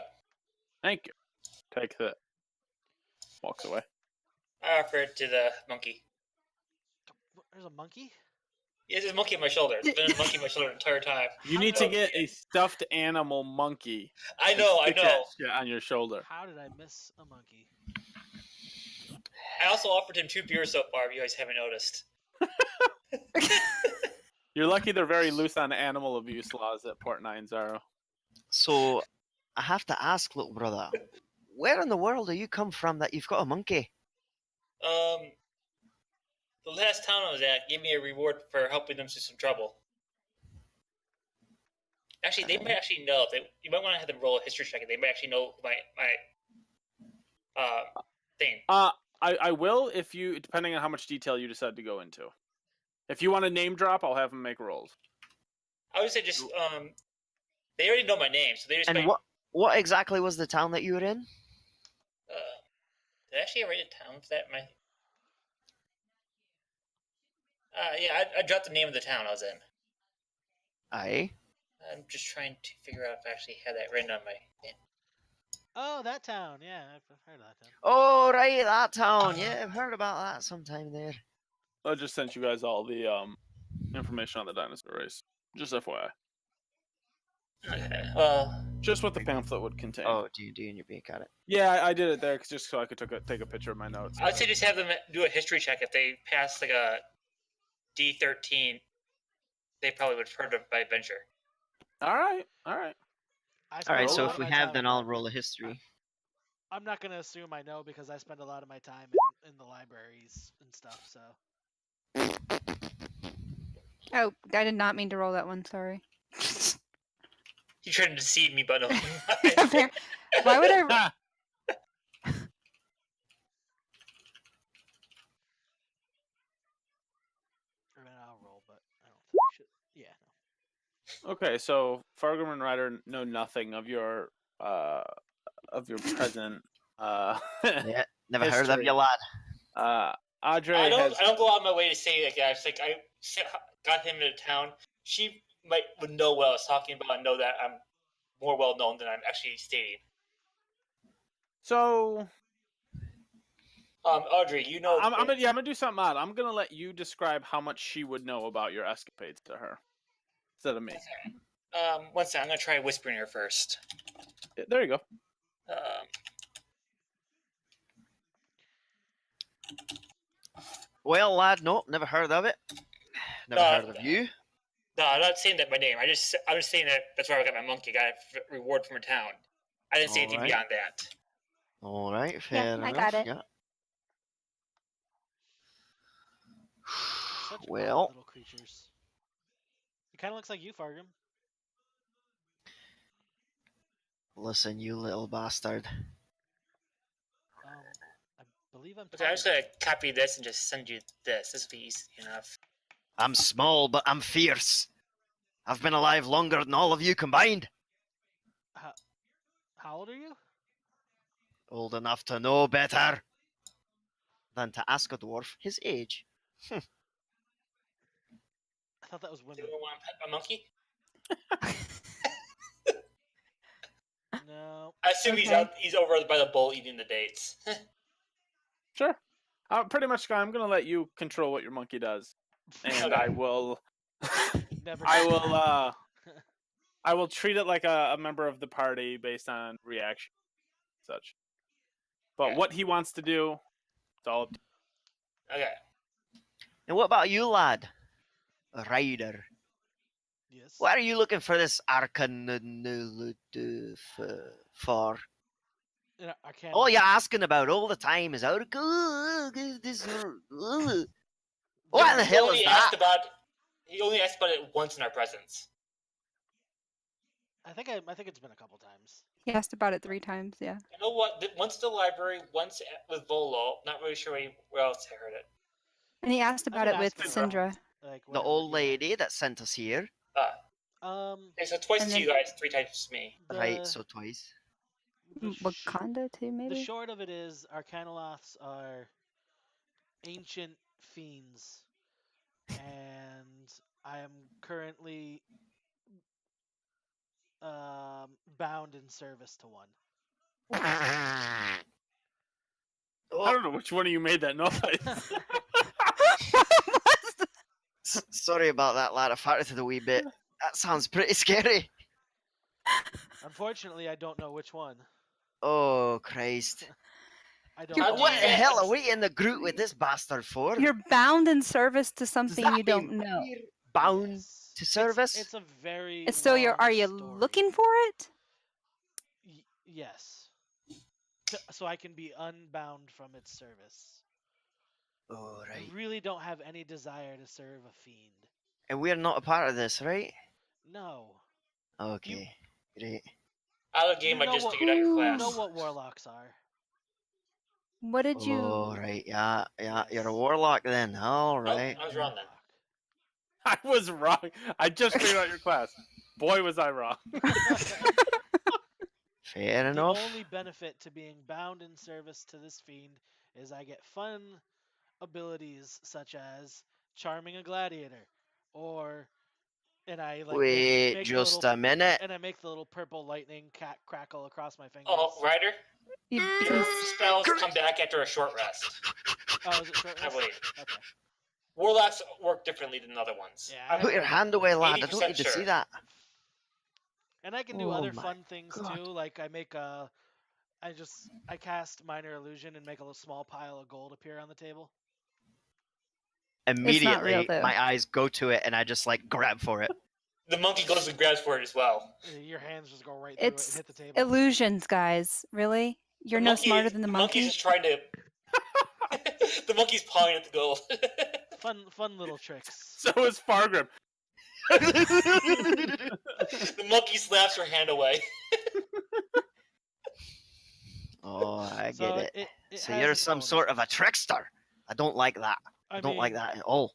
A: Thank you. Takes it. Walks away.
E: I offer it to the monkey.
C: There's a monkey.
E: Yeah, there's a monkey on my shoulder. There's been a monkey on my shoulder the entire time.
A: You need to get a stuffed animal monkey.
E: I know, I
A: Stick that
E: know.
A: shit on your shoulder.
C: How did I miss a monkey?
E: I also offered him 2 beers so far, if you guys haven't noticed.
A: You're lucky they're very loose on animal abuse laws at Port Nyanzaru.
B: So, I have to ask, little brother, where in the world do you come from that you've got a monkey?
E: The last town I was at gave me a reward for helping them through some trouble. Actually, they might actually know. You might want to have them roll a history check. They might actually know my thing.
A: I will if you, depending on how much detail you decide to go into. If you want to name drop, I'll have them make rolls.
E: I would say just they already know my name, so they just.
B: And
E: might,
B: what exactly was the town that you were in?
E: Did I actually write it down for that? Yeah, I dropped the name of the town I was in.
B: Aye.
E: I'm just trying to figure out if I actually had that written on my.
C: Oh, that town. Yeah, I've heard of that town.
B: Oh, right, that town. Yeah, I've heard about that sometime there.
A: I just sent you guys all the information on the dinosaur race. Just FYI.
E: Okay. Well,
A: Just what the pamphlet would contain.
B: Oh, D&D in your beak, got it.
A: Yeah, I did it there just so I could take a picture of my notes.
E: I'd say just have them do a history check. If they pass like a D13, they probably would have heard of my adventure.
A: All right.
C: I
B: All
C: spend
B: right,
C: a
B: so
C: lot
B: if
C: of
B: we
C: my
B: have,
C: time
B: then
C: in
B: I'll
C: the-
B: roll a history.
C: I'm not gonna assume I know because I spend a lot of my time in the libraries and stuff. So
D: Oh, I did not mean to roll that one. Sorry.
E: You tried to deceive me, but no.
D: Why would I?
C: I mean, I'll roll, but I don't think we should. Yeah. No.
A: Okay, so Fargrim and Ryder know nothing of your present
B: Yeah, never heard of
A: History.
B: you, lad.
A: Audrey
E: I
A: has
E: don't go out of my way to say that, guys. Like I got him into town. She would know what I was talking about and know that I'm more well known than I'm actually stating.
A: so
E: Audrey, you know.
A: I'm gonna do something odd. I'm gonna let you describe how much she would know about your escapades to her instead of me.
E: One second. I'm gonna try whispering her first.
A: There you go.
B: Well, lad, no, never heard of it. Never heard of you.
E: No, I'm not saying that by name. I'm just saying that that's where I got my monkey. Got a reward from her town. I didn't say anything
B: Alright.
E: beyond that.
B: All right, fair enough.
D: I got it.
B: Yeah.
C: Such odd
B: Well,
C: little creatures. It kind of looks like you, Fargrim.
B: listen, you little bastard.
C: I believe I'm.
E: Okay, I'm just gonna copy this and just send you this. This will be easy enough.
B: I'm small, but I'm fierce. I've been alive longer than all of you combined.
C: How old are you?
B: Old enough to know better than to ask a dwarf his age.
C: I thought that was
E: Do
C: women.
E: you want to pet my monkey?
C: No.
E: I assume he's over by the bowl eating the dates.
A: Sure. Pretty much, I'm gonna let you control what your monkey does, and
E: Okay.
A: I will.
C: Never.
A: I
C: done
A: will.
C: that.
A: I will treat it like a member of the party based on reaction, such. But
E: Okay.
A: what he wants to do, it's all up to
E: Okay.
B: And what about you, lad? Ryder.
C: Yes.
B: What are you looking for this arcane for?
C: Arcana.
B: All you're asking about all the time is what in the hell is that?
E: He only asked about it once in our presence.
C: I think it's been a couple times.
D: He asked about it 3 times. Yeah.
E: You know what? Once at the library, once with Volo. Not really sure where else I heard it.
D: And he asked about
C: been
D: it with
C: asking
D: Syndra.
C: Like
B: The
C: whenever,
B: old
C: yeah.
B: lady that sent us here.
E: Okay, so twice
D: And
E: to you guys, 3 times to me.
B: Right, so twice.
C: the
D: Wakanda too,
C: The
D: maybe.
C: short of it is, Arcanoloths are ancient fiends, and I am currently bound in service to one.
A: I
B: Oh,
A: don't know which one of you made that noise.
B: sorry about that, lad. I farted a wee bit. That sounds pretty scary.
C: Unfortunately, I don't know which one.
B: Oh, Christ.
C: I don't.
D: You're-
C: know.
B: What the hell are we in the group with this bastard for?
D: You're bound in service to
B: Does
D: something
B: that
D: you don't
B: mean
D: know.
B: we're bound
C: Yes.
B: to service?
C: It's a very.
D: And so
C: long
D: are you
C: story.
D: looking for it?
C: Yes. So I can be unbound from its service.
B: Oh, right.
C: I really don't have any desire to serve a fiend.
B: And we're not a part of this, right?
C: No.
B: Okay, great.
E: Out of the game,
C: You
E: I
C: know
E: just
C: what-
E: figured out your
C: You
E: class.
C: know what warlocks are.
D: What did you?
B: Oh, right, yeah, you're a warlock then. All
E: Oh,
B: right.
E: I was wrong then.
A: I was wrong. I just figured out your class. Boy, was I wrong.
B: Fair
C: The
B: enough.
C: only benefit to being bound in service to this fiend is I get fun abilities such as charming a gladiator, and I like
B: Wait
C: make the
B: just
C: little,
B: a minute.
C: and I make the little purple lightning crackle across my fingers.
E: Oh, Ryder,
D: You
E: your
D: just-
E: spells come back after a short rest.
C: Oh, is it short
E: I
C: rest?
E: believe.
C: Okay.
E: Warlocks work differently than other ones.
C: Yeah,
E: I'm
B: Put your hand away, lad. I don't
E: 80%
B: need to
E: sure.
B: see that.
C: And I can do
B: Oh
C: other
B: my
C: fun things
B: God.
C: too. Like I cast minor illusion and make a little small pile of gold appear on the table.
B: Immediately,
D: though.
B: my eyes go to it, and I just like grab for it.
E: The monkey goes and grabs for it as well.
C: Your hands just go right through it and
D: It's
C: hit the table.
D: illusions, guys. Really? You're no smarter than the
E: monkey's
D: monkey?
E: just trying to. The monkey's pawing at the gold.
C: Fun little tricks.
A: So is Fargrim.
E: The monkey slaps her hand away.
B: Oh, I
C: So
B: get it.
C: it
B: So
C: has
B: you're
C: its
B: some
C: bonus.
B: sort of a trickster. I don't like that. I don't like
C: mean-
B: that at all.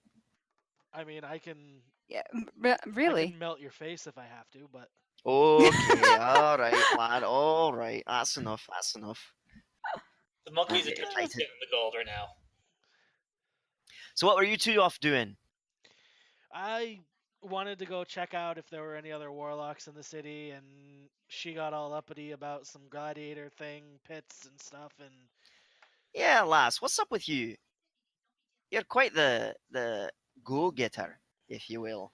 C: I mean, I can
D: Yeah,
C: I
D: really?
C: can melt your face if I have to, but
B: Okay, all right, lad. All right, that's enough. That's enough.
E: The monkey's
B: I'm
E: a touch
B: excited.
E: getting the gold right now.
B: So what were you two off doing?
C: I wanted to go check out if there were any other warlocks in the city, and she got all uppity about some gladiator thing, pits and stuff, and
B: Yeah, lass. What's up with you? You're quite the go-getter, if you will.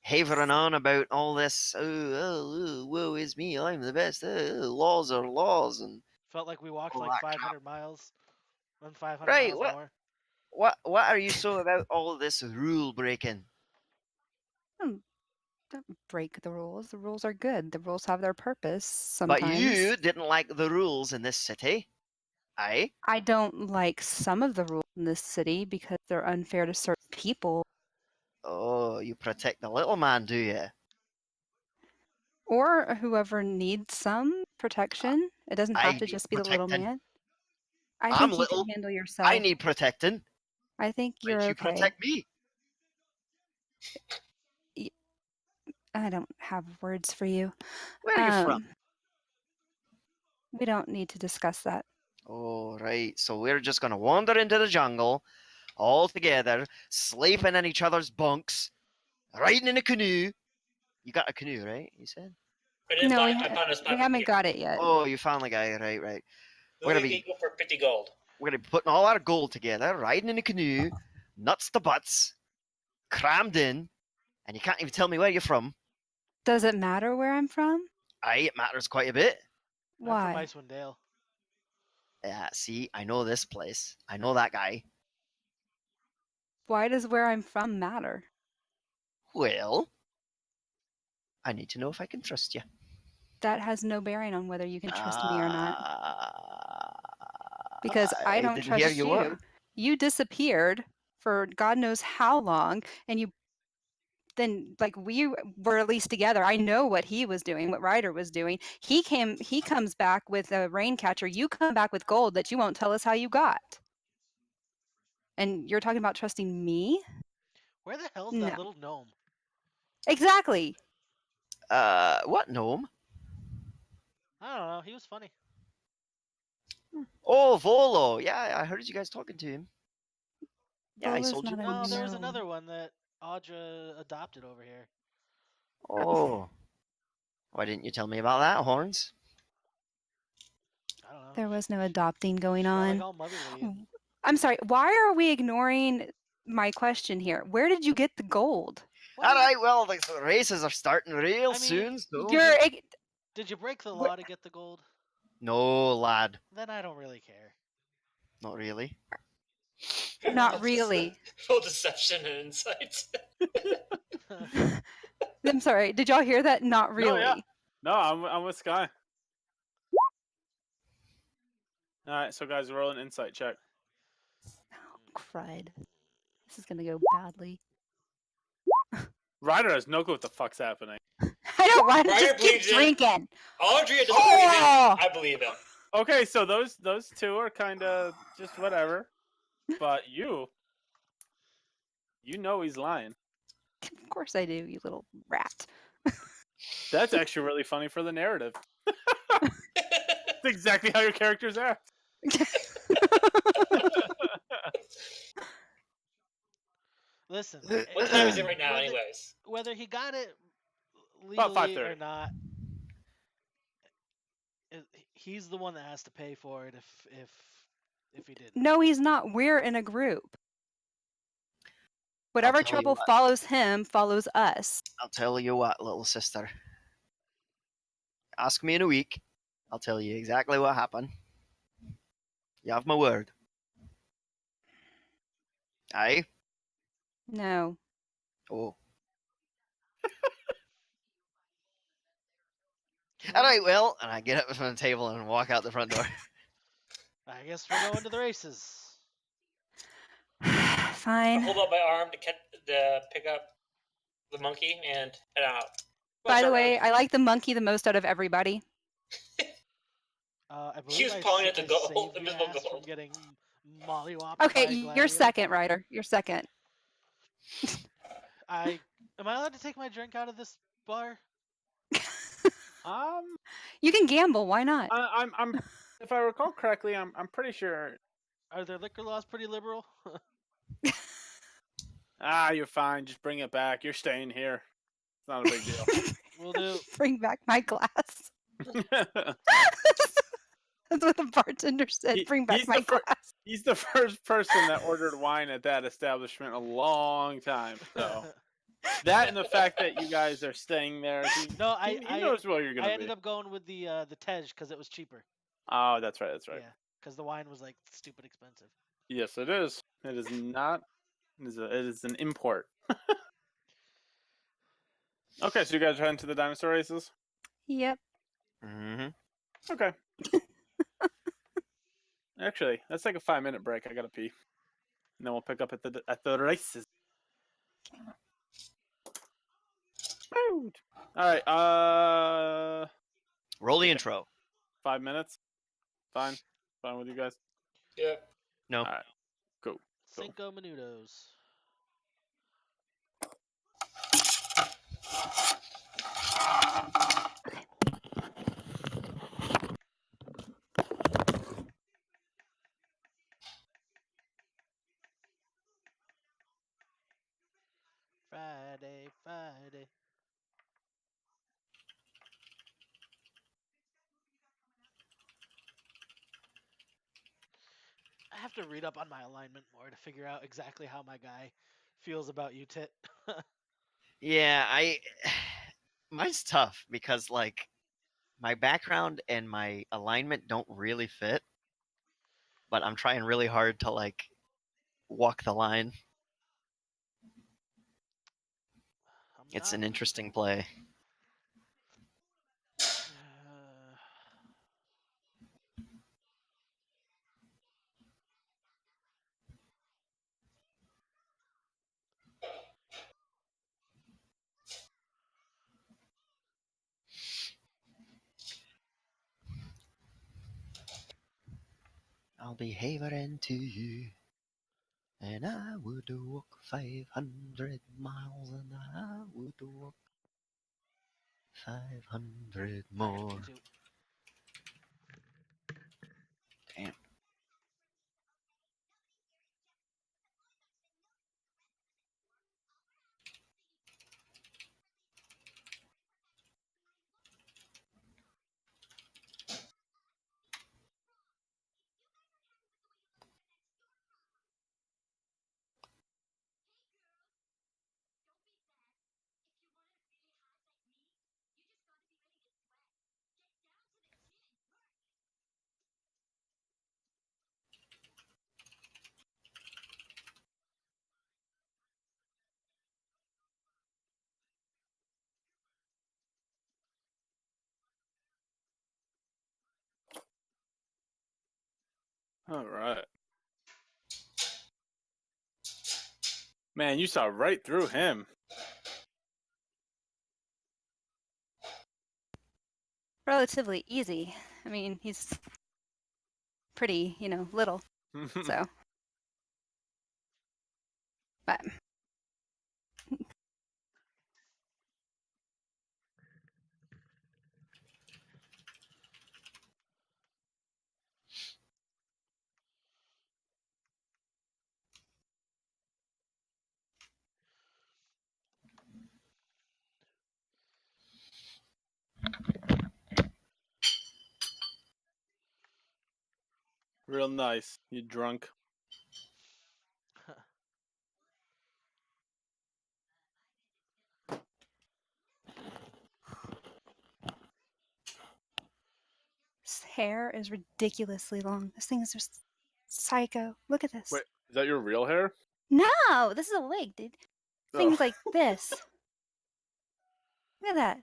B: Havering on about all this. Oh, woe is me. I'm the best. Laws are laws, and
C: felt like we walked
B: all
C: like
B: that crap.
C: 500 miles, and 500
B: Right,
C: miles
B: what-
C: more.
B: What are you so about all this rule breaking?
D: Don't break the rules. The rules are good. The rules have their purpose
B: But
D: sometimes.
B: you didn't like the rules in this city. Aye?
D: I don't like some of the rules in this city because they're unfair to certain people
B: Oh, you protect the little man, do you?
D: or whoever needs some protection. It doesn't
B: I
D: have to
B: need
D: just be the little
B: protecting.
D: man. I
B: I'm
D: think you
B: little.
D: can handle yourself.
B: I need protecting.
D: I think
B: Why
D: you're
B: don't you
D: okay.
B: protect me?
D: I don't have words for you.
B: Where are you from?
D: We don't need to discuss that.
B: Oh, right. So we're just going to wander into the jungle all together, sleeping in each other's bunks, riding in a canoe. You got a canoe, right? You said?
E: I didn't
D: No,
E: find, I found a spot
D: we
E: for
D: haven't
E: here.
D: got it yet.
B: Oh, you found the guy. Right, right. We're
E: We're
B: gonna
E: going
B: be-
E: to go for 50 gold.
B: We're going to be putting all our gold together, riding in a canoe, nuts to butts, crammed in, and you can't even tell me where you're from.
D: Does it matter where I'm from?
B: Aye, it matters quite a bit.
C: I'm
D: Why?
C: from Icewind Dale.
B: Yeah, see, I know this place. I know that guy.
D: Why does where I'm from matter?
B: Well, I need to know if I can trust you.
D: That has no bearing on whether you can trust me or not.
B: Ah,
D: Because I don't
B: didn't
D: trust
B: hear
D: you.
B: were.
D: You disappeared for God knows how long, and you then we were at least together. I know what he was doing, what Ryder was doing. He comes back with a rain catcher. You come back with gold that you won't tell us how you got. And you're talking about trusting me?
C: Where the hell's
D: No.
C: that little gnome?
D: Exactly.
B: What gnome?
C: I don't know. He was funny.
B: Oh, Volo. Yeah, I heard you guys talking to him. Yeah, I
D: Volo's
B: sold you
D: not a
B: one.
C: No, there was
D: gnome.
C: another one that Audra adopted over here.
B: Oh. Why didn't you tell me about that, Horns?
C: I don't know.
D: There was no adopting going
C: She got,
D: on.
C: like all motherly. and-
D: I'm sorry. Why are we ignoring my question here? Where did you get the gold?
C: Well,
B: All right, well, the races are starting real
C: I mean,
B: soon. So...
C: Did you break the law to get the gold?
B: No, lad.
C: Then I don't really care.
B: Not really.
D: Not really.
E: Full deception and insight.
D: I'm sorry. Did y'all hear that? Not really.
A: yeah. No, I'm with Sky. All right, so guys, roll an insight check.
D: Oh, crud. This is gonna go badly.
A: Ryder has no clue what the fuck's happening.
D: I don't want to
E: Ryder
D: just keep
E: believes it.
D: drinking.
E: Audrey doesn't
D: Oh!
E: believe him. I believe him.
A: Okay, so those two are kind of just whatever, but you know he's lying.
D: Of course I do, you little rat.
A: That's actually really funny for the narrative. That's exactly how your characters act.
C: Listen.
E: What time is it right now,
C: whether-
E: anyways?
C: Whether he got it
A: About
C: legally or
A: 5:30.
C: not, he's the one that has to pay for it if he didn't.
D: No, he's not. We're in a group. Whatever
B: tell you
D: trouble
B: what.
D: follows him follows us.
B: I'll tell you what, little sister. Ask me in a week. I'll tell you exactly what happened. You have my word. Aye?
D: No.
B: Oh.
C: Okay.
B: All right, well, and I get up from the table and walk out the front door.
C: I guess we're going to the races.
E: I
D: Fine.
E: hold up my arm to pick up the monkey and head out.
D: By the way,
E: Round.
D: I like the monkey the most out of everybody.
C: I
E: He
C: believe
E: was
C: I,
E: pawing
C: sa-
E: at the
C: I
E: gold,
C: saved your
E: invisible
C: ass from
E: gold.
C: getting mollywopped
D: Okay,
C: by a
D: you're
C: gladiator.
D: second, Ryder. You're second.
C: Am I allowed to take my drink out of this bar?
D: You can gamble. Why not?
A: I'm if I recall correctly, I'm pretty sure.
C: Are their liquor laws pretty liberal?
A: You're fine. Just bring it back. You're staying here. It's not a big deal.
C: Will do.
D: Bring back my glass. That's what the bartender said. Bring back
A: he's
D: my
A: the fir-
D: glass.
A: He's the first person that ordered wine at that establishment in a long time. So that and the fact that you guys are staying there,
C: No,
A: he knows where you're
C: I
A: gonna
C: ended
A: be.
C: up going with the Tej because it was cheaper.
A: Oh, that's right. That's right.
C: Yeah, because the wine was like stupid expensive.
A: Yes, it is. It is not. It is an import. Okay, so you guys are heading to the dinosaur races.
D: Yep.
B: Mm-hmm.
A: Okay. Actually, let's take a 5-minute break. I gotta pee, and then we'll pick up at the races. All right.
B: Roll the intro.
A: 5 minutes. Fine with you guys.
E: Yeah.
B: No.
A: All right. Cool.
C: Cinco minutos. Friday. I have to read up on my alignment more to figure out exactly how my guy feels about you, Tit.
B: Yeah, mine's tough because like my background and my alignment don't really fit, but I'm trying really hard to like walk the line. It's an interesting play. I'll be havering to you, and I would walk 500 miles, and I would walk 500 more. Damn.
A: All right. Man, you saw right through him.
D: Relatively easy. I mean, he's pretty, little. So. But.
A: Real nice. You drunk?
D: hair is ridiculously long. This thing is just psycho. Look at this.
A: Wait, is that your real hair?
D: No, this is a wig, dude. Things
A: Oh.
D: like this. Look at that.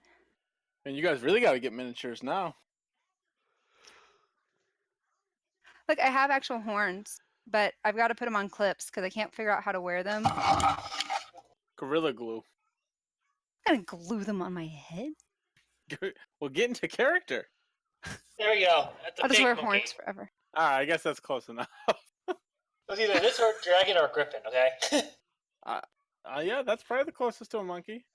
A: And you guys really got to get miniatures now.
D: Look, I have actual horns, but I've got to put them on clips because I can't figure out how to wear them. I'm
A: Gorilla glue.
D: gonna glue them on my head.
A: Well, get into character.
E: There we go. That's a
D: I'll just
E: fake
D: wear
E: monkey.
D: horns forever.
A: All right, I guess that's close enough.
E: It was either this or dragon or griffin. Okay.
A: Yeah, that's probably the closest to a monkey.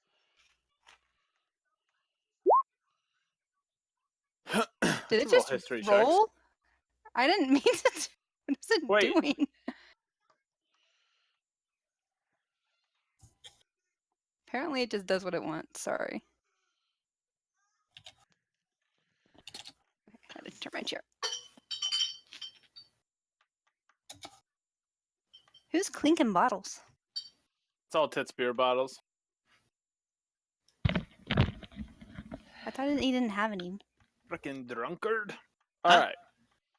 D: Did
A: That's
D: it
A: a little
D: just
A: history checks.
D: roll? I didn't mean to. What is it
A: Wait.
D: doing? Apparently, it just does what it wants. Sorry. Okay, I had to turn my chair. Who's clinking bottles?
A: It's all Tits beer bottles.
D: I thought he didn't have any.
A: Frickin' drunkard. All
B: Huh?
A: right,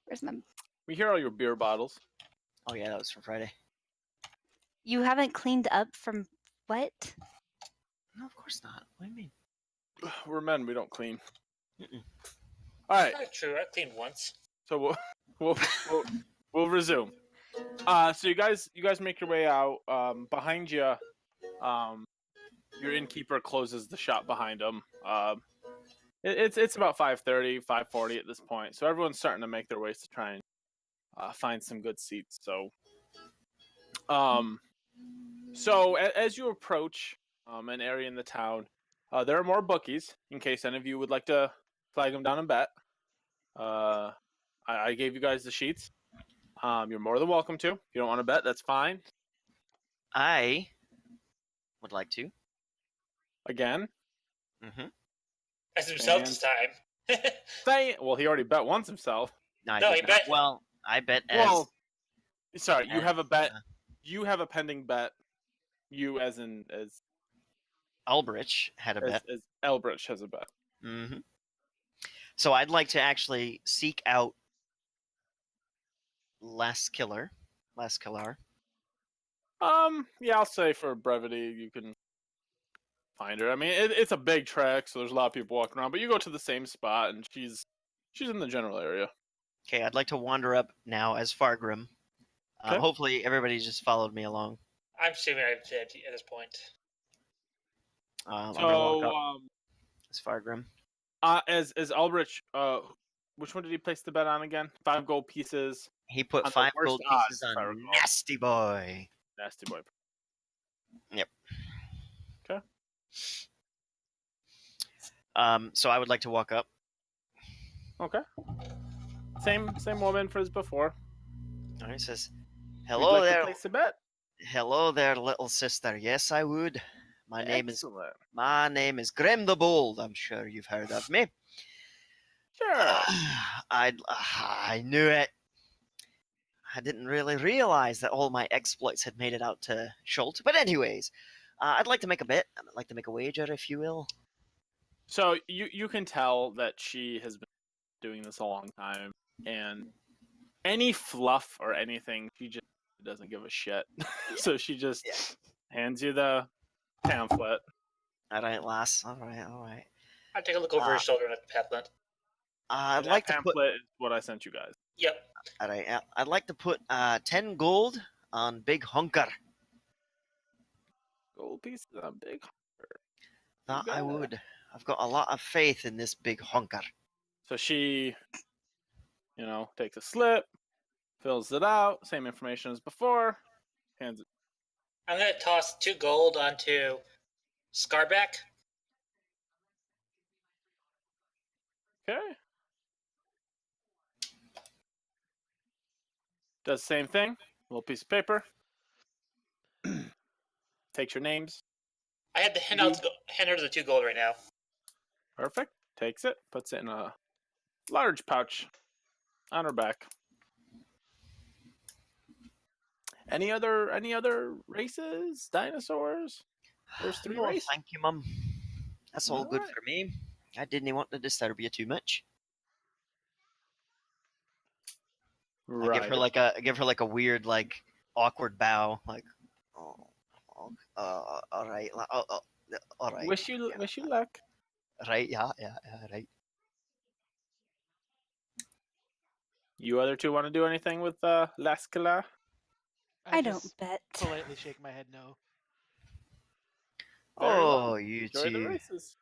D: Where's my?
A: we hear all your beer bottles.
B: Oh yeah, that was from Friday.
D: You haven't cleaned up from what?
B: No, of course not. What do you mean?
A: We're men. We don't clean.
B: Mm-mm.
A: All right,
E: Not true. I cleaned once.
A: so we'll resume. So you guys make your way out. Behind you, your innkeeper closes the shop behind him. It's about 5:30, 5:40 at this point. So everyone's starting to make their ways to try and find some good seats. So, as you approach an area in the town, there are more bookies. In case any of you would like to flag them down and bet. I gave you guys the sheets. You're more than welcome to. If you don't want to bet, that's fine.
B: I would like to.
A: Again,
B: Mm-hmm.
E: As himself this time.
A: well, he already bet once himself.
B: No, I
E: No,
B: did
E: he
B: not.
E: bet-
B: Well, I bet as.
A: Well, sorry, you have a bet.
B: uh,
A: You have a pending bet. You, as
B: Ulbrich had a bet.
A: as Elbrich has a bet.
B: Mm-hmm. So I'd like to actually seek out Lascillar.
A: Yeah, I'll say for brevity, you can find her. I mean, it's a big trek, so there's a lot of people walking around. But you go to the same spot, and she's in the general area.
B: Okay, I'd like to wander up now as Fargrim.
A: Okay.
B: Hopefully, everybody just followed me along.
E: I'm assuming I did at this point.
B: I'm gonna walk up
A: So,
B: as Fargrim.
A: as Elbrich, which one did he place the bet on again? 5 gold pieces.
B: He put
A: On the
B: 5
A: worst
B: gold
A: odds,
B: pieces
A: if I
B: on
A: recall.
B: Nasty Boy.
A: Nasty boy.
B: Yep.
A: Okay.
B: So I would like to walk up.
A: Okay. Same woman as before.
B: All right, says,
A: Would you
B: "Hello
A: like to
B: there,
A: place a bet?
B: hello there, little sister. Yes, I would. My name
A: Excellent.
B: is Grim the Bold. I'm sure you've heard of me.
A: Sure.
B: I knew it. I didn't really realize that all my exploits had made it out to Chult. But anyways, I'd like to make a bet. I'd like to make a wager, if you will.
A: So you can tell that she has been doing this a long time, and any fluff or anything, she just doesn't give a shit. So she just hands you the pamphlet.
B: All right, lass. All right.
E: I'll take a look over his shoulder at the pamphlet.
B: I'd
A: And
B: like
A: that
B: to put.
A: pamphlet is what I sent you guys.
E: Yep.
B: All right. I'd like to put 10 gold on Big Hunker.
A: Gold pieces on big.
B: That
A: got
B: I
A: it.
B: would. I've got a lot of faith in this Big Hunker.
A: So she, takes a slip, fills it out, same information as before, hands it.
E: I'm going to toss 2 gold onto Scarback.
A: Okay. Does the same thing. Little piece of paper. Takes your names.
E: I had to hand her the 2 gold right now.
A: Perfect. Takes it, puts it in a large pouch on her back. Any other races? Dinosaurs? There's 3
B: No,
A: races.
B: thank you, Mum. That's all good
A: Alright.
B: for me. I didn't want to disturb you too much.
A: Right.
B: give her like a weird like awkward bow, like all right, all right,
A: Wish you luck.
B: right, yeah, right.
A: You other two want to do anything with Lascala?
D: I don't
C: just
D: bet.
C: politely shake my head no.
A: Very
B: Oh,
A: well.
B: you
A: Enjoy the
B: two,
A: races.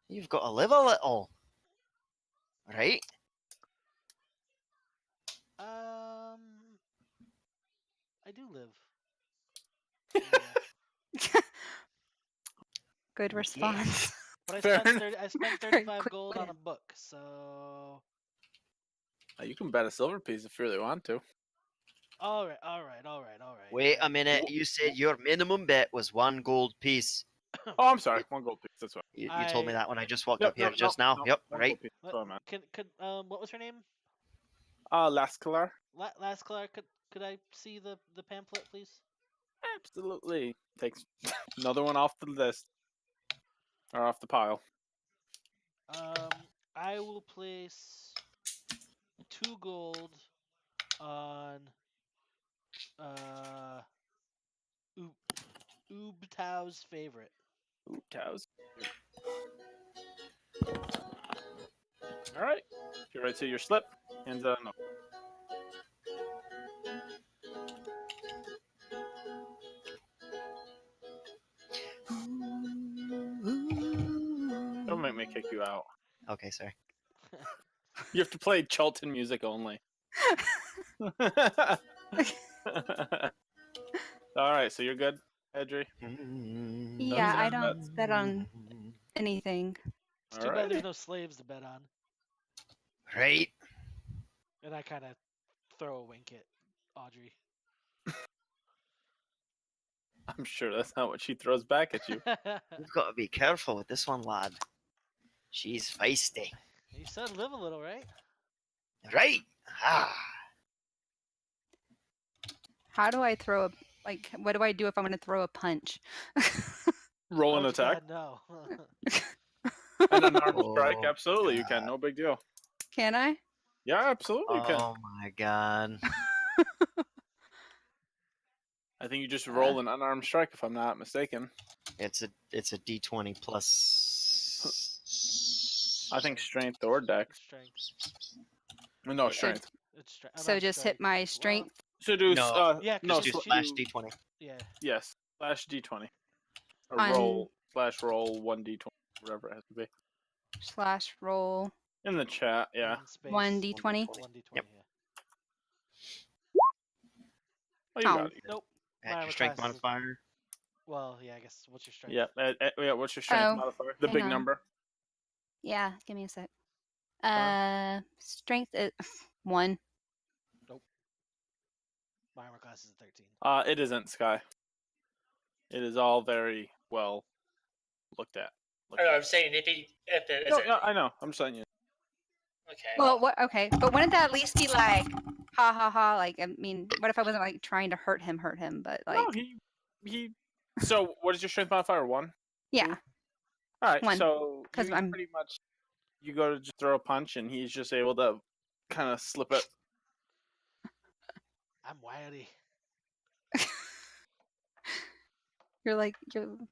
B: you've got to live a little, right?
C: I do live. Yeah.
D: Good response.
C: But I
A: Fair
C: spent
A: enough.
C: 30, I spent
D: Very
C: 35 gold
D: quickly.
C: on a book, so
A: You can bet a silver piece if you really want to.
C: all right.
B: Wait
C: yeah.
B: a minute, you said your minimum bet was 1 gold piece.
A: Oh, I'm sorry. 1 gold piece. That's what.
B: You told me
C: I-
B: that when I just walked
A: Yep,
B: up here
A: no,
B: just
A: no,
B: now.
A: no,
B: Yep,
A: 1
B: right.
A: gold piece. That's what I meant.
C: Could what was her name?
A: Lascalar?
C: Last Clark. Could I see the pamphlet, please?
A: Absolutely. Takes another one off the list. Or off the pile.
C: I will place 2 gold on Ubtau's favorite.
A: Ooh, cows. Alright. Get right to your slip. And no. Don't make me kick you out.
B: Okay, sorry.
A: You have to play Chulton music only. Alright, so you're good, Edry?
D: Yeah, I
A: set
D: don't
A: bets.
D: bet on anything.
C: It's too bad there's
A: Alrighty.
C: no slaves to bet on.
B: Right.
C: And I kind of throw a wink at Audrey.
A: I'm sure that's not what she throws back at you.
B: You've got to be careful with this one, lad. She's feisty.
C: You said live a little, right?
B: Right. Ah.
D: How do I throw a what do I do if I'm going to throw a punch?
A: Roll an
C: Oh,
A: attack.
C: God, no.
A: And an armed
B: Oh,
A: strike, absolutely you can.
B: God.
A: No big deal.
D: Can I?
A: Yeah, absolutely you can.
B: Oh my god.
A: I think you just roll an unarmed strike if I'm not mistaken.
B: It's a D20 plus.
A: I think strength or dex.
C: Strength.
A: No,
B: Yeah.
A: strength.
C: It's strength.
D: So just hit my strength.
A: So do
B: No,
C: yeah, 'cause
A: no,
B: Just do
C: so
B: slash D20.
C: Yeah.
A: yes, slash d20 or
D: On-
A: roll /roll 1d20, whatever it has to be.
D: / roll
A: In the chat, yeah.
C: and space
D: 1d20.
C: 1d20.
B: Yep.
C: Yeah.
A: Oh, you
D: Oh.
A: got it.
C: Nope.
B: Add
C: Mine
B: your
C: was
B: strength
C: classes-
B: modifier.
C: Well, yeah, I guess. What's your strength?
A: Yeah, yeah. What's your strength
D: Oh,
A: modifier? The
D: hang
A: big
D: on.
A: number.
D: Yeah, give me a sec.
A: Fine.
D: Strength is 1.
C: My armor class is a 13.
A: It isn't, Sky. It is all very well looked at.
E: I know, I'm saying if it is
A: No, I know. I'm just saying you.
E: okay.
D: Well, what? Okay, but wouldn't that at least be like, ha ha ha? Like, I mean, what if I wasn't like trying to hurt him, but like,
A: No, he. So, what is your strength modifier? 1.
D: yeah,
A: All right.
D: 1,
A: So
D: 'cause
A: you
D: I'm-
A: pretty much you go to just throw a punch, and he's just able to kind of slip it.
C: I'm wiry.
D: you're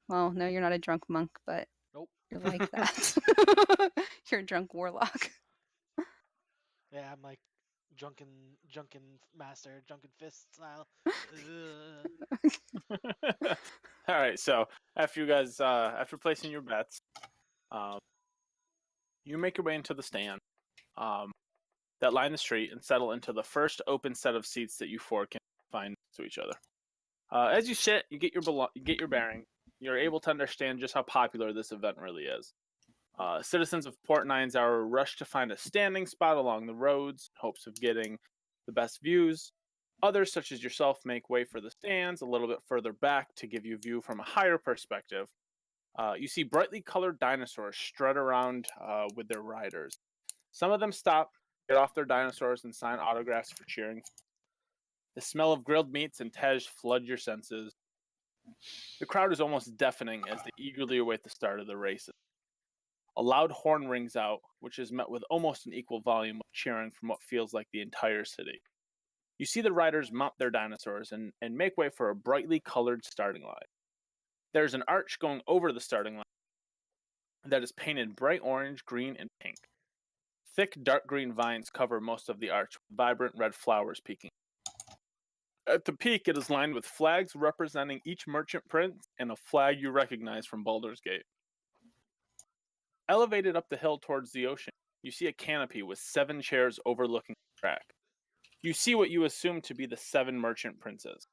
D: well, no, you're not a drunk monk, but
C: Nope.
D: you're like that. You're a drunk warlock.
C: Yeah, I'm like drunken master, drunken fist style.
A: All right. So after you guys, after placing your bets, you make your way into the stand that line the street and settle into the first open set of seats that you four can find to each other. As you sit, you get your bearing. You're able to understand just how popular this event really is. Citizens of Port Nyanzaru rush to find a standing spot along the roads in hopes of getting the best views. Others, such as yourself, make way for the stands a little bit further back to give you a view from a higher perspective. You see brightly colored dinosaurs strut around with their riders. Some of them stop, get off their dinosaurs, and sign autographs for cheering. The smell of grilled meats and tej flood your senses. The crowd is almost deafening as they eagerly await the start of the races. A loud horn rings out, which is met with almost an equal volume of cheering from what feels like the entire city. You see the riders mount their dinosaurs and make way for a brightly colored starting line. There's an arch going over the starting line that is painted bright orange, green, and pink. Thick dark green vines cover most of the arch, with vibrant red flowers peeking. At the peak, it is lined with flags representing each merchant prince and a flag you recognize from Baldur's Gate. Elevated up the hill towards the ocean, you see a canopy with 7 chairs overlooking the track. You see what you assume to be the 7 merchant princes.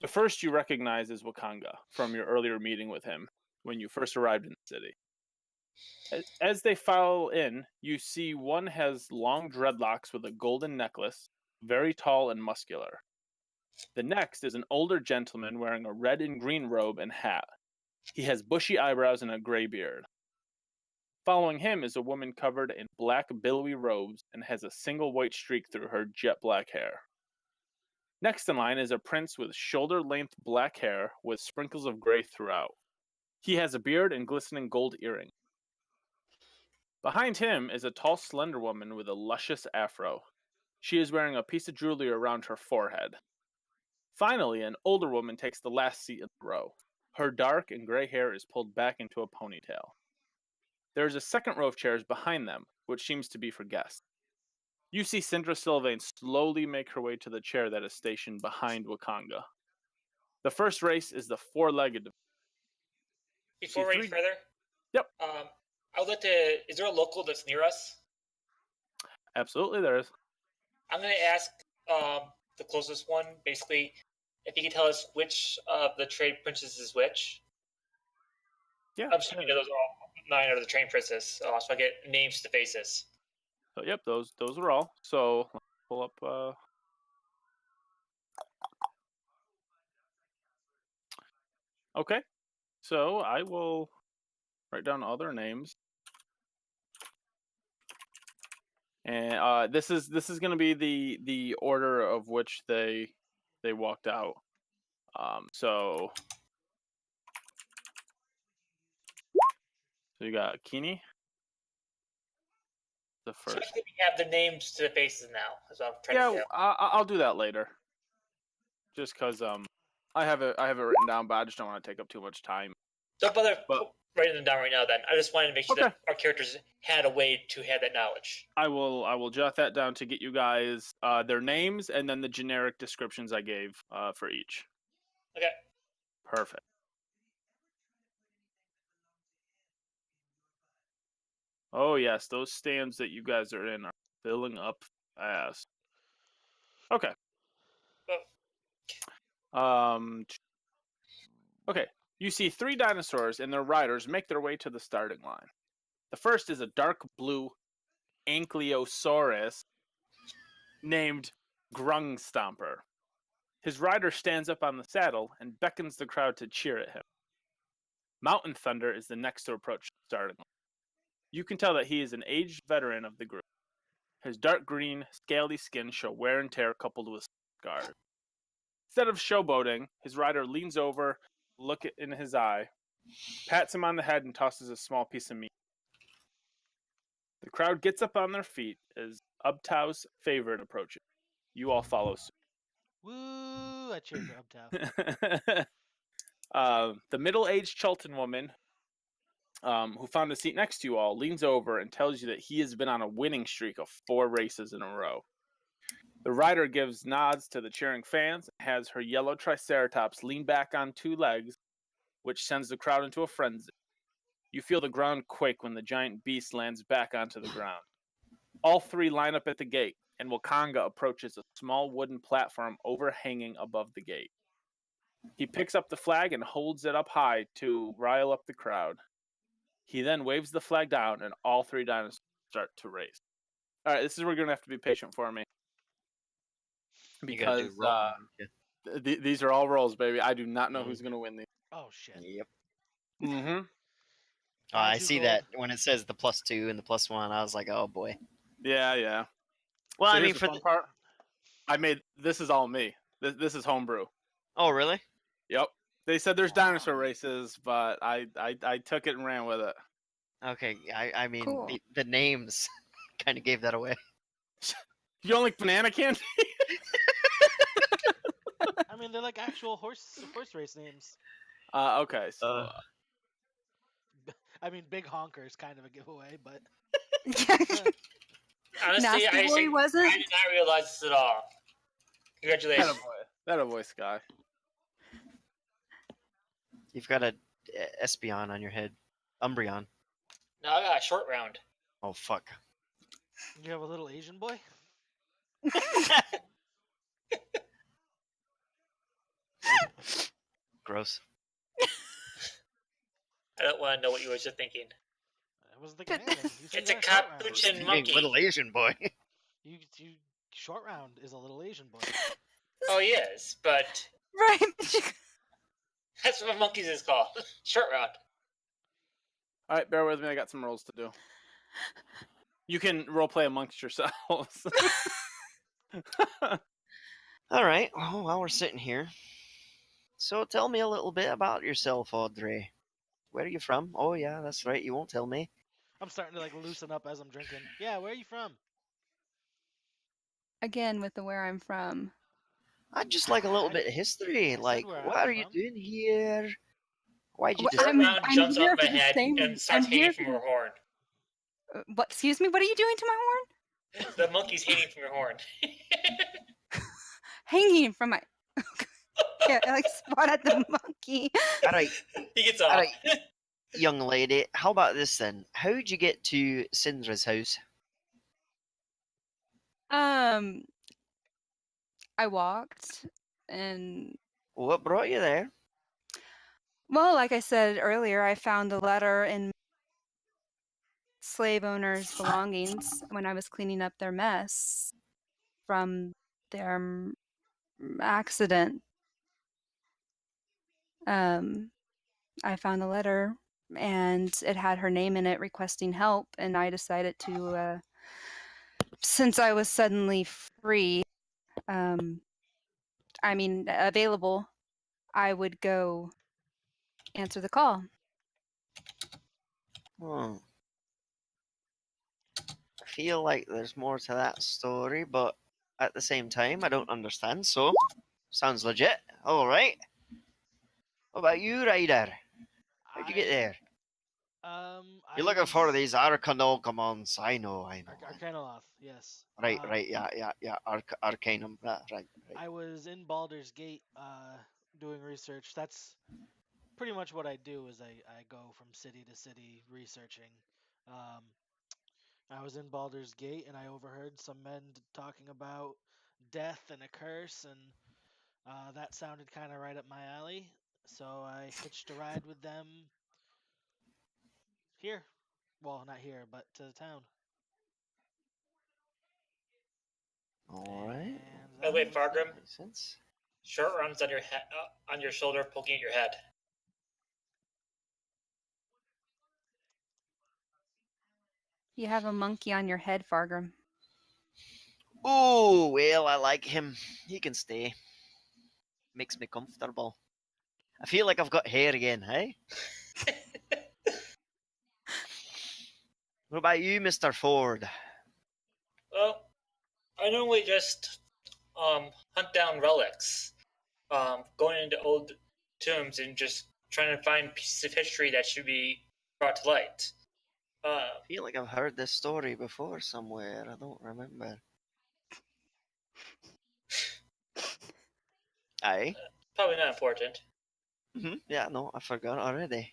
A: The first you recognize is Wakanga, from your earlier meeting with him, when you first arrived in the city. As they file in, you see one has long dreadlocks with a golden necklace, very tall and muscular. The next is an older gentleman wearing a red and green robe and hat. He has bushy eyebrows and a gray beard. Following him is a woman covered in black billowy robes and has a single white streak through her jet black hair. Next in line is a prince with shoulder-length black hair with sprinkles of gray throughout. He has a beard and glistening gold earrings. Behind him is a tall, slender woman with a luscious afro. She is wearing a piece of jewelry around her forehead. Finally, an older woman takes the last seat in the row. Her dark and gray hair is pulled back into a ponytail. There is a second row of chairs behind them, which seems to be for guests. You see Syndra Sylvain slowly make her way to the chair that is stationed behind Wakanga. The first race is the 4-legged.
E: Before we further,
A: Yep.
E: I would like to. Is there a local that's near us?
A: Absolutely, there is.
E: I'm going to ask the closest one, basically, if you can tell us which of the trade princes is which.
A: Yeah.
E: I'm assuming those are all 9 of the train princes, so I get names to faces.
A: So, yep, those are all. So let's pull up. Okay, so I will write down all their names, and this is going to be the order of which they walked out. So you got Kini, the
E: So
A: first.
E: we have the names to the faces now. That's what I'm trying to do.
A: I'll do that later. Just because I have it written down, but I just don't want to take up too much time.
E: Don't bother writing them down right now. Then I just wanted to make sure
A: Okay.
E: that our characters had a way to have that knowledge.
A: I will jot that down to get you guys their names and then the generic descriptions I gave for each.
E: Okay.
A: Perfect. Oh yes, those stands that you guys are in are filling up fast. Okay. Okay. You see 3 dinosaurs and their riders make their way to the starting line. The first is a dark blue Ankylosaurus named Grung Stomper. His rider stands up on the saddle and beckons the crowd to cheer at him. Mountain Thunder is the next to approach the starting line. You can tell that he is an aged veteran of the group. His dark green, scaly skin show wear and tear coupled with scars. Instead of showboating, his rider leans over, look in his eye, pats him on the head, and tosses a small piece of meat. The crowd gets up on their feet as Ubtau's favorite approaches. You all follow suit.
C: Woo! I cheered for Ubtau.
A: The middle-aged Chultan woman, who found a seat next to you all, leans over and tells you that he has been on a winning streak of 4 races in a row. The rider gives nods to the cheering fans and has her yellow Triceratops lean back on 2 legs, which sends the crowd into a frenzy. You feel the ground quake when the giant beast lands back onto the ground. All 3 line up at the gate, and Wakanga approaches a small wooden platform overhanging above the gate. He picks up the flag and holds it up high to rile up the crowd. He then waves the flag down, and all 3 dinosaurs start to race. All right, this is where you're going to have to be patient for me. Because these are all rolls, baby. I do not know who's going to win these.
C: Oh, shit.
B: Yep.
A: Mm-hmm.
B: I see that when it says the +2 and the +1. I was like, oh boy.
A: Yeah.
B: Well,
A: So
B: I mean,
A: here's the fun part. This is all me. This is homebrew.
B: Oh, really?
A: Yep. They said there's dinosaur races, but I took it and ran with it.
B: Okay, I mean
D: Cool.
B: the names kind of gave that away.
A: You don't like banana candy?
C: I mean, they're like actual horse race names.
A: Okay, so
C: I mean, Big Honker is kind of a giveaway, but
E: Honestly,
D: Nasty Boy wasn't?
E: I did not realize this at all. Congratulations.
A: that a boy, Sky.
B: You've got a Espeon on your head, Umbreon.
E: No, I got a short round.
B: Oh fuck.
C: you have a little Asian boy.
B: Gross.
E: I don't want to know what you were just thinking.
C: I wasn't thinking anything. You said
E: It's
C: you
E: a
C: got short round.
E: capuchin
B: Being
E: monkey.
B: little Asian boy.
C: You short round is a little Asian boy.
E: Oh, yes, but
D: Right.
E: that's what monkeys is called. Short round.
A: All right, bear with me. I got some rolls to do. You can roleplay amongst yourselves.
B: All right. Well, while we're sitting here, so tell me a little bit about yourself, Audrey. Where are you from? Oh yeah, that's right. You won't tell me.
C: I'm starting to like loosen up as I'm drinking. Yeah, where are you from?
D: Again, with the where I'm from.
B: I'd just like a little bit of history.
C: said
B: Like,
C: where
B: what
C: I'm
B: are you
C: from.
B: doing here? Why'd you
D: Well,
B: decide?
E: Short round
D: I'm
E: jumps
D: here
E: off my
D: for the
E: head
D: same-
E: and starts
D: I'm
E: hanging
D: here
E: from
D: for-
E: her horn.
D: What? Excuse me. What are you doing to my horn?
E: The monkey's hanging from your horn.
D: Hanging from my. Yeah, I like spot at the monkey.
B: All right,
E: He gets off.
B: all right, young lady. How about this then? How'd you get to Syndra's house?
D: I walked, and
B: What brought you there?
D: well, like I said earlier, I found a letter in slave owners' belongings when I was cleaning up their mess from their accident. I found a letter, and it had her name in it requesting help, and I decided to, since I was suddenly free, available, I would go answer the call.
B: Hmm. I feel like there's more to that story, but at the same time, I don't understand. So, sounds legit. All right. What about you, Ryder? How'd you get there? You're looking for these Arcanocomons. I know.
C: Arcanoloth, yes.
B: Right. Yeah. Arcanum. Right.
C: I was in Baldur's Gate doing research. That's pretty much what I do is I go from city to city researching. I was in Baldur's Gate and I overheard some men talking about death and a curse, and that sounded kind of right up my alley. So I hitched a ride with them here. Well, not here, but to the town.
B: All right.
C: And
E: By the way,
C: that was
E: Fargrim,
C: that.
B: Makes sense.
E: short round's on your on your shoulder, poking at your head.
D: You have a monkey on your head, Fargrim.
B: Oh, well, I like him. He can stay. Makes me comfortable. I feel like I've got hair again, hey? What about you, Mr. Ford?
E: Well, I normally just hunt down relics, going into old tombs and just trying to find pieces of history that should be brought to light.
B: I feel like I've heard this story before somewhere. I don't remember. Aye.
E: Probably not important.
B: Yeah, no, I forgot already.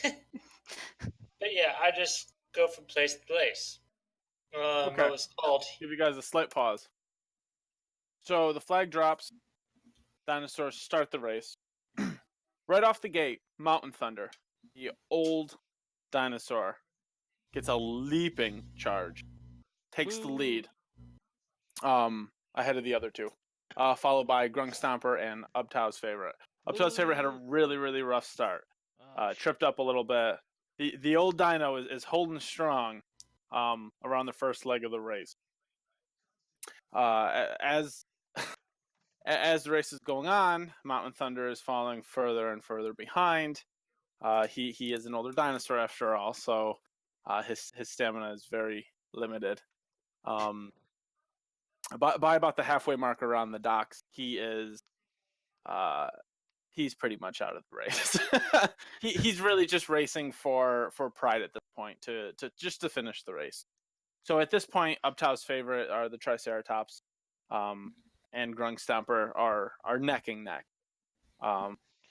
E: But yeah, I just go from place to place.
A: Okay.
E: What was called?
A: Give you guys a slight pause. So the flag drops. Dinosaurs start the race. Right off the gate, Mountain Thunder, the old dinosaur, gets a leaping charge. Takes the lead. Ahead of the other two. Followed by Grung Stomper and Uptow's favorite. Uptow's favorite had a really, really rough start. Tripped up a little bit. The old dino is holding strong around the first leg of the race. As the race is going on, Mountain Thunder is falling further and further behind. He is an older dinosaur after all, so His stamina is very limited. By about the halfway mark around the docks, he is he's pretty much out of the race. He's really just racing for pride at this point to finish the race. So at this point, Uptow's favorite are the Triceratops, and Grungstomper are neck and neck.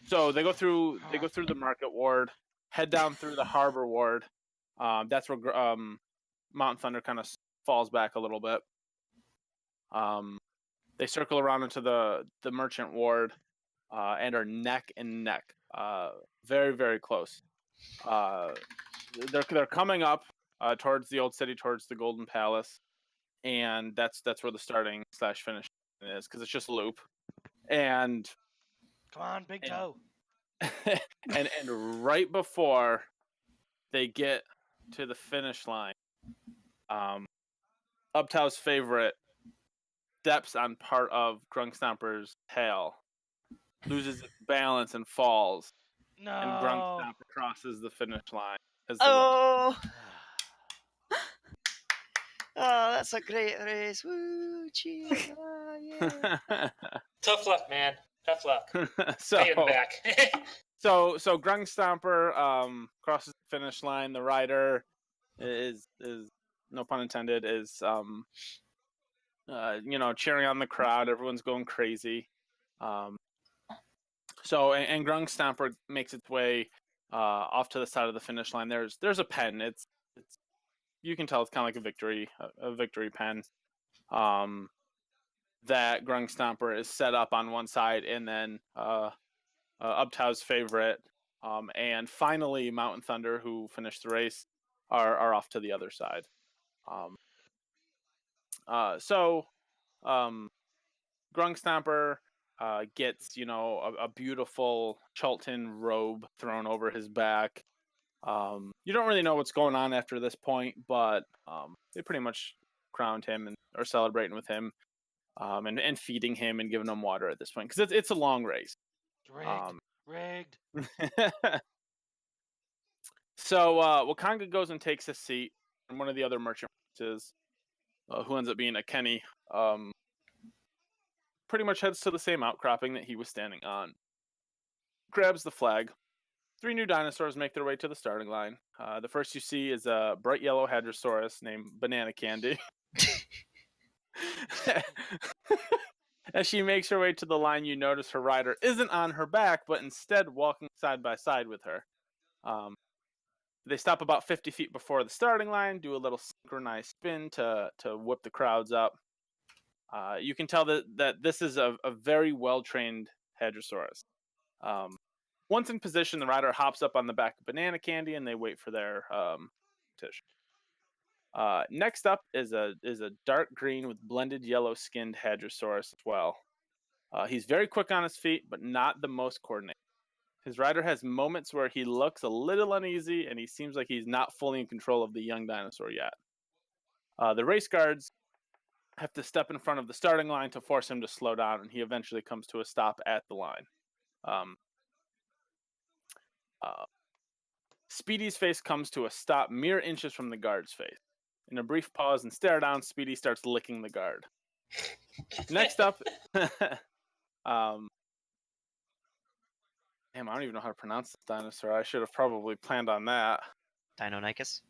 A: So they go through the market ward, head down through the harbor ward. That's where Mountain Thunder kind of falls back a little bit. They circle around into the merchant ward, and are neck and neck, very very close. They're coming up towards the old city, towards the Golden Palace, and that's where the starting / finish is, because it's just a loop. And
C: Come on, Big Toe.
A: and right before they get to the finish line, Uptow's favorite steps on part of Grungstomper's tail, loses its balance and falls,
C: No.
A: and Grungstomper crosses the finish line as the
B: Oh, that's a great race! Woo, cheers! Yeah.
A: winner.
E: Tough luck, man. Tough luck.
A: so
E: I get him back.
A: so Grungstomper crosses the finish line. The rider is no pun intended, is cheering on the crowd. Everyone's going crazy. So Grungstomper makes its way off to the side of the finish line. There's a pen. It's you can tell it's kind of like a victory pen. That Grungstomper is set up on one side, and then Uptow's favorite, and finally Mountain Thunder, who finished the race, are off to the other side. Grungstomper gets a beautiful Chultan robe thrown over his back. You don't really know what's going on after this point, but they pretty much crowned him and are celebrating with him, and feeding him and giving him water at this point, because it's a long race.
C: Rigged.
A: So Wakanga goes and takes a seat, and one of the other merchant princes, who ends up being a Kenny, pretty much heads to the same outcropping that he was standing on, grabs the flag. 3 new dinosaurs make their way to the starting line. The first you see is a bright yellow Hadrosaurus named Banana Candy. As she makes her way to the line, you notice her rider isn't on her back, but instead walking side by side with her. They stop about 50 feet before the starting line, do a little synchronized spin to whip the crowds up. You can tell that this is a very well-trained Hadrosaurus. Once in position, the rider hops up on the back of Banana Candy, and they wait for their competition. Next up is a dark green with blended yellow-skinned Hadrosaurus as well. He's very quick on his feet, but not the most coordinated. His rider has moments where he looks a little uneasy, and he seems like he's not fully in control of the young dinosaur yet. The race guards have to step in front of the starting line to force him to slow down, and he eventually comes to a stop at the line. Speedy's face comes to a stop mere inches from the guard's face. In a brief pause and stare down, Speedy starts licking the guard. Next up, damn, I don't even know how to pronounce this dinosaur. I should have probably planned on that.
B: Deinonychus?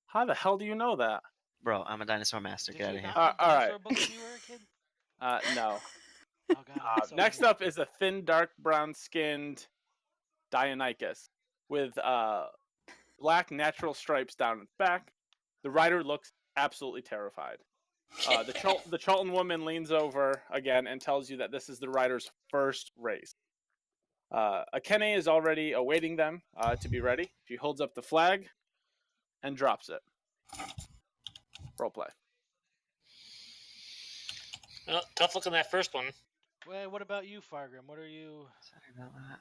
A: How the hell do you know that?
B: Bro, I'm a dinosaur master.
C: Did
B: Get out
C: you
B: of here.
C: not
A: All
C: read
A: right.
C: dinosaur books when you were a kid?
A: No.
C: Oh god. I'm so
A: Next
C: weird.
A: up is a thin, dark, brown-skinned Deinonychus with black natural stripes down its back. The rider looks absolutely terrified. The Chultan woman leans over again and tells you that this is the rider's first race. Akene is already awaiting them to be ready. She holds up the flag and drops it. Roleplay.
E: Well, tough luck on that first one.
C: Wait, what about you, Fargrim? What are you?
B: Sorry about that.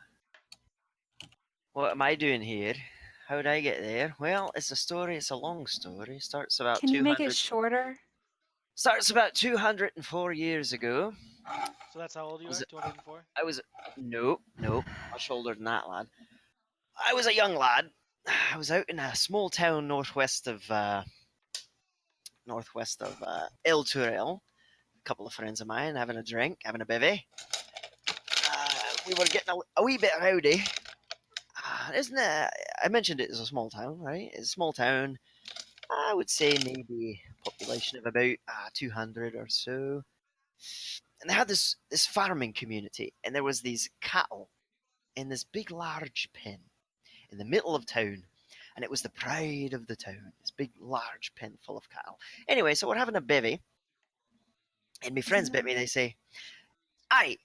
B: What am I doing here? How did I get there? Well, it's a story. It's a long story. Starts about
D: Can you
B: 200.
D: make it shorter?
B: Starts about 204 years ago.
C: So that's how old you
B: Was
C: are?
B: it-
C: 204?
B: I was nope, much older than that, lad. I was a young lad, I was out in a small town northwest of El Turel. A couple of friends of mine having a drink, having a bevy. We were getting a wee bit rowdy. Isn't it? I mentioned it as a small town, right? It's a small town. I would say maybe population of about 200 or so. And they had this farming community, and there was these cattle in this big large pen in the middle of town, and it was the pride of the town. This big large pen full of cattle. Anyway, so we're having a bevy, and my friends bit me. They say, "Aye,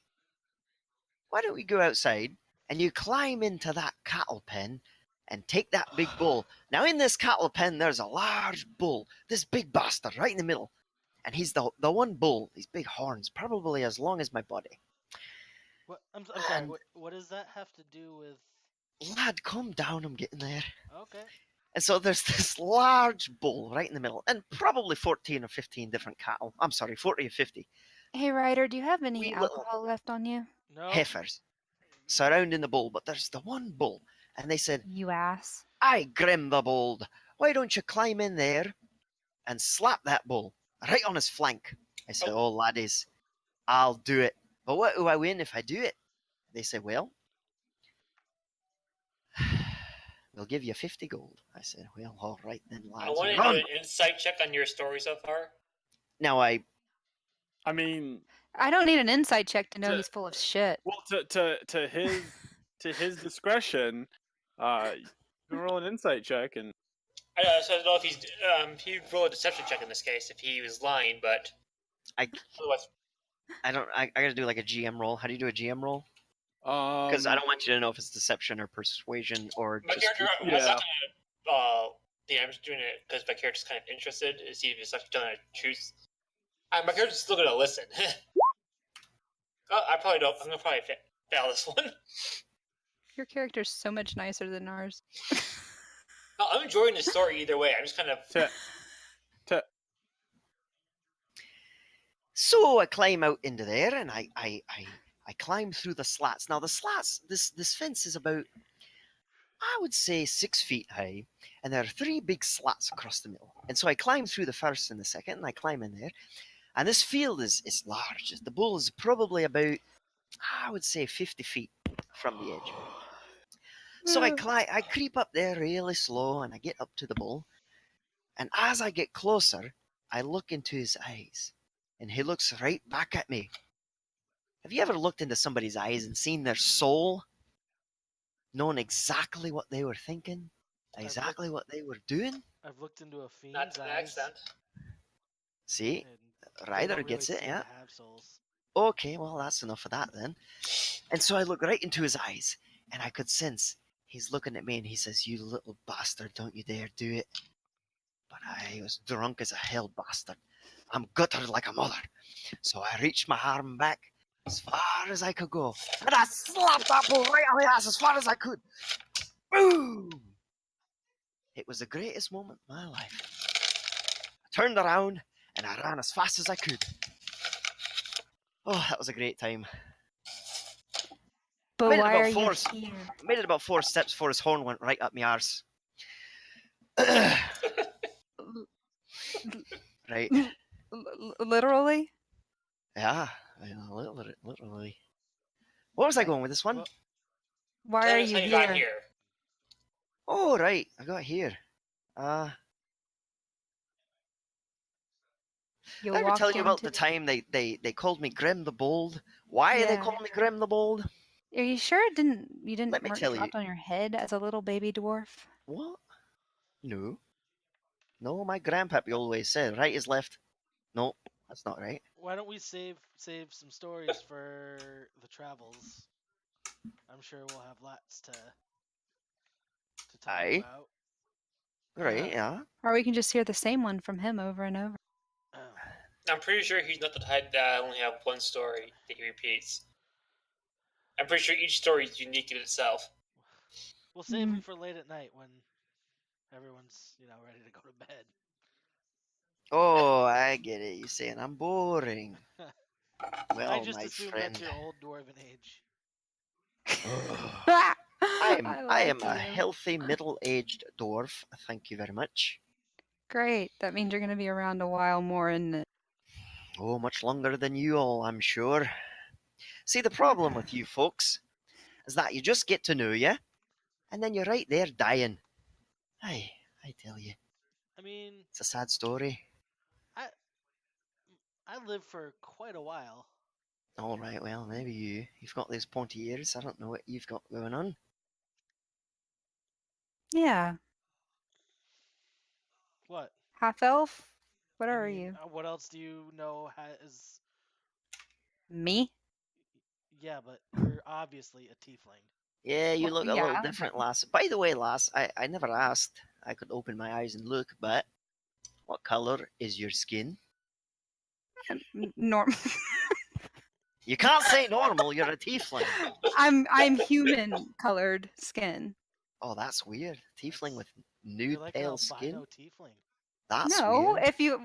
B: why don't we go outside and you climb into that cattle pen and take that big bull? Now, in this cattle pen, there's a large bull, this big bastard right in the middle. And he's the one bull, these big horns, probably as long as my body.
C: What? I'm sorry.
B: And-
C: What does that have to do with?
B: Lad, calm down, I'm getting there.
C: Okay.
B: And so there's this large bull right in the middle, and probably 14 or 15 different cattle. I'm sorry, 40 or 50
D: Hey, Ryder, do you have any
B: wee little
D: alcohol left on you?
C: No.
B: heifers surrounding the bull. But there's the one bull. And they said,
D: You ass.
B: "Aye, Grim the Bold, why don't you climb in there and slap that bull right on his flank?" I said, "Oh, laddies, I'll do it. But what do I win if I do it?" They said, "Well, we'll give you 50 gold." I said, "Well, all right then,
E: I
B: lads."
E: want to do an insight check on your story so far.
B: Now,
A: I mean,
D: I don't need an insight check to know
A: To-
D: he's full of shit.
A: well, to his discretion, you can roll an insight check, and
E: So I don't know if he'd roll a deception check in this case if he was lying, but
B: I
E: otherwise,
B: I gotta do like a GM roll. How do you do a GM roll? Because I don't want you to know if it's deception or persuasion or
E: my
B: just
E: character, I'm
A: Yeah.
E: not gonna. Yeah, I'm just doing it because my character's kind of interested to see if he's actually telling the truth. My character's still gonna listen. I probably don't. I'm gonna probably fail this one.
D: Your character's so much nicer than ours.
E: No, I'm enjoying the story either way. I'm just kind of.
B: So I climb out into there, and I climb through the slats. Now the slats, this fence is about, I would say, 6 feet high, and there are 3 big slats across the middle. And so I climb through the first and the second, and I climb in there. And this field is large. The bull is probably about, I would say, 50 feet from the edge. So I creep up there really slow, and I get up to the bull. And as I get closer, I look into his eyes, and he looks right back at me. Have you ever looked into somebody's eyes and seen their soul, knowing exactly what they were thinking, exactly what they were doing?
C: I've looked into a
E: Not
C: fiend's
E: to an
C: eyes.
E: accent.
B: See,
C: And they
B: Ryder
C: don't
B: gets
C: really
B: it,
C: seem
B: yeah.
C: to have souls.
B: Okay, well, that's enough of that then. And so I look right into his eyes, and I could sense he's looking at me, and he says, "You little bastard, don't you dare do it." But I was drunk as a hell bastard. I'm guttered like a mother. So I reached my arm back as far as I could go, and I slapped that bull right on the ass as far as I could. Boom! It was the greatest moment of my life. I turned around, and I ran as fast as I could. Oh, that was a great time.
D: But
B: Made it
D: why
B: about
D: are you
B: 4
D: here?
B: Made it about 4 steps before his horn went right up my arse. Right.
D: Literally?
B: Yeah, literally. What was I going with this one?
C: Well,
D: Why
E: Tell
D: are
E: us
D: you
E: how you got
D: here?
E: here.
B: Oh, right, I got here.
D: You
B: Did I ever
D: walked
B: tell you about
D: into-
B: the time they called me Grim the Bold? Why they
D: Yeah.
B: called me Grim the Bold?
D: Are you sure you didn't
B: Let me tell you.
D: dropped on your head as a little baby dwarf?
B: What? No. No, my grandpappy always said, right is left. No, that's not right.
C: why don't we save some stories for the travels? I'm sure we'll have lots to talk
B: Aye.
C: about.
B: Right, yeah.
D: Or we can just hear the same one from him over and over.
C: Oh.
E: I'm pretty sure he's not the type that only have one story that he repeats. I'm pretty sure each story is unique in itself.
C: We'll save
D: Mm.
C: them for late at night when everyone's ready to go to bed.
B: Oh, I get it. You're saying I'm boring. Well,
C: I just
B: my
C: assume
B: friend.
C: that's your old dwarven age.
B: Oh,
D: Ah!
B: I am a
D: you.
B: healthy middle-aged dwarf. Thank you very much.
D: Great. That means you're going to be around a while more, isn't it?
B: Oh, much longer than you all, I'm sure. See, the problem with you folks is that you just get to know you, and then you're right there dying. Aye, I tell you,
C: I mean,
B: it's a sad story.
C: I lived for quite a while.
B: All right, well, maybe you've got those pointy ears. I don't know what you've got going on.
D: Yeah.
C: What?
D: Half elf? What
C: I
D: are
C: mean,
D: you?
C: what else do you know has?
D: Me?
C: Yeah, but you're obviously a tiefling.
B: Yeah, you
D: Well,
B: look a
D: yeah.
B: little different, lass. By the way, lass, I never asked. I could open my eyes and look, but what color is your skin?
D: Norm.
B: You can't say normal. You're a tiefling.
D: I'm human colored skin.
B: Oh, that's weird. Tiefling with
C: You're
B: nude
C: like
B: pale
C: an
B: skin.
C: albino tiefling.
B: That's
D: No,
B: weird.
D: if you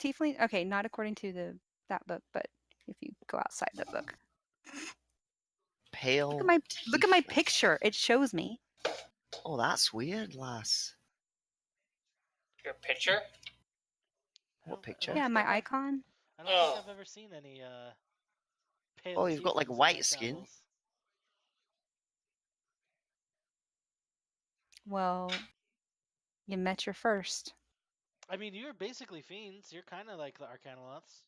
D: tiefling, okay, not according to that book, but if you go outside the book,
B: Pale.
D: look at my
B: tiefling.
D: picture. It shows me.
B: Oh, that's weird, lass.
E: Your picture?
B: What
C: I
B: picture?
C: don't
D: Yeah,
C: think
D: my
C: I've ever-
D: icon.
C: I don't think I've ever seen any pale.
B: Oh, you've got like
C: tieflings in
B: white
C: my
B: skin.
C: travels.
D: Well, you met your first.
C: I mean, you're basically fiends. You're kind of like the Arcanoloths.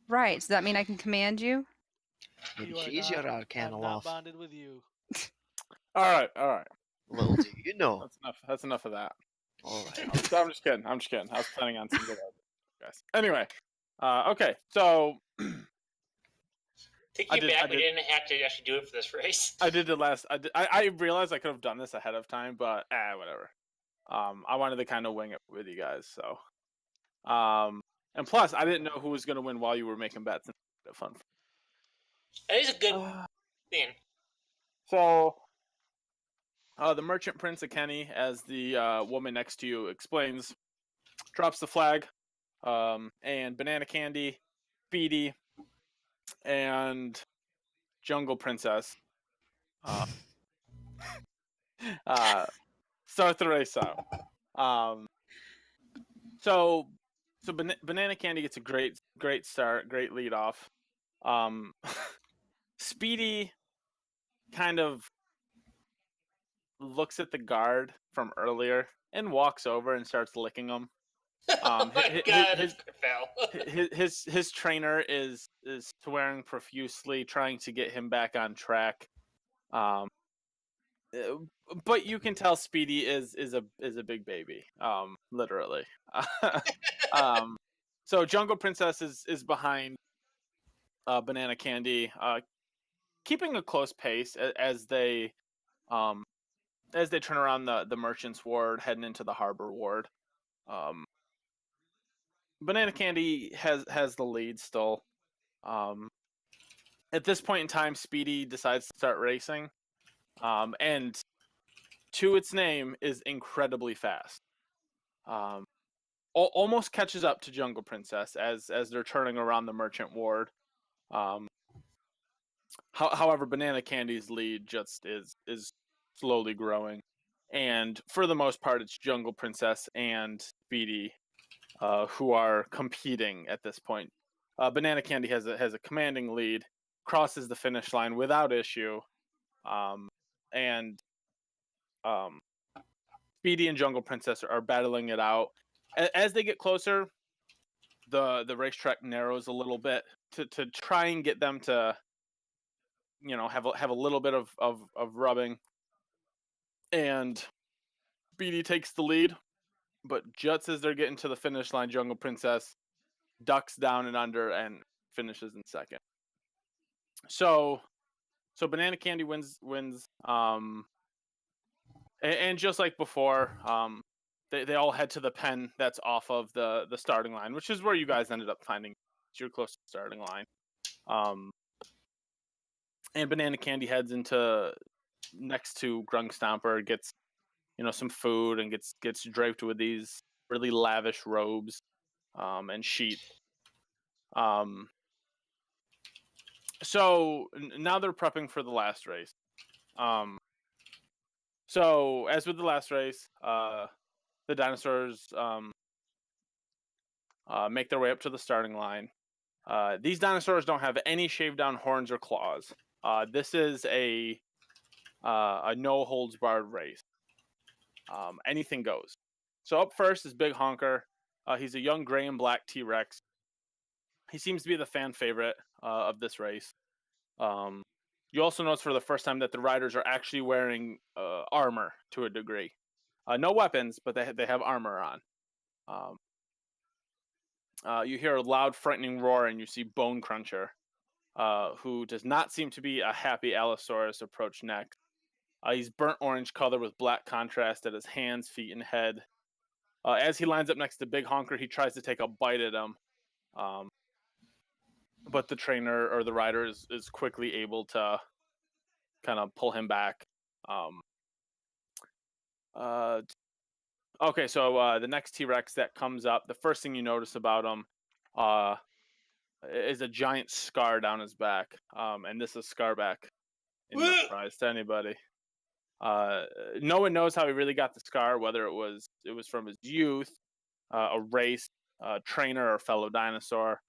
D: Right. Does that mean I can command you?
B: Maybe
C: You are
B: she's
C: not.
B: your
C: I'm not
B: Arcanoloth.
C: bonded with you.
A: All right, all right.
B: Little do you know.
A: That's enough. That's enough of that.
B: All right.
A: I'm just kidding. I'm just kidding. I was planning on some good guys. Anyway, okay. So
E: Take
A: I
E: you
A: did-
E: back.
A: I
E: We
A: did-
E: didn't have to actually do it for this race.
A: I did the last. I realized I could have done this ahead of time, but whatever. I wanted to kind of wing it with you guys. So, and plus, I didn't know who was going to win while you were making bets. Fun.
E: That is a good thing.
A: So, the merchant prince of Kenny, as the woman next to you explains, drops the flag, and Banana Candy, Speedy, and Jungle Princess start the race out. So Banana Candy gets a great start, great lead off. Speedy kind of looks at the guard from earlier and walks over and starts licking him.
E: Oh my god, it's Fail.
A: His trainer is swearing profusely, trying to get him back on track. But you can tell Speedy is a big baby, literally. So Jungle Princess is behind Banana Candy, keeping a close pace as they turn around the Merchants Ward, heading into the Harbor Ward. Banana Candy has the lead still. At this point in time, Speedy decides to start racing, and to its name is incredibly fast. Almost catches up to Jungle Princess as they're turning around the Merchant Ward. However, Banana Candy's lead just is slowly growing, and for the most part, it's Jungle Princess and Speedy who are competing at this point. Banana Candy has a commanding lead, crosses the finish line without issue, and Speedy and Jungle Princess are battling it out. As they get closer, the racetrack narrows a little bit to try and get them to, have a little bit of rubbing. And Speedy takes the lead, but just as they're getting to the finish line, Jungle Princess ducks down and under and finishes in second. So Banana Candy wins. And just like before, they all head to the pen that's off of the starting line, which is where you guys ended up finding your closest starting line. And Banana Candy heads into next to Grung Stomper, gets some food, and gets draped with these really lavish robes and sheets. So now they're prepping for the last race. So as with the last race, the dinosaurs make their way up to the starting line. These dinosaurs don't have any shaved down horns or claws. This is a no holds barred race. Anything goes. So up first is Big Honker. He's a young gray and black T-Rex. He seems to be the fan favorite of this race. You also notice for the first time that the riders are actually wearing armor to a degree. No weapons, but they have armor on. You hear a loud, frightening roar, and you see Bone Cruncher, who does not seem to be a happy Allosaurus, approach next. He's burnt orange color with black contrast at his hands, feet, and head. As he lines up next to Big Honker, he tries to take a bite at him. But the trainer or the rider is quickly able to kind of pull him back. Okay, so the next T-Rex that comes up, the first thing you notice about him is a giant scar down his back. And this is Scarback. No surprise to anybody. No one knows how he really got the scar, whether it was from his youth, a race, trainer, or fellow dinosaur.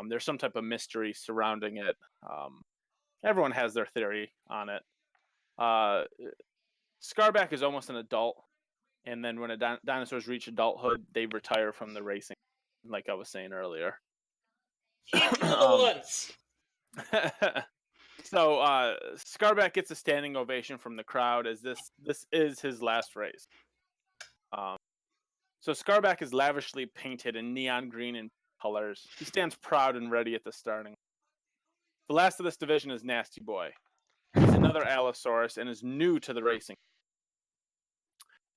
A: There's some type of mystery surrounding it. Everyone has their theory on it. Scarback is almost an adult, and then when dinosaurs reach adulthood, they retire from the racing, like I was saying earlier.
E: He's one of the ones.
A: So Scarback gets a standing ovation from the crowd as this is his last race. So Scarback is lavishly painted in neon green and colors. He stands proud and ready at the starting. The last of this division is Nasty Boy. He's another Allosaurus and is new to the racing.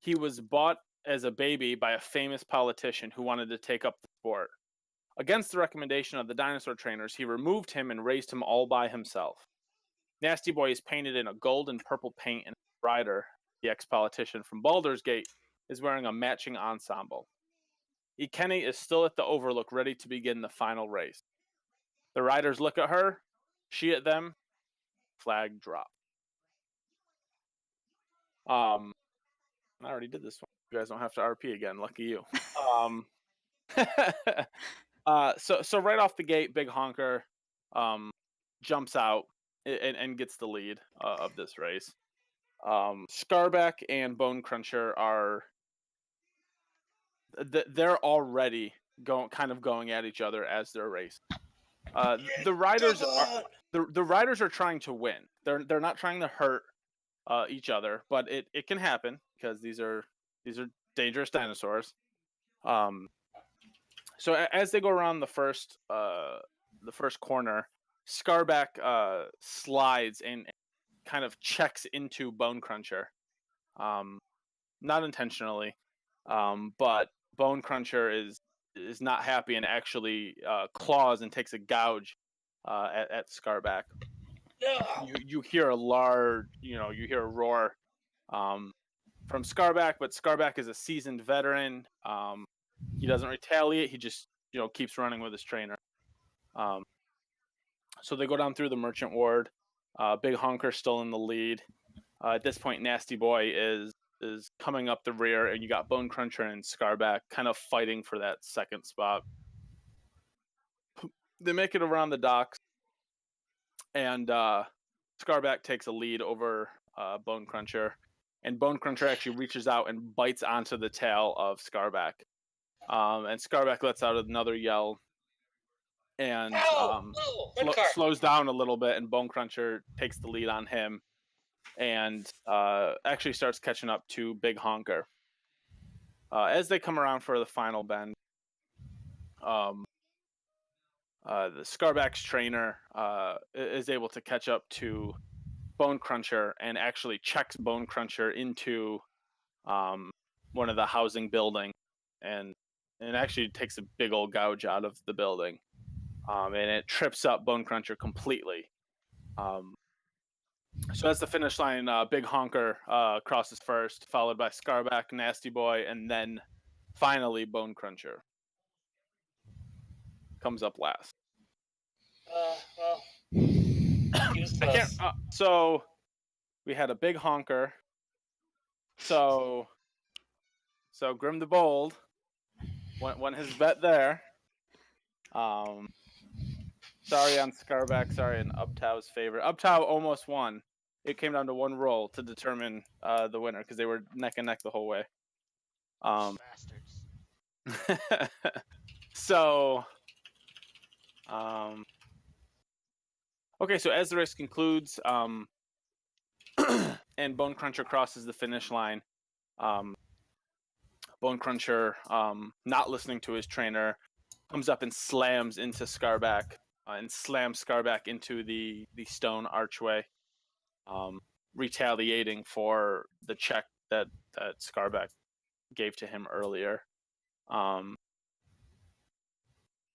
A: He was bought as a baby by a famous politician who wanted to take up the sport. Against the recommendation of the dinosaur trainers, he removed him and raised him all by himself. Nasty Boy is painted in a gold and purple paint, and his rider, the ex-politician from Baldur's Gate, is wearing a matching ensemble. Ikeni is still at the Overlook, ready to begin the final race. The riders look at her, she at them, flag drop. I already did this one. You guys don't have to RP again. Lucky you. So right off the gate, Big Honker jumps out and gets the lead of this race. Scarback and Bone Cruncher they're already going at each other as they're racing. The riders are trying to win. They're not trying to hurt each other, but it can happen because these are dangerous dinosaurs. So as they go around the first corner, Scarback slides and kind of checks into Bone Cruncher, not intentionally, but Bone Cruncher is not happy and actually claws and takes a gouge at Scarback.
E: No.
A: You hear a large, you hear a roar from Scarback, but Scarback is a seasoned veteran. He doesn't retaliate. He just keeps running with his trainer. So they go down through the merchant ward. Big Honker still in the lead. At this point, Nasty Boy is coming up the rear, and you got Bone Cruncher and Scarback kind of fighting for that second spot. They make it around the docks, and Scarback takes a lead over Bone Cruncher, and Bone Cruncher actually reaches out and bites onto the tail of Scarback. And Scarback lets out another yell and slows down a little bit, and Bone Cruncher takes the lead on him and actually starts catching up to Big Honker. As they come around for the final bend, the Scarback's trainer is able to catch up to Bone Cruncher and actually checks Bone Cruncher into one of the housing buildings and actually takes a big old gouge out of the building. And it trips up Bone Cruncher completely. So that's the finish line. Big Honker crosses first, followed by Scarback, Nasty Boy, and then finally Bone Cruncher comes up last.
E: Well, he was close.
A: So we had a big honker. So Grim the Bold won his bet there. Sorry on Scarback, sorry on Uptow's favor. Uptow almost won. It came down to one roll to determine the winner because they were neck and neck the whole way.
C: Bastards.
A: So, okay, so as the race concludes, and Bone Cruncher crosses the finish line, Bone Cruncher, not listening to his trainer, comes up and slams into Scarback and slams Scarback into the stone archway, retaliating for the check that Scarback gave to him earlier.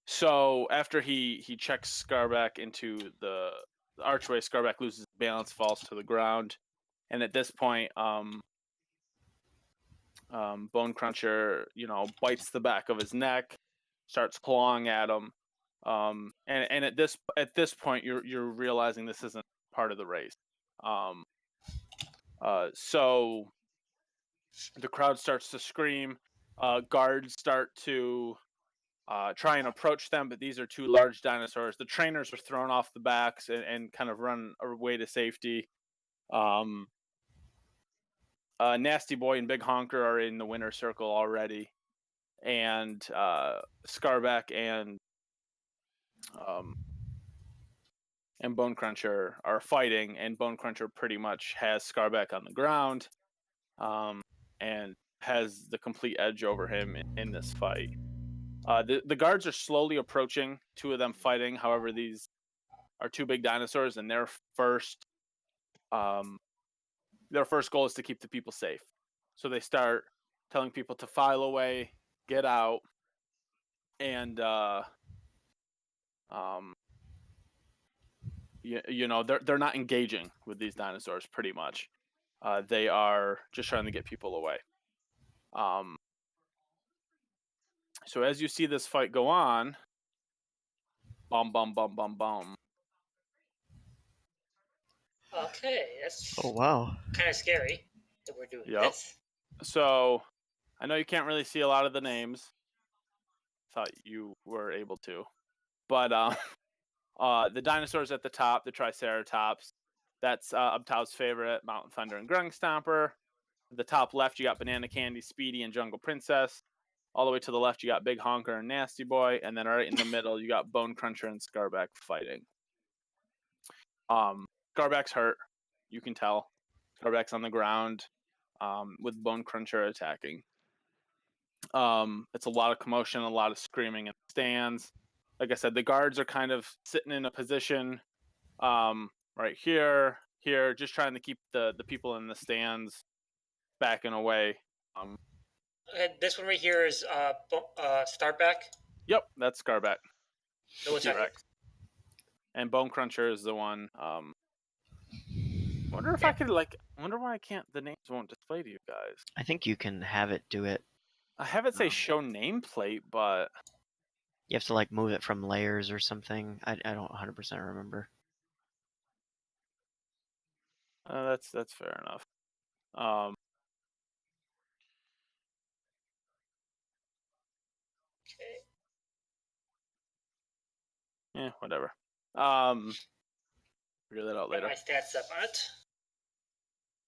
A: So after he checks Scarback into the archway, Scarback loses balance, falls to the ground, and at this point, Bone Cruncher, bites the back of his neck, starts clawing at him, and at this point, you're realizing this isn't part of the race. So the crowd starts to scream. Guards start to try and approach them, but these are two large dinosaurs. The trainers are thrown off the backs and kind of run away to safety. Nasty Boy and Big Honker are in the winner circle already, and Scarback and Bone Cruncher are fighting, and Bone Cruncher pretty much has Scarback on the ground, and has the complete edge over him in this fight. The guards are slowly approaching, two of them fighting. However, these are two big dinosaurs, and their first goal is to keep the people safe. So they start telling people to file away, get out, and they're not engaging with these dinosaurs pretty much. They are just trying to get people away. So as you see this fight go on, bum bum bum bum bum.
E: Okay, that's
B: Oh wow.
E: kind of scary that we're doing
A: Yep.
E: this.
A: So I know you can't really see a lot of the names. Thought you were able to, but the dinosaurs at the top, the Triceratops, that's Uptow's favorite, Mountain Thunder and Grung Stomper. At the top left, you got Banana Candy, Speedy, and Jungle Princess. All the way to the left, you got Big Honker and Nasty Boy, and then right in the middle, you got Bone Cruncher and Scarback fighting. Scarback's hurt, you can tell. Scarback's on the ground, with Bone Cruncher attacking. It's a lot of commotion, a lot of screaming in the stands. Like I said, the guards are kind of sitting in a position right here, just trying to keep the people in the stands backing away.
E: This one right here is Starback.
A: Yep, that's Scarback.
E: No, it's not.
A: T-Rex. And Bone Cruncher is the one. Wonder if I could wonder why I can't. The names won't display to you guys.
B: I think you can have it do it.
A: I have it say show nameplate, but
B: You have to move it from layers or something. I don't 100% remember.
A: that's fair enough.
E: Okay.
A: Yeah, whatever. Figure that out
E: Got
A: later.
E: my stats up on it.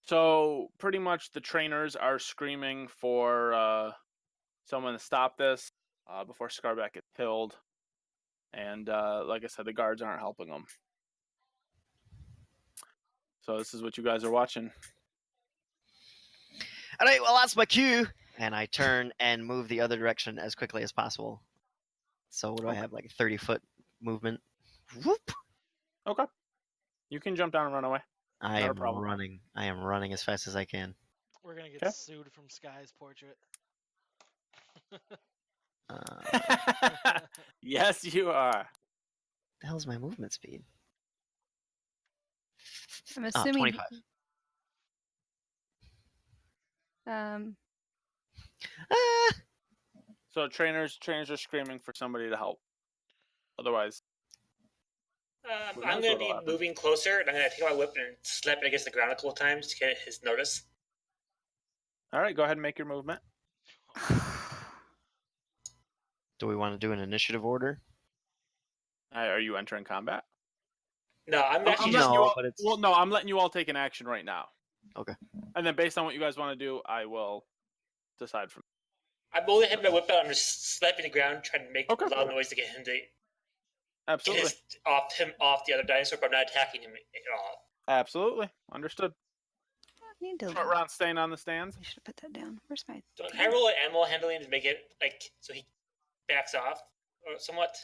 A: So pretty much the trainers are screaming for someone to stop this before Scarback gets killed. And like I said, the guards aren't helping them. So this is what you guys are watching.
B: All right, well, that's my cue. And I turn and move the other direction as quickly as possible. So what do I have, 30-foot movement? Whoop!
A: Okay. You can jump down and run away.
B: I
A: Not a
B: am
A: problem.
B: running. I am running as fast as I can.
C: We're gonna get
A: Okay.
C: sued from Sky's portrait.
A: Yes, you are.
B: The hell's my movement speed?
D: I'm assuming.
B: 25. Ah!
A: So trainers are screaming for somebody to help. Otherwise, Who
E: I'm
A: knows
E: going to
A: what'll
E: be
A: happen.
E: moving closer, and I'm going to take my whip and slap it against the ground a couple times to get his notice.
A: All right, go ahead and make your movement.
B: Do we want to do an initiative order?
A: Are you entering combat?
E: No, I'm actually
A: I'm
E: just.
A: letting you
B: No,
A: all,
B: but it's-
A: well, no, I'm letting you all take an action right now.
B: Okay.
A: And then based on what you guys want to do, I will decide from.
E: I'm only having my whip out. I'm just slapping the ground, trying to make
A: Okay.
E: a loud noise to get him to get
A: Absolutely.
E: off the other dinosaur, but I'm not attacking him at all.
A: Absolutely. Understood.
D: I need to.
A: Short round staying on the stands.
D: I should have put that down. Where's my?
E: So can I roll an animal handling to make it like so he backs off or somewhat?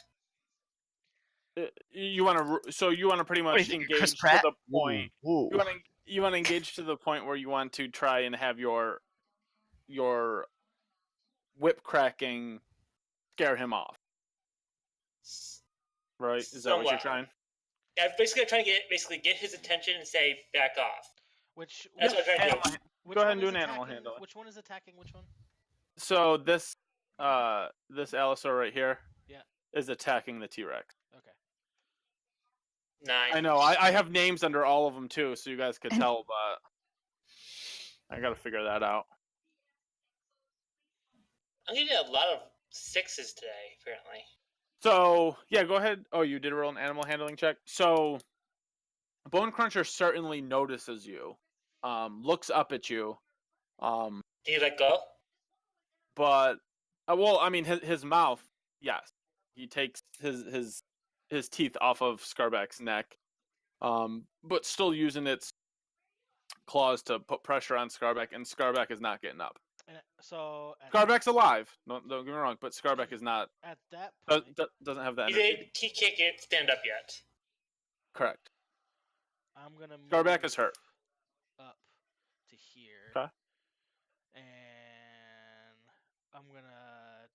A: You want to, so you want to pretty
B: What do you
A: much
B: think,
A: engage
B: Chris
A: to
B: Pratt?
A: the point.
B: Ooh.
A: You want to engage to the point where you want to try and have your whip cracking scare him off. Right? Is that what you're
E: Somewhat.
A: trying?
E: Yeah, I'm basically trying to get his attention and say back off.
C: Which
E: That's what I'm trying to do.
C: which
A: Go ahead
C: one
A: and do
C: is
A: an animal
C: attacking-
A: handling.
C: Which one is attacking which one?
A: So this Allosaur right here
C: Yeah.
A: is attacking the T-Rex.
C: Okay.
E: 9.
A: I know. I have names under all of them too, so you guys could tell, but I got to figure that out.
E: I'm getting a lot of 6s today, apparently.
A: So yeah, go ahead. Oh, you did roll an animal handling check. So Bone Cruncher certainly notices you, looks up at you,
E: Can you let go?
A: but well, I mean his mouth. Yes, he takes his teeth off of Scarback's neck, but still using its claws to put pressure on Scarback, and Scarback is not getting up.
C: And so
A: Scarback's alive. Don't get me wrong, but Scarback is not.
C: at that point,
A: Doesn't have that
E: He
A: energy.
E: can't stand up yet.
A: Correct.
C: I'm gonna move
A: Scarback is hurt.
C: up to here.
A: Okay.
C: And I'm gonna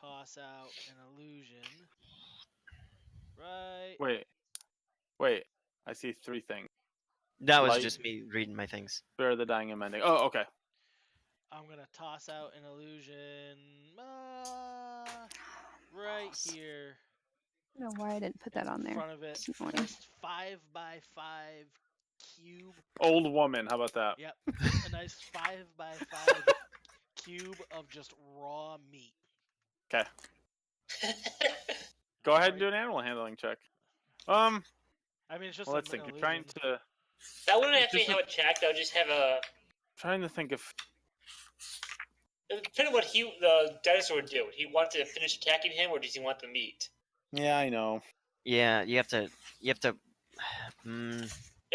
C: toss out an illusion. Right.
A: Wait. I see 3 things.
B: That was
A: Light.
B: just me reading my things.
A: Spare the dying and mending. Oh, okay.
C: I'm gonna toss out an illusion right here
D: I don't know why I didn't put that on
C: in
D: there.
C: front of it.
D: It's annoying.
C: Nice 5x5 cube.
A: Old woman. How about that?
C: Yep. A nice 5x5 cube of just raw meat.
A: Okay. Go ahead and do an animal handling check.
C: I mean, it's just
A: Well, let's
C: an
A: think. You're trying
C: illusion.
A: to
E: That wouldn't
A: It's
E: actually
A: just
E: have a check. That would just have a.
A: think if
E: Depending on what the dinosaur would do. Would he want to finish attacking him, or does he want the meat?
A: Yeah, I know.
B: Yeah, you have to.
E: It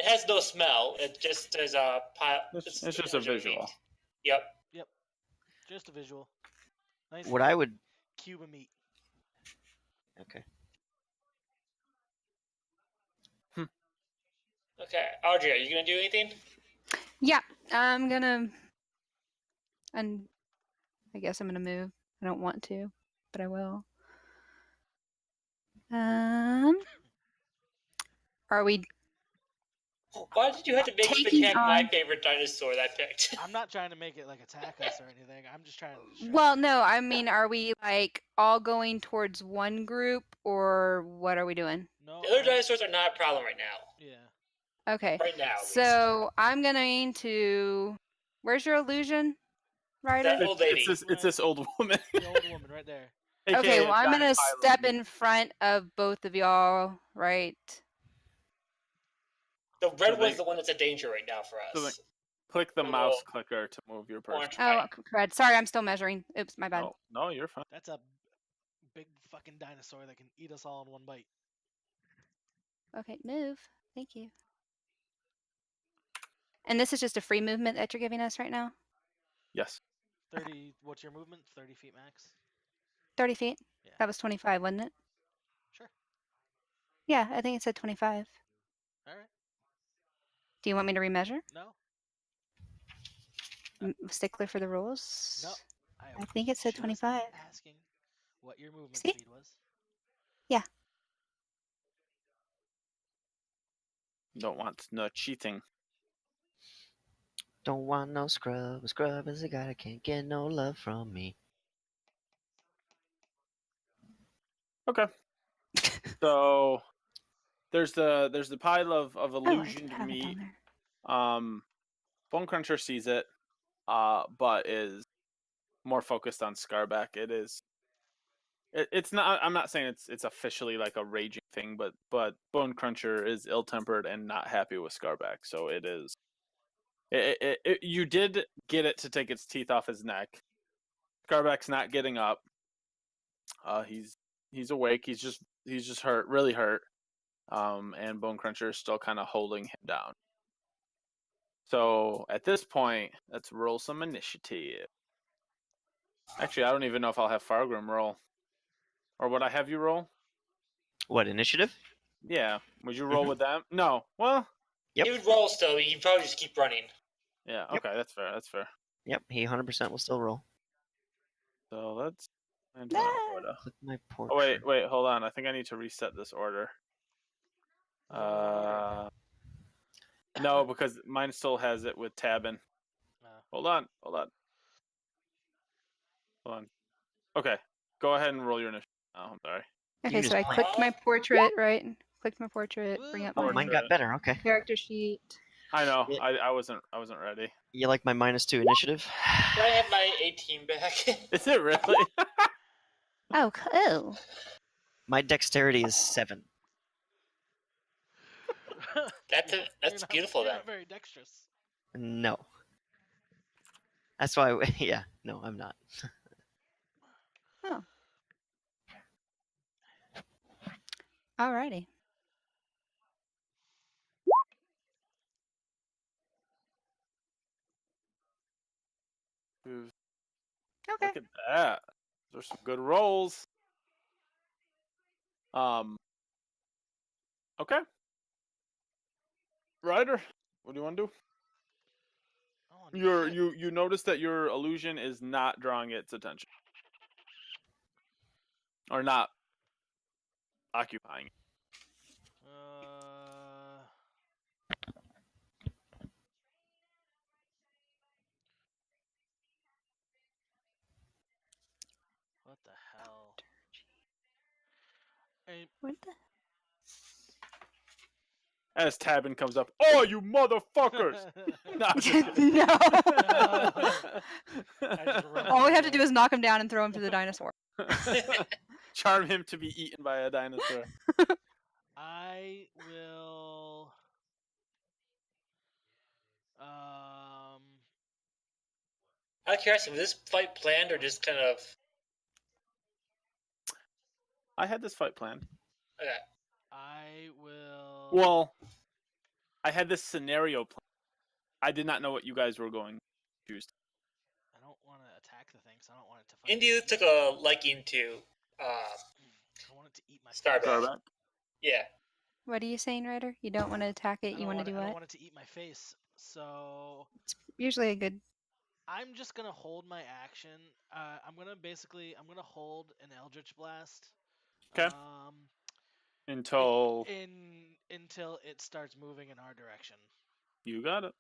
E: has no smell. It just is a pile.
A: It's just a visual.
E: Meat. Yep.
C: Just a visual. Nice
B: What I would.
C: cube of meat.
B: Okay.
E: Okay, Audrey, are you gonna do anything?
D: Yeah, I'm gonna. And I guess I'm gonna move. I don't want to, but I will. Are we?
E: Why did you have to make him
D: Taking
E: attack my
D: on-
E: favorite dinosaur that I picked?
C: I'm not trying to make it like attack us or anything. I'm just trying to distract.
D: Well, no. I mean, are we like all going towards one group, or what are we doing?
C: No.
E: The other dinosaurs are not a problem right now.
C: Yeah.
D: Okay.
E: Right now, at least.
D: So I'm going to. Where's your illusion, Ryder?
E: That old lady.
A: It's this old woman.
C: The old woman right there.
D: Okay,
A: AKA
D: well, I'm
A: giant
D: gonna
A: pile of
D: step
A: meat.
D: in front of both of y'all, right?
E: The red
A: So
E: one's
A: they-
E: the one that's a danger right now for
A: so
E: us.
A: Click the
E: The
A: mouse
E: little
A: clicker to move your person.
E: Orange
D: Oh,
E: pipe.
D: crud. Sorry, I'm still measuring. Oops, my bad.
A: No, you're fine.
C: That's a big fucking dinosaur that can eat us all in one bite.
D: Okay, move. Thank you. And this is just a free movement that you're giving us right now?
A: Yes.
C: 30. What's your movement? 30 feet max.
D: 30 feet?
C: Yeah.
D: That was 25, wasn't it?
C: Sure.
D: Yeah, I think it said 25.
C: All right.
D: Do you want me to remeasure?
C: No.
D: Stickler for the rules?
C: No.
D: I think it said
C: just
D: 25.
C: Asking what your movement
D: See?
C: speed was.
A: Don't want no cheating.
B: Don't want no scrub. A scrub is a guy that can't get no love from me.
A: Okay. So There's the pile of
D: Oh, I do
A: illusioned
D: have it
A: meat.
D: down there.
A: Bone Cruncher sees it, but is more focused on Scarback. It's not. I'm not saying it's officially like a raging thing, but Bone Cruncher is ill-tempered and not happy with Scarback. So it is. You did get it to take its teeth off his neck. Scarback's not getting up. He's awake. He's just hurt, really hurt. And Bone Cruncher is still kind of holding him down. So at this point, let's roll some initiative. Actually, I don't even know if I'll have Fargrim roll, or would I have you roll?
B: What, initiative?
A: Yeah. Would you roll with them? No. Well.
B: Yep.
E: He would roll still. He'd probably just keep running.
A: Yeah.
B: Yep.
A: Okay. That's fair. That's fair.
B: Yep, he 100% will still roll.
A: So let's.
B: Click my portrait.
A: Oh wait. Hold on. I think I need to reset this order. No, because mine still has it with Tabin. Hold on. Okay. Go ahead and roll your initiative. Oh, I'm sorry.
D: Okay,
B: just
D: so I
B: play.
D: clicked my portrait, right? Clicked my portrait, bring up
B: Oh,
D: my
B: mine got better. Okay.
D: character sheet.
A: I know.
B: Yeah.
A: I wasn't ready.
B: You like my -2 initiative?
E: Can I have my 18 back?
A: Is it really?
D: Oh, cool.
B: My dexterity is 7.
E: That's beautiful
C: You're
E: then.
C: not very dexterous.
B: No. That's why. Yeah. No, I'm not.
D: Oh. Alrighty. Okay.
A: Look at that. Those are some good rolls. Okay. Ryder, what do you want to do?
C: Oh,
A: You notice that your illusion is not drawing its attention, or not occupying it.
C: What the hell? Hey,
D: What the?
A: As Tabin comes up, oh, you motherfuckers! No, I'm just kidding.
D: No.
C: I just run
D: All we have to
C: away.
D: do is knock him down and throw him to the dinosaur.
A: Charm him to be eaten by a dinosaur.
C: I will.
E: Out of curiosity, was this fight planned or just kind of?
A: I had this fight planned.
E: Okay.
C: I will.
A: Well, I had this scenario planned. I did not know what you guys were going to choose.
C: I don't want to attack the thing, so I don't want it to fight.
E: India took a liking to
C: I want it to eat my
E: Starbuck.
A: Starbuck.
E: Yeah.
D: What are you saying, Ryder? You don't want to attack it. You want to do
C: I don't
D: what?
C: want it to eat my face. So
D: It's usually a good.
C: I'm just gonna hold my action. I'm gonna hold an Eldritch Blast.
A: Okay. Until
C: Until it starts moving in our direction.
A: you got it.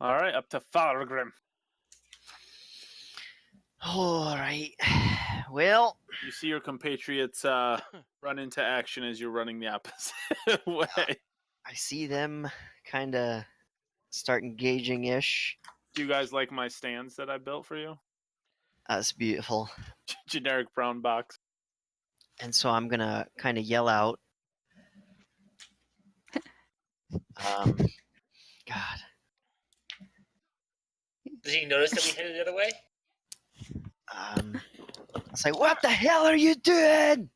A: All right, up to Fargrim.
B: All right. Well,
A: You see your compatriots run into action as you're running the opposite way.
B: I see them kind of start engaging-ish.
A: Do you guys like my stands that I built for you?
B: That's beautiful.
A: Generic brown box.
B: And so I'm gonna kind of yell out. God.
E: Did he notice that we headed the other way?
B: I'll say, "What the hell are you doing?"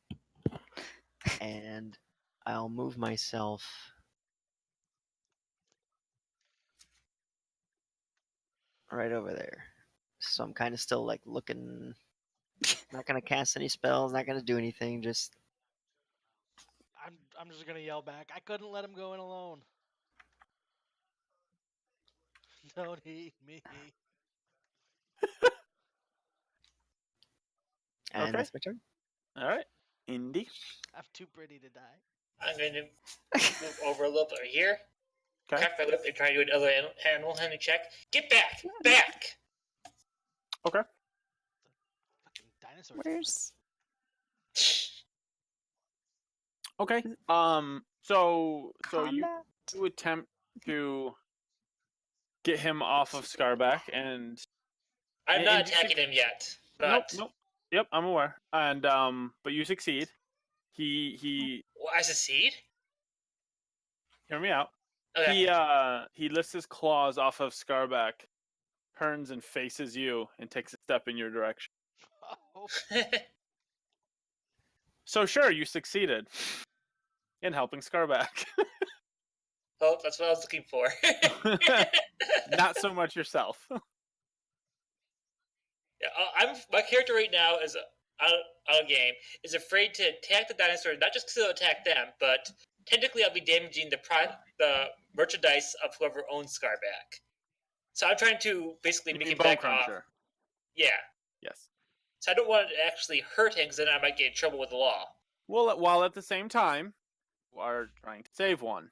B: And I'll move myself right over there. So I'm kind of still like looking. Not gonna cast any spells. Not gonna do anything. Just
C: I'm just gonna yell back. I couldn't let him go in alone. Don't eat me.
B: and
A: Okay.
B: that's my turn.
A: All right, Indy.
C: I'm too pretty to die.
E: I'm going to move over a little bit right here.
A: Okay.
E: Crack my whip and try to do another animal handling check. Get back! Back!
A: Okay.
C: Fucking dinosaur.
D: Where's?
A: Okay. So you attempt to get him off of Scarback, and
E: I'm not
A: and you
E: attacking him yet.
A: nope,
E: But
A: nope. Yep, I'm aware. And but you succeed. He
E: Well, I succeed.
A: hear me out.
E: Okay.
A: He lifts his claws off of Scarback, turns and faces you, and takes a step in your direction.
C: Oh,
A: So sure, you succeeded in helping Scarback.
E: Oh, that's what I was looking for.
A: Not so much yourself.
E: Yeah, my character right now is out of game. Is afraid to attack the dinosaur, not just because it'll attack them, but technically I'll be damaging the merchandise of whoever owns Scarback. So I'm trying to basically
A: You
E: make
A: mean
E: him
A: Bone
E: back off.
A: Cruncher.
E: Yeah.
A: Yes.
E: So I don't want to actually hurt him, because then I might get in trouble with the law.
A: Well, while at the same time, you are trying to save one.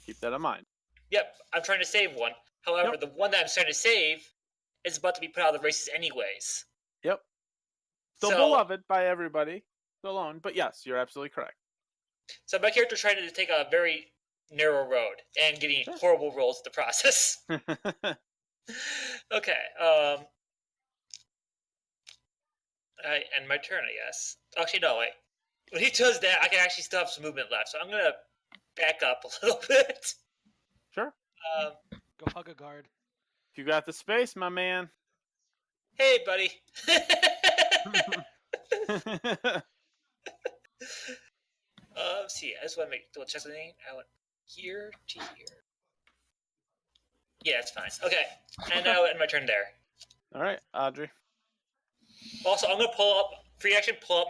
A: Keep that in mind.
E: Yep, I'm trying to save one. However,
A: Yep.
E: the one that I'm trying to save is about to be put out of the races anyways.
A: Yep. Still
E: So-
A: beloved by everybody. Still owned, but yes, you're absolutely correct.
E: So my character's trying to take a very narrow road and getting
A: Sure.
E: horrible rolls in the process. Okay. I end my turn, I guess. Actually, no, wait. When he does that, I can actually still have some movement left, so I'm gonna back up a little bit.
A: Sure.
C: go hug a guard.
A: If you got the space, my man.
E: Hey, buddy. Let's see. I just want to double check something. I went here to here. Yeah, it's fine. Okay, and now end my turn there.
A: All right, Audrey.
E: Also, I'm gonna pull up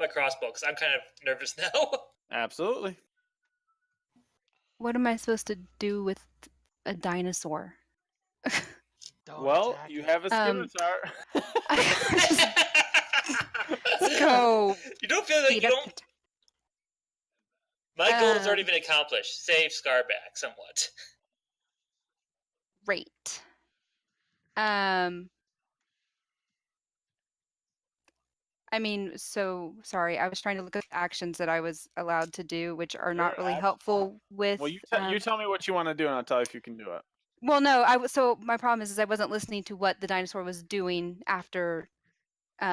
E: my crossbow because I'm kind of nervous now.
A: Absolutely.
D: What am I supposed to do with a dinosaur?
C: Don't
A: Well,
C: attack
A: you
C: it.
A: have a
D: Um,
A: scimitar.
D: Let's go.
E: You don't feel like
D: beat
E: you
D: up
E: don't.
D: the-
E: My goal has already been accomplished. Save Scarback somewhat.
D: Great. I mean, so sorry. I was trying to look at actions that I was allowed to do, which are not
A: Sure,
D: really helpful with.
A: Well, you tell me what you want to do, and I'll tell you if you can do it.
D: Well, no. So my problem is I wasn't listening to what the dinosaur was doing after.
E: He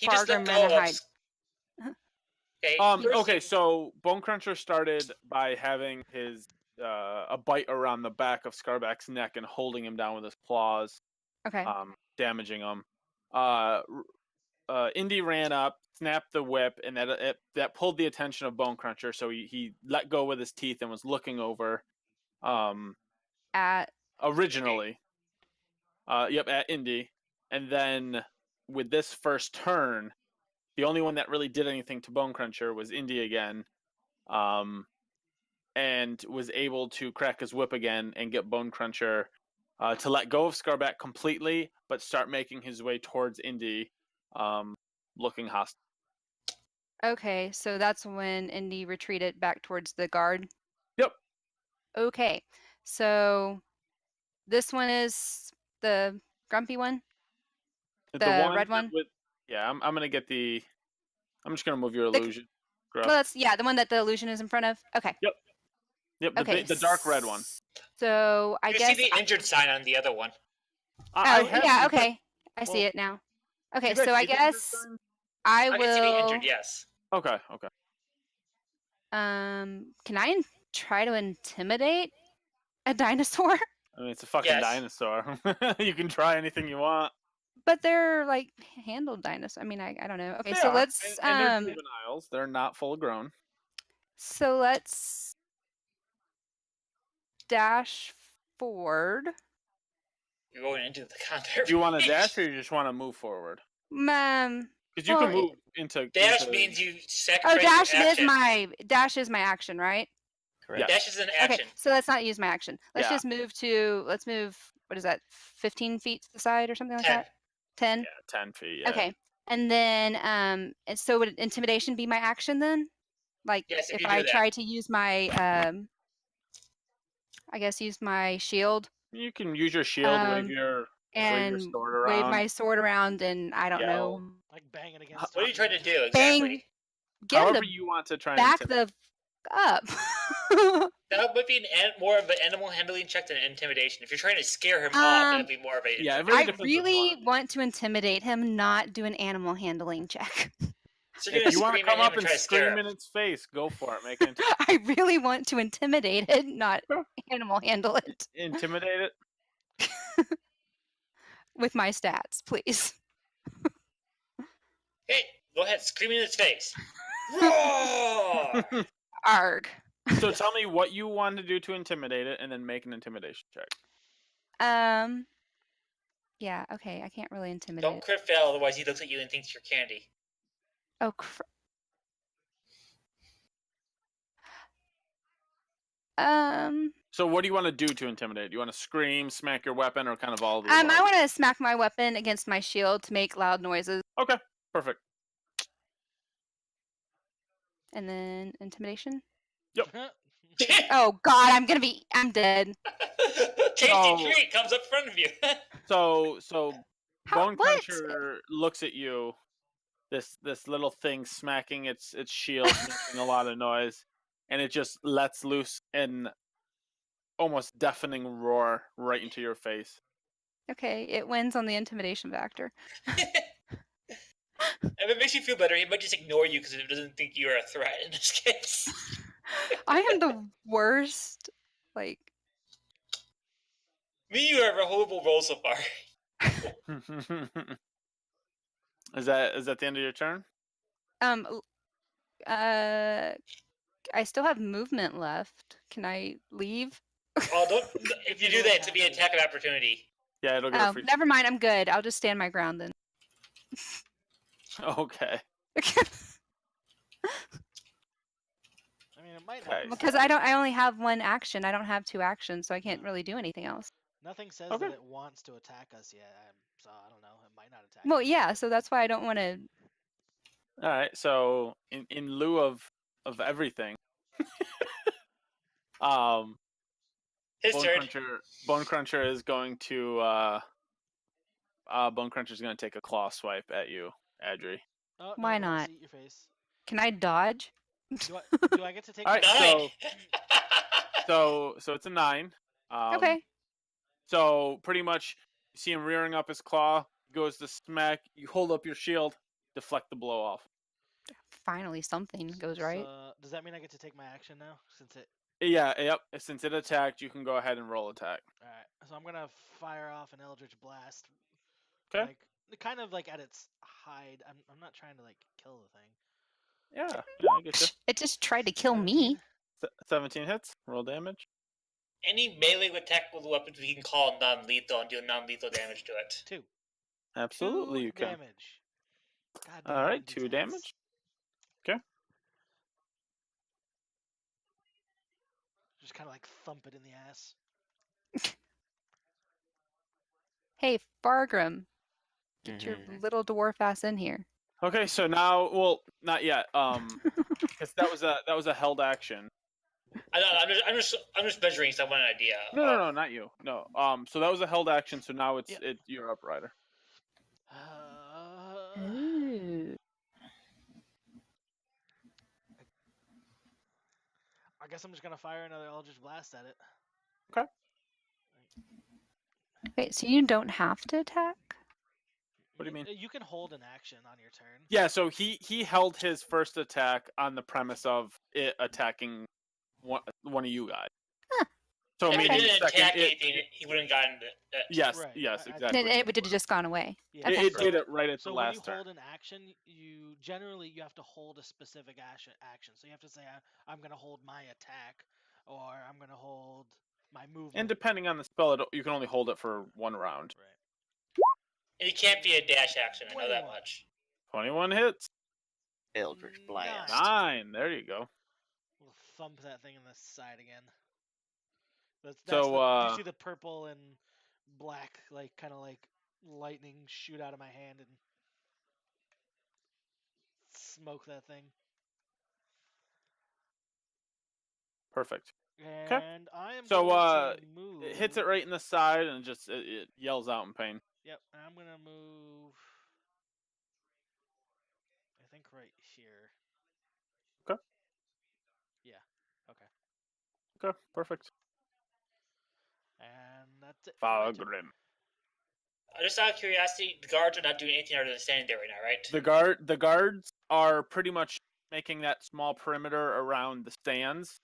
E: just let
D: Fargrim
E: go
D: ran
E: of.
D: a hide.
E: Okay. first
A: Okay,
E: he-
A: so Bone Cruncher started by having his a bite around the back of Scarback's neck and holding him down with his claws,
D: Okay.
A: damaging him. Indy ran up, snapped the whip, and that pulled the attention of Bone Cruncher. So he let go with his teeth and was looking over.
D: At
A: Originally, at Indy, and then with this first turn, the only one that really did anything to Bone Cruncher was Indy again, and was able to crack his whip again and get Bone Cruncher to let go of Scarback completely, but start making his way towards Indy, looking hostile.
D: okay, so that's when Indy retreated back towards the guard.
A: Yep.
D: Okay, so this one is the grumpy one. The red one?
A: I'm gonna get the. I'm just gonna move your
D: The-
A: illusion.
D: Well, that's the one that the illusion is in front of. Okay.
A: Yep.
D: Okay.
A: The dark red one.
D: So I
E: You
D: guess.
E: see the injured sign on the other one.
A: I
D: Oh
A: have
D: yeah.
A: the-
D: Okay. I see
A: well,
D: it now. Okay,
A: you guys
D: so I
A: see the injured
D: guess
A: sign?
D: I
E: I can see the
D: will.
E: injured. Yes.
A: Okay.
D: Can I try to intimidate a dinosaur?
A: I mean, it's a fucking
E: Yes.
A: dinosaur. You can try anything you want.
D: But they're like handled dinosaurs. I mean, I don't know. Okay,
A: They
D: so
A: are,
D: let's
A: and they're juveniles. They're not full grown.
D: so let's dash forward.
E: You're going into the combat.
A: Do you want to dash or you just want to move forward? Because you
D: Well,
A: can move into
E: Dash
A: into-
E: means you
D: Oh,
E: sacrifice
D: dash
E: your
D: is
E: action.
D: my action, right?
B: Correct.
E: Dash is an
D: Okay,
E: action.
D: so let's not use my action. Let's
A: Yeah.
D: just let's move, what is that, 15 feet to the side or something like
E: 10.
D: that? 10?
A: Yeah, 10 feet. Yeah.
D: Okay. And then, and so would intimidation be my action then? Like,
E: Yes, if
D: if
E: you
D: I
E: do that.
D: try to use my, I guess use my shield
A: You can use your shield, wave
D: Um,
A: your
D: and
A: sword around.
D: wave my sword around and I don't
A: Yell.
D: know.
C: Like bang it against.
E: What are you trying to do
D: Bang.
E: exactly?
D: Get him
A: However
D: to
A: you want to try
D: back
A: and
D: the up.
E: That would be more of an animal handling check than an intimidation. If you're trying to scare him off, that'd be more of a.
A: yeah, it really
D: I
A: depends what you
D: really want to intimidate him, not do an animal handling check.
E: So you're
A: If
E: gonna
A: you want to
E: scream at
A: come
E: him
A: up
E: and
A: and
E: try to scare
A: scream
E: him.
A: in its face, go for it. Make it
D: I really want to intimidate it, not
A: Sure.
D: animal handle it
A: intimidate it.
D: with my stats, please.
E: Hey, go ahead, scream in its face. Roar!
D: Arg.
A: So tell me what you want to do to intimidate it, and then make an intimidation check.
D: Yeah, okay, I can't really intimidate
E: Don't
D: it.
E: crit fail, otherwise he looks at you and thinks you're candy.
D: Oh,
A: So what do you want to do to intimidate? Do you want to scream, smack your weapon, or kind of all of the
D: I
A: above?
D: want to smack my weapon against my shield to make loud noises.
A: Okay, perfect.
D: And then intimidation.
C: Oh,
D: Oh god, I'm dead.
E: Tasty
A: Oh.
E: treat comes up in front of you.
A: So Bone
D: What?
A: Cruncher looks at you. This little thing smacking its shield, making a lot of noise, and it just lets loose an almost deafening roar right into your face.
D: Okay, it wins on the intimidation factor.
E: If it makes you feel better, he might just ignore you because it doesn't think you're a threat in this case.
D: I am the worst. Like,
E: Me, you have a horrible roll so far.
A: Is that the end of your turn?
D: I still have movement left. Can I leave?
E: Oh, don't! If you do that, it's gonna be an attack of opportunity.
A: Yeah, it'll get a
D: Oh,
A: free.
D: never mind. I'm good. I'll just stand my ground then.
A: Okay.
C: I mean, it might
A: Okay.
C: help.
D: Because I only have one action. I don't have two actions, so I can't really do anything else.
C: Nothing says
A: Okay.
C: that it wants to attack us yet, so I don't know. It might not attack.
D: Well,
C: us.
D: yeah. So that's why I don't want to.
A: All right. So in lieu of everything,
E: His turn.
A: Bone Cruncher is going to Bone Cruncher is going to take a claw swipe at you, Adri.
C: Oh, no,
D: Why
C: let's
D: not?
C: eat your face.
D: Can I dodge?
C: Do I get to take?
A: All right,
C: my-
A: so it's a 9.
D: Okay.
A: So pretty much, you see him rearing up his claw, goes to smack. You hold up your shield, deflect the blow off.
D: Finally, something goes right.
C: So, does that mean I get to take my action now? Since it.
A: Yeah, yep. Since it attacked, you can go ahead and roll attack.
C: All right. So I'm gonna fire off an Eldritch Blast.
A: Okay.
C: Like, kind of like at its hide. I'm not trying to like kill the thing.
A: Yeah, I get you.
D: It just tried to kill me.
A: 17 hits. Roll damage.
E: Any melee attack with weapons we can call non-lethal and do non-lethal damage to it.
C: 2.
A: Absolutely,
C: 2
A: you can.
C: damage. God damn,
A: All
C: that
A: right,
C: was
A: 2
C: intense.
A: damage. Okay.
C: Just kind of like thump it in the ass.
D: Hey, Fargrim, get your
B: Mhm.
D: little dwarf ass in here.
A: Okay, so now, well, not yet. Because that was a held action.
E: I know. I'm just measuring. So I want an idea.
A: No, not you. No. So that was a held action. So now
C: Yep.
A: you're up, Ryder.
D: Ooh.
C: I guess I'm just gonna fire another Eldritch Blast at it.
D: Wait, so you don't have to attack?
A: What do you mean?
C: You can hold an action on your turn.
A: Yeah. So he held his first attack on the premise of it attacking one of you guys.
D: Huh.
A: So
E: If
A: maybe
E: he didn't
A: second,
E: attack anything, he wouldn't gotten it.
A: yes,
C: Right,
A: yes,
C: I- I-
A: exactly.
D: Then it would have just gone away.
C: Yeah.
D: Okay.
A: It did it right at
C: So
A: the
C: when you
A: last turn.
C: hold an action, you generally you have to hold a specific action. So you have to say I'm gonna hold my attack, or I'm gonna hold my movement.
A: And depending on the spell, you can only hold it for one round.
C: Right.
E: And it can't be a dash action. I know that
C: 21.
E: much.
A: 21 hits.
B: Eldritch Blast.
A: 9. There you go.
C: We'll thump that thing in the side again. That's
A: So,
C: you see the purple and black, like kind of like lightning shoot out of my hand and smoke that thing.
A: Perfect.
C: And I am
A: So,
C: going to move.
A: It hits it right in the side and just it yells out in pain.
C: Yep, and I'm gonna move. I think right here.
A: Okay, perfect.
C: And that's it. for my turn.
A: Fargrim.
E: Just out of curiosity, the guards are not doing anything other than standing there right now, right?
A: The guards are pretty much making that small perimeter around the stands.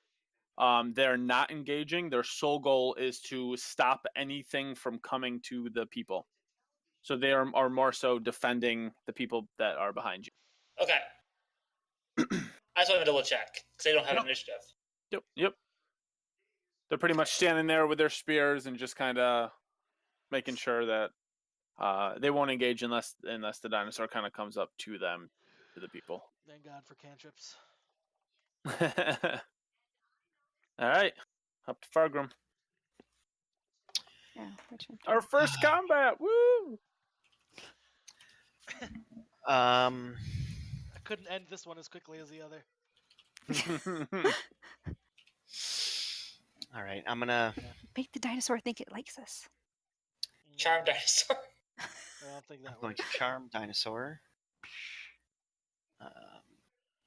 A: They're not engaging. Their sole goal is to stop anything from coming to the people. So they are more so defending the people that are behind you.
E: Okay. I just want to double check because they don't have
A: Yep.
E: initiative.
A: Yep. They're pretty much standing there with their spears and just kind of making sure that they won't engage unless the dinosaur kind of comes up to them, to the people.
C: Thank God for cantrips.
A: All right, up to Fargrim.
D: Yeah, which one?
A: Our first combat. Woo!
C: I couldn't end this one as quickly as the other.
B: All right, I'm gonna.
D: Make the dinosaur think it likes us.
E: Charm dinosaur.
C: I don't think that
B: I'm going
C: works.
B: to charm dinosaur.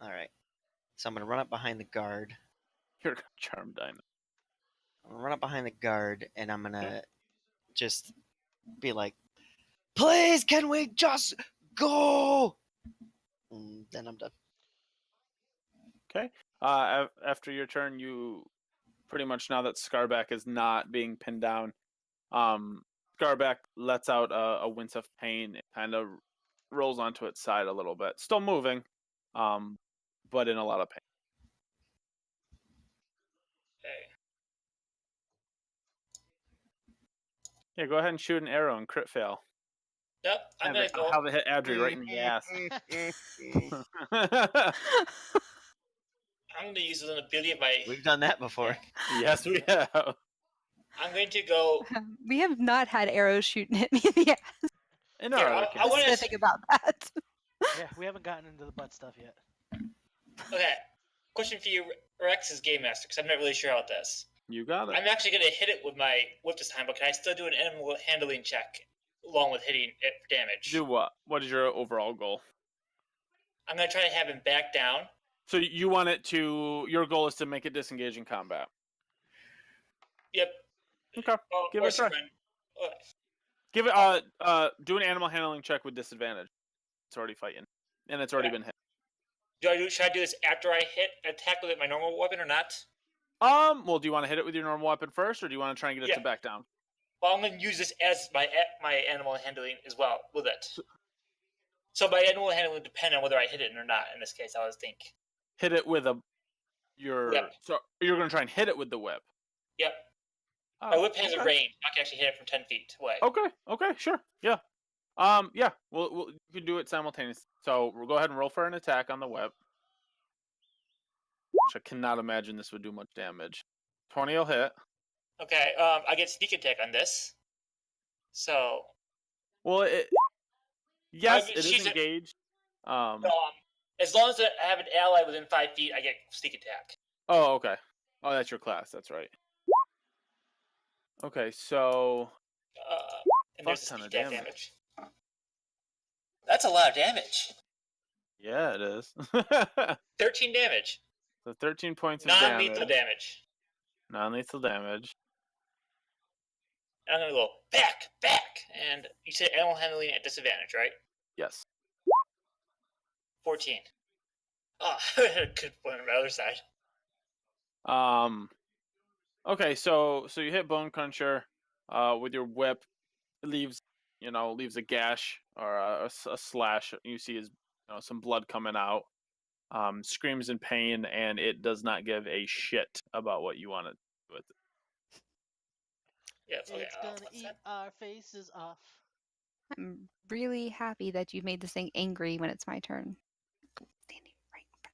B: All right, so I'm gonna run up behind the guard.
A: You're charm dino.
B: I'm gonna run up behind the guard, and I'm gonna just be like, "Please, can we just go?" And then I'm done.
A: Okay. After your turn, you pretty much, now that Scarback is not being pinned down, Scarback lets out a wince of pain. It kind of rolls onto its side a little bit, still moving, but in a lot of pain.
E: Okay.
A: Yeah, go ahead and shoot an arrow and crit fail.
E: Nope. I'm gonna go.
A: Have it hit Adri right in the ass.
E: I'm gonna use an ability of my.
B: We've done that before.
A: Yes, we have.
E: I'm going to go.
D: We have not had arrows shooting at me in the ass.
A: In
E: Here,
A: our
E: I
A: other case.
E: wanna-
D: Specific about that.
C: Yeah, we haven't gotten into the butt stuff yet.
E: Okay. Question for you, Rex's game master, because I'm not really sure about this.
A: You got it.
E: I'm actually gonna hit it with my whip this time, but can I still do an animal handling check along with hitting it for damage?
A: Do what? What is your overall goal?
E: I'm gonna try to have him back down.
A: So you want it to? Your goal is to make it disengage in combat.
E: Yep.
A: Okay.
E: Oh,
A: Give
E: or
A: it a try.
E: surrender. Okay.
A: Give it. Do an animal handling check with disadvantage. It's already fighting, and it's already
E: Okay.
A: been hit.
E: Should I do this after I hit attack with my normal weapon or not?
A: Well, do you want to hit it with your normal weapon first, or do you want to try and get it
E: Yeah.
A: to back down?
E: Well, I'm gonna use this as my animal handling as well with it. So my animal handling would depend on whether I hit it or not. In this case, I was thinking.
A: Hit it with your.
E: Whip.
A: So you're gonna try and hit it with the whip.
E: Yep.
A: Oh,
E: My whip has a
A: okay.
E: range. I can actually hit it from 10 feet away.
A: Okay. Sure. Yeah. Yeah. We'll you can do it simultaneously. So we'll go ahead and roll for an attack on the whip. Which I cannot imagine this would do much damage. 20 will hit.
E: Okay. I get sneak attack on this. So.
A: Well, yes,
E: mean,
A: it is
E: she's a-
A: engaged.
E: As long as I have an ally within 5 feet, I get sneak attack.
A: Oh, okay. Oh, that's your class. That's right. Okay, so
E: And there's a
A: Fuck ton
E: sneak
A: of
E: attack damage. That's a lot of damage.
A: yeah, it is.
E: 13 damage.
A: So 13 points of
E: Non-lethal
A: damage.
E: damage.
A: Non-lethal damage.
E: And I'm gonna go back, and you said animal handling at disadvantage, right?
A: Yes.
E: 14. Oh, good point on the other side.
A: Okay, so you hit Bone Cruncher with your whip. It leaves a gash or a slash. You see his some blood coming out. Screams in pain, and it does not give a shit about what you want to do with it.
E: Yes, okay.
C: It's gonna
E: what's
C: eat
E: that?
C: our faces off.
D: I'm really happy that you've made this thing angry when it's my turn. Standing right in front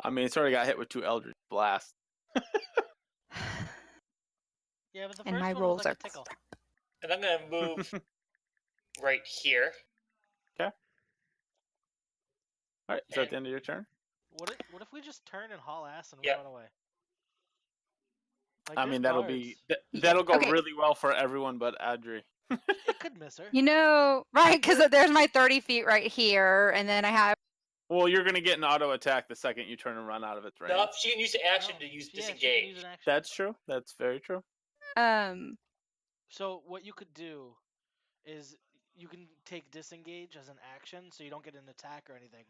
A: I mean, it's already got hit with 2 Eldritch Blasts.
C: Yeah, but the
D: And
C: first
D: my
C: one
D: rolls
C: was like
D: are
C: a tickle.
E: And I'm gonna move right here.
A: All right, is that the end of your turn?
C: What if we just turn and haul ass and
E: Yep.
C: run away? Like,
A: I
C: there's
A: mean, that'll be
C: guards.
A: that'll go
D: Okay.
A: really well for everyone but Adri.
C: It could miss her.
D: You know, right? Because there's my 30 feet right here, and then I have
A: Well, you're gonna get an auto attack the second you turn and run out of its range.
E: No, she can use the action
C: No,
E: to use
C: she can
E: disengage.
C: use an action.
A: That's true. That's very true.
C: So what you could do is you can take disengage as an action, so you don't get an attack or anything,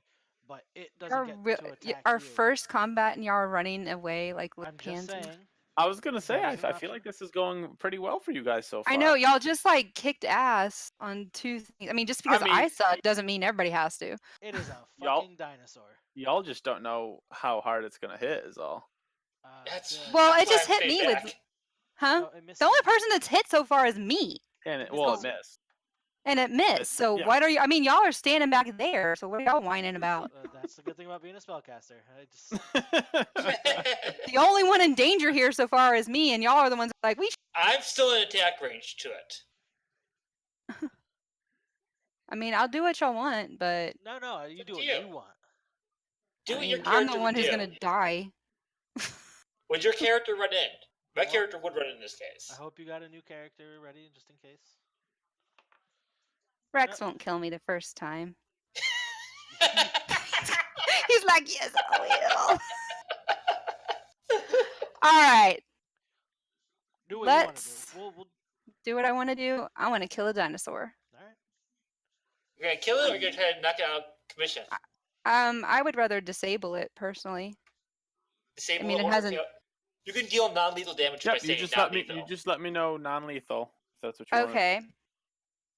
C: but it doesn't get to attack
D: our
C: you.
D: first combat and y'all are running away like
C: I'm just
D: pansy.
C: saying.
A: I was gonna say,
C: That is an
A: I feel
C: option.
A: like this is going pretty well for you guys so far.
D: I know y'all just like kicked ass on 2 things. I mean, just because I
A: mean-
D: suck doesn't mean everybody has to.
C: It is a
A: Y'all-
C: fucking dinosaur.
A: Y'all just don't know how hard it's gonna hit. Is all.
E: That's
C: Good.
D: Well,
E: that's
D: it
E: why
D: just
E: I
D: hit
E: stay
D: me with-
E: back.
D: Huh?
C: No, it missed
D: The only
C: you.
D: person that's hit so far is me,
A: And it,
C: It's
A: well, it
C: called-
A: missed.
D: and it missed. So
A: yeah.
D: what are you? I mean, y'all are standing back there. So what are y'all whining about?
C: That's the good thing about being a spellcaster. I just
D: The only one in danger here so far is me, and y'all are the ones like we.
E: I'm still in attack range to it.
D: I mean, I'll do what y'all want, but
C: no. You do what
E: you.
C: you want.
E: Do
D: I
E: what your
D: mean,
E: character
D: I'm the one
E: would
D: who's
E: do.
D: gonna die.
E: Would your character run in? My
C: Well,
E: character would run in this case.
C: I hope you got a new character ready just in case.
D: Rex won't kill me the first time. He's like, yes, I will. All right,
C: Do what you want to
D: let's
C: do. We'll
D: do what I want to do. I want to kill a dinosaur.
C: all right.
E: You're gonna kill it, or you're gonna try to knock it out of commission?
D: I would rather disable it personally.
E: Disable
D: mean,
E: it
D: it
E: or
D: hasn't-
E: you can deal non-lethal damage by
A: Yep. You
E: saying
A: just let me.
E: non-lethal.
A: You just let me know non-lethal. If that's what you want.
D: Okay.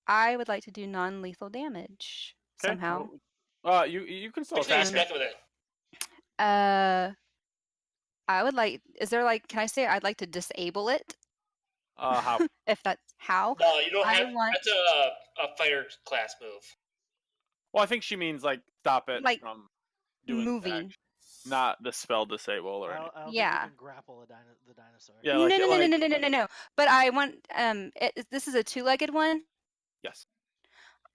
D: I would like to do non-lethal damage
A: Okay,
D: somehow.
A: You can still
E: What can you
A: attack it.
E: expect with it?
D: I would like. Is there like? Can I say I'd like to disable it?
A: How?
D: If that's how.
E: No, you don't
D: I
E: have.
D: want-
E: That's a fighter class move.
A: Well, I think she means like stop it
D: Like,
A: from doing the
D: moving.
A: action, not the spell disable or anything.
C: I don't
D: Yeah.
C: think you can grapple the dinosaur.
A: Yeah,
D: No,
A: like-
D: no, no,
A: like-
D: no, no, no, no, no. But I want. This is a two-legged one.
A: Yes.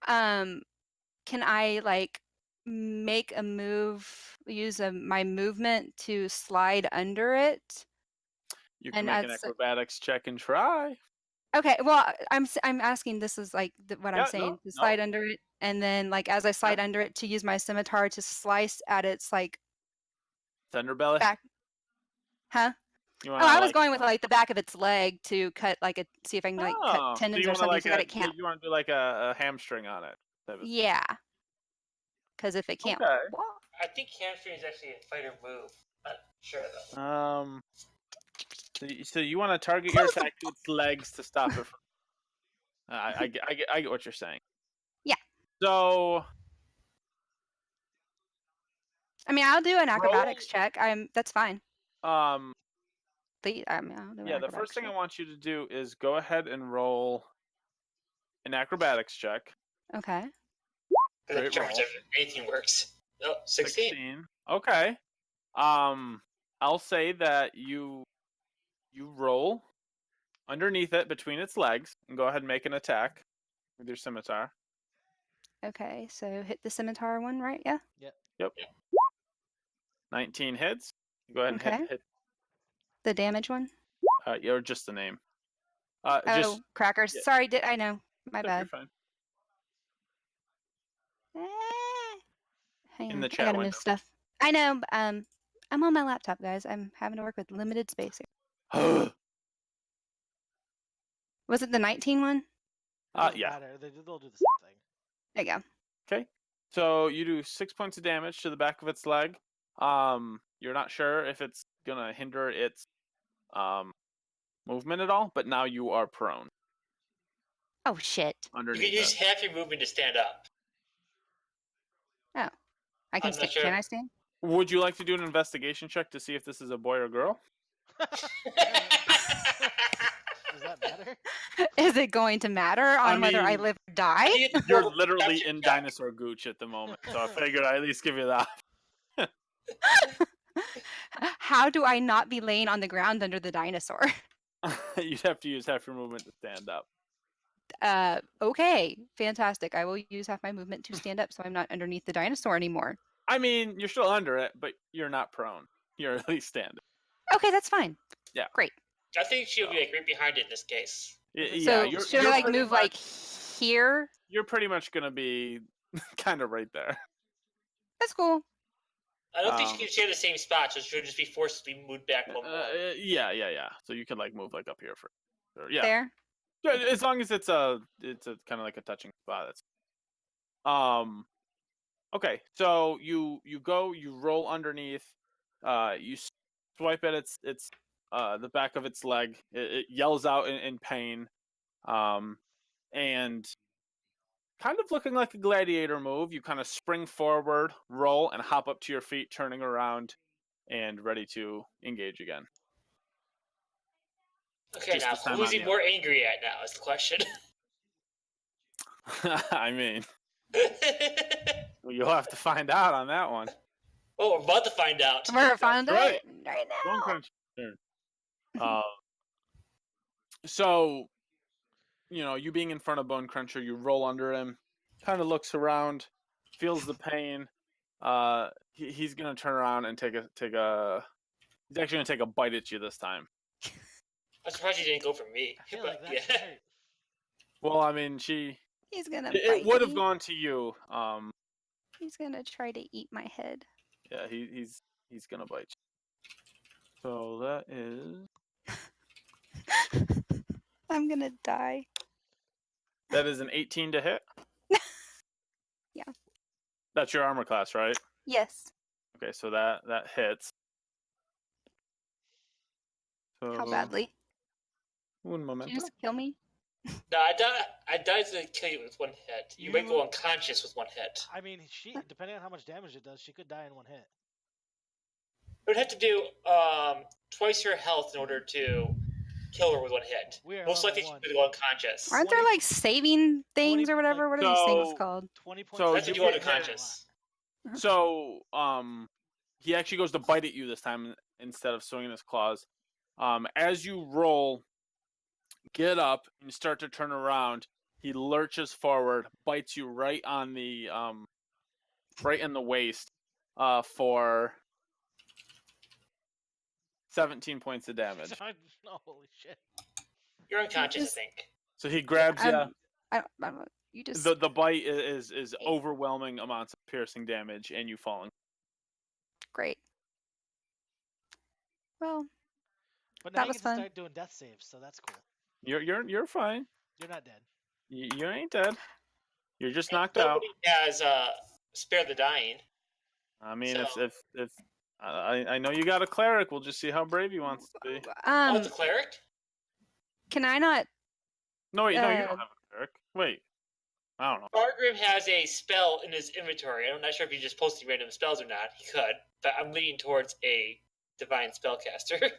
D: Can I like make a move? Use my movement to slide under it.
A: You can
D: And
A: make an
D: as-
A: acrobatics check and try.
D: Okay, well, I'm asking. This is like what
A: Yeah,
D: I'm saying.
A: no,
D: To slide
A: no.
D: under it, and then like as I slide under it, to use my scimitar to slice at its like
A: Thunderbelly.
D: back. Huh?
A: You
D: Oh,
A: wanna,
D: I was
A: like-
D: going with like the back of its leg to cut like a see if I can like
A: Oh,
D: cut
A: so
D: tendons
A: you
D: or
A: wanna,
D: something
A: like,
D: so that it can't.
A: You want to do like a hamstring on it. type of-
D: Yeah. Because if it can't
A: Okay.
D: walk,
E: I think hamstring is actually a fighter move. Not sure though.
A: So you want to target your attack to its legs to stop it from. I get what you're saying.
D: Yeah.
A: So
D: I mean, I'll do an acrobatics check. That's fine.
A: I'll
D: I'll do an
A: yeah, the first
D: acrobatics
A: thing I
D: check.
A: want you to do is go ahead and roll an acrobatics check.
D: Okay.
E: Because
A: Great
E: pretty much
A: roll.
E: anything works. Oh, 16.
A: Okay. I'll say that you roll underneath it between its legs and go ahead and make an attack with your scimitar.
D: Okay. So hit the scimitar one, right? Yeah.
A: Yep. 19 hits. Go ahead and
D: Okay.
A: hit
D: The damage one.
A: or just the name.
D: Oh,
A: Just
D: crackers.
A: yeah.
D: Sorry, I know. My
A: Yep,
D: bad.
A: you're fine.
D: Hang
A: In
D: on.
A: the
D: I
A: chat
D: gotta
A: window.
D: move stuff. I know. I'm on my laptop, guys. I'm having to work with limited space here. Was it the 19 one?
C: It doesn't
A: Yeah.
C: matter. They'll do the same thing.
D: There you go.
A: Okay. So you do 6 points of damage to the back of its leg. You're not sure if it's gonna hinder its movement at all, but now you are prone
D: Oh shit.
E: You
A: underneath
E: can use
A: it.
E: half your movement to stand up.
D: I can
E: I'm not
D: stand.
E: sure.
D: Can I stand?
A: Would you like to do an investigation check to see if this is a boy or girl?
C: Does that matter?
D: Is it going to matter on whether I
A: mean,
D: live or die?
E: You get to
A: You're
E: roll a
A: literally
E: perception
A: in
E: check.
A: dinosaur gooch at the moment, so I figured I'd at least give you that.
D: How do I not be laying on the ground under the dinosaur?
A: You'd have to use half your movement to stand up.
D: Okay, fantastic. I will use half my movement to stand up so I'm not underneath the dinosaur anymore.
A: I mean, you're still under it, but you're not prone. You're at least standing.
D: Okay, that's fine.
E: I think she'll be like right behind it in this case.
D: So
A: Yeah,
D: should I like
A: pretty
D: move
A: much-
D: like here?
A: You're pretty much gonna be kind of right there.
D: That's cool.
E: I don't think she can share the same spot, so she'll just be forced to be moved back one more.
A: Yeah. So you can like move like up here for yeah.
D: There.
A: Yeah, as long as it's a kind of like a touching spot. That's okay. So you go, you roll underneath, you swipe at its the back of its leg. It yells out in pain, and kind of looking like a gladiator move. You kind of spring forward, roll, and hop up to your feet, turning around and ready to engage again.
E: Okay,
A: Just
E: now
A: this time
E: who's
A: on
E: he
A: the
E: more angry at now is the question.
A: I mean, you'll have to find out on that one.
E: Oh, we're about to find out.
D: We're finding
A: right.
D: it right
A: Bone
D: now.
A: Crunch turn. So, you being in front of Bone Cruncher, you roll under him, kind of looks around, feels the pain. He's gonna turn around and take a. He's actually gonna take a bite at you this time.
E: I'm surprised he didn't go for me.
C: I feel
E: but,
C: like that
E: yeah.
C: should hurt.
A: Well, I mean,
D: He's gonna
A: it
D: bite
A: would have
D: me.
A: gone to you.
D: He's gonna try to eat my head.
A: Yeah, he's gonna bite you. So that is
D: I'm gonna die.
A: an 18 to hit.
D: Yeah.
A: That's your armor class, right?
D: Yes.
A: Okay, so that hits. So
D: How badly?
A: one
D: Did
A: moment.
D: you just kill me?
E: No, I died to kill you with one hit. You might go unconscious with one hit.
C: I mean, depending on how much damage it does, she could die in one hit.
E: It would have to do twice your health in order to kill her with one hit.
C: We are
E: Most likely
C: level
E: she
C: one.
E: would go unconscious.
D: Aren't there like saving things
C: 20
D: or whatever?
C: like-
D: What are these things
A: So-
D: called?
C: 20 points.
A: So
E: That's
A: you
E: if you go
A: get hit.
E: unconscious.
A: So he actually goes to bite at you this time instead of swinging his claws. As you roll, get up and start to turn around, he lurches forward, bites you right on the right in the waist, for 17 points of damage.
C: Holy shit.
E: You're unconscious,
D: Just-
E: I think.
A: So he grabs you.
D: I don't. You just
A: The bite is overwhelming amounts of piercing damage, and you falling.
D: great. Well,
C: But now
D: That
C: you
D: was
C: get to
D: fun.
C: start doing death saves, so that's cool.
A: You're fine.
C: You're not dead.
A: You ain't dead. You're just knocked out.
E: Nobody has Spare the Dying.
A: I mean,
E: So-
A: if I know you got a cleric, we'll just see how brave he wants to be.
E: Oh, it's a cleric?
D: can I not?
A: No, wait, no, you
D: uh,
A: don't have a cleric. Wait, I don't know.
E: Fargrim has a spell in his inventory. I'm not sure if he's just posting random spells or not. He could, but I'm leaning towards a divine spellcaster.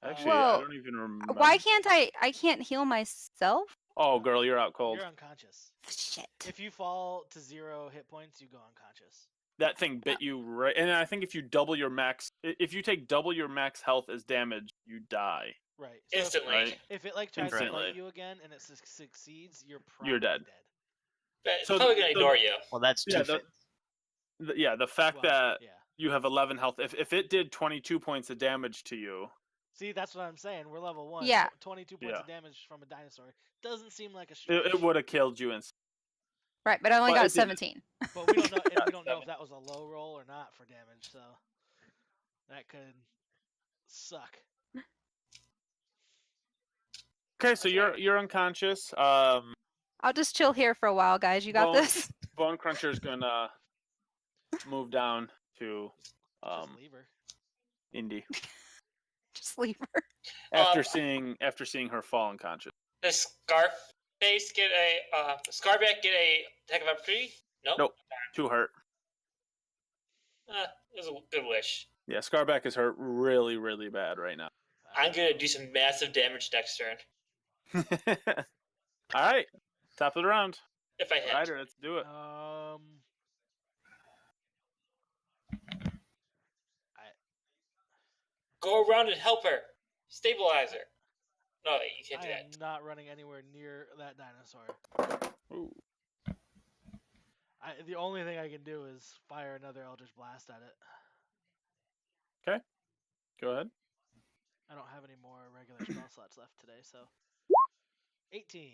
A: Actually,
D: Well,
A: I don't even remember.
D: Why can't I? I can't heal myself.
A: Oh, girl, you're out cold.
C: You're unconscious.
D: Shit.
C: If you fall to 0 hit points, you go unconscious.
A: That thing bit you right, and I think if you double your max, if you take double your max health as damage, you die.
C: Right. So
E: Instantly.
A: Right.
C: If it like tries to
A: Instantly.
C: bite you again and it succeeds, you're probably
A: You're dead.
E: But it's
A: So-
E: probably going to
A: so-
E: ignore you.
B: Well, that's two
A: Yeah,
B: fits.
A: The fact
C: Well,
A: that
C: yeah.
A: you have 11 health, if it did 22 points of damage to you,
C: See, that's what I'm saying. We're level 1.
D: Yeah.
C: 22 points
A: Yeah.
C: of damage from a dinosaur doesn't seem like a stretch.
A: it would have killed you instantly.
D: Right, but I only
A: But
D: got
A: it didn't.
D: 17.
C: But we don't know. And we don't know
A: Seven.
C: if that was a low roll or not for damage. So that could suck.
A: Okay, so you're unconscious.
D: I'll just chill here for a while, guys. You got
A: Bone-
D: this.
A: Bone Cruncher's gonna move down to
C: Just leave her.
A: Indy
D: Just leave her.
A: after seeing her fall unconscious.
E: Does Scarface get a Scarback get a attack of opportunity? No.
A: Nope. Too hurt.
E: It was a good wish.
A: Yeah, Scarback is hurt really, really bad right now.
E: I'm gonna do some massive damage next turn
A: All right, top of the round.
E: if I hit.
A: Ryder, let's do it.
E: Go around and help her. Stabilize her. No, you can't
C: I
E: do
C: am
E: that.
C: not running anywhere near that dinosaur.
A: Ooh.
C: The only thing I can do is fire another Eldritch Blast at it.
A: Go ahead.
C: I don't have any more regular spell slots left today, so 18,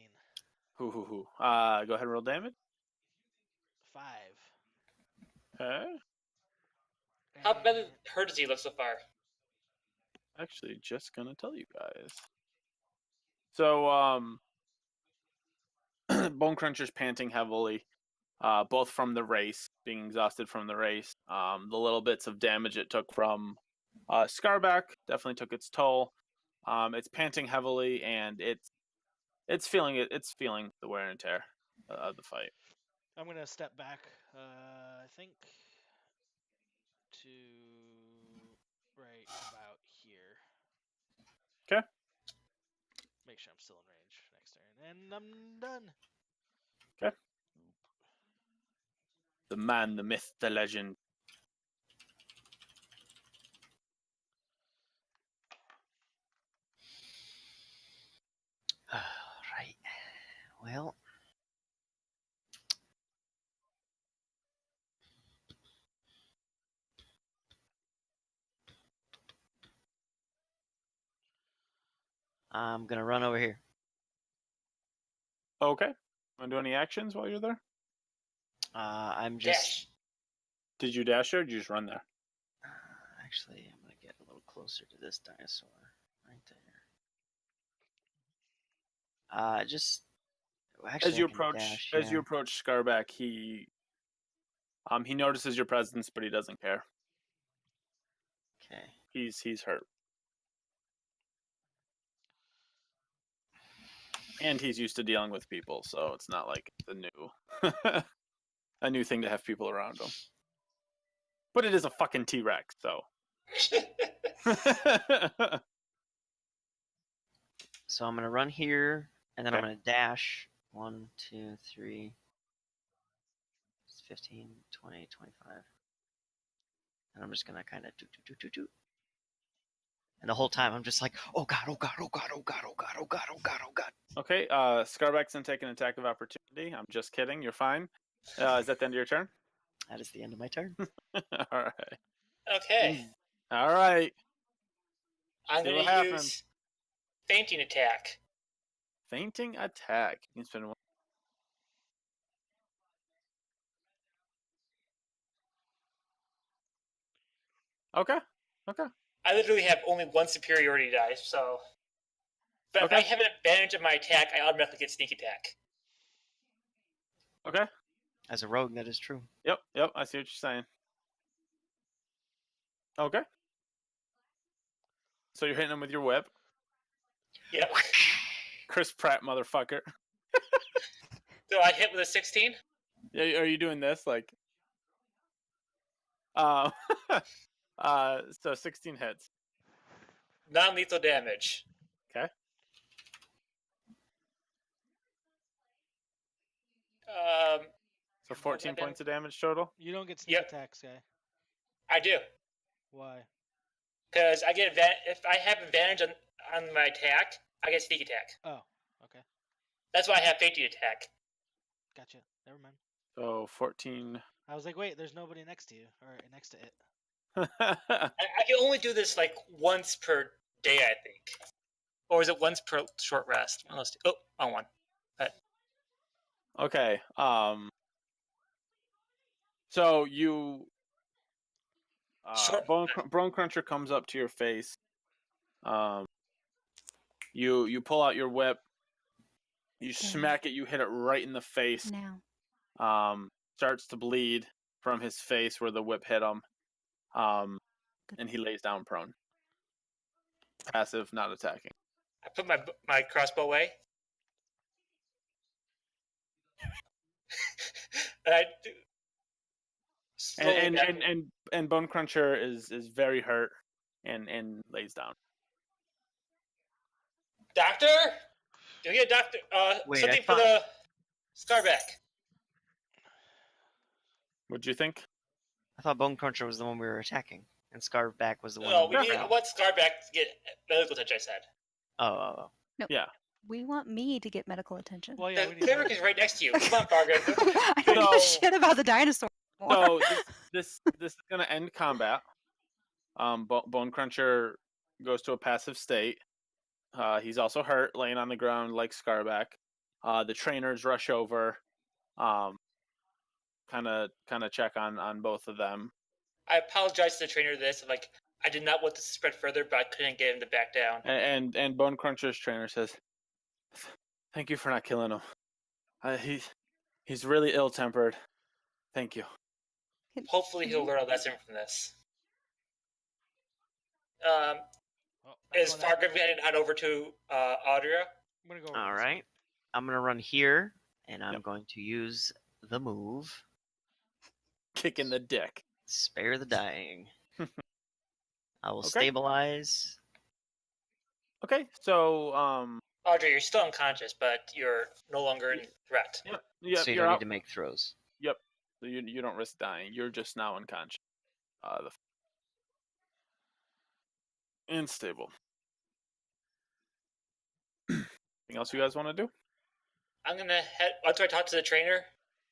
A: Go ahead and roll damage.
C: 5.
A: Okay.
E: How bad
C: And
E: her does he look so far?
A: Actually, just gonna tell you guys. So, Bone Cruncher's panting heavily, both from the race, being exhausted from the race. The little bits of damage it took from Scarback definitely took its toll. It's panting heavily, and it's feeling it. It's feeling the wear and tear of the fight.
C: I'm gonna step back. I think to right about here.
A: 'Kay.
C: Make sure I'm still in range next turn, and I'm done.
A: The man, the myth, the legend.
B: Right. Well. I'm gonna run over here.
A: Okay. Want to do any actions while you're there?
B: I'm just
E: Dash.
A: Did you dash there, or did you just run there?
B: actually I'm gonna get a little closer to this dinosaur right there. Just actually
A: As you
B: I can
A: approach,
B: dash,
A: as you
B: yeah.
A: approach Scarback, he notices your presence, but he doesn't care.
B: Okay.
A: He's hurt, and he's used to dealing with people, so it's not like it's a new thing to have people around him. But it is a fucking T-Rex, so.
B: So I'm gonna run here, and then I'm
A: Okay.
B: gonna dash. 1, 2, 3. 15, 20, 25. And I'm just gonna kind of do. And the whole time I'm just like, oh god, oh god, oh god, oh god, oh god, oh god, oh god, oh god.
A: Okay, Scarback's gonna take an attack of opportunity. I'm just kidding. You're fine. Is that the end of your turn?
B: That is the end of my turn.
A: All right.
E: Okay.
A: All right.
E: I'm
A: See
E: going
A: what
E: to
A: happens.
E: use fainting attack.
A: Fainting attack. You can spend one. Okay.
E: I literally have only one superiority die, so. But if I
A: Okay.
E: have an advantage of my attack, I automatically get sneak attack.
A: Okay.
B: As a rogue, that is true.
A: Yep. I see what you're saying. Okay. So you're hitting him with your whip.
E: Yep.
A: Chris Pratt, motherfucker.
E: So I hit with a 16.
A: Yeah, are you doing this like? So 16 hits.
E: Non-lethal damage.
A: Okay. So 14 points of damage total.
C: You don't get sneak
E: Yep.
C: attacks, guy.
E: I do.
C: Why?
E: Because I get if I have advantage on my attack, I get sneak attack.
C: Oh, okay.
E: That's why I have fainting attack.
C: Gotcha. Never mind.
A: So 14.
C: I was like, wait, there's nobody next to you or next to it.
E: I can only do this like once per day, I think. Or is it once per short rest? Oh, on one.
A: Okay. So you.
E: Sure.
A: Bone Cruncher comes up to your face. You pull out your whip. You smack it. You hit it right in the face.
D: Now.
A: Starts to bleed from his face where the whip hit him. And he lays down prone. Passive, not attacking.
E: I put my crossbow away. And I do.
A: And Bone Cruncher is very hurt and lays down.
E: Doctor? Do we get a doctor?
B: Wait,
E: something
B: I
E: for
B: thought-
E: the Scarback.
A: What'd you think?
B: I thought Bone Cruncher was the one we were attacking, and Scarback was the one.
E: No,
B: we
E: I want Scarback to get medical touch, I said.
B: Oh.
A: Yeah.
D: We want me to get medical attention.
C: Well, yeah,
E: The
C: we need
E: cleric
C: to...
E: is right next to you. Come on, Fargo.
D: I don't give a
A: So-
D: shit about the dinosaur anymore.
A: So this is gonna end combat. Bone Cruncher goes to a passive state. He's also hurt, laying on the ground like Scarback. The trainers rush over. kind of check on both of them.
E: I apologize to the trainer this. Like, I did not want this to spread further, but I couldn't get him to back down.
A: And Bone Cruncher's trainer says, "Thank you for not killing him. He's really ill-tempered. Thank you."
E: Hopefully, he'll learn a lesson from this.
C: Oh,
E: Is
C: back on that.
E: Fargrim going to head over to Audria?
C: I'm gonna go. over
B: All
C: this way.
B: right. I'm gonna run here, and I'm
A: Yep.
B: going to use the move.
A: Kick in the dick.
B: Spare the dying. I will
A: Okay.
B: stabilize.
A: Okay, so
E: Audrey, you're still unconscious, but you're no longer in threat.
A: yep,
B: So you
A: you're
B: don't
A: out.
B: need to make throws.
A: Yep. So you don't risk dying. You're just now unconscious. Unstable. Anything else you guys want to do?
E: I'm going to head, after I talk to the trainer,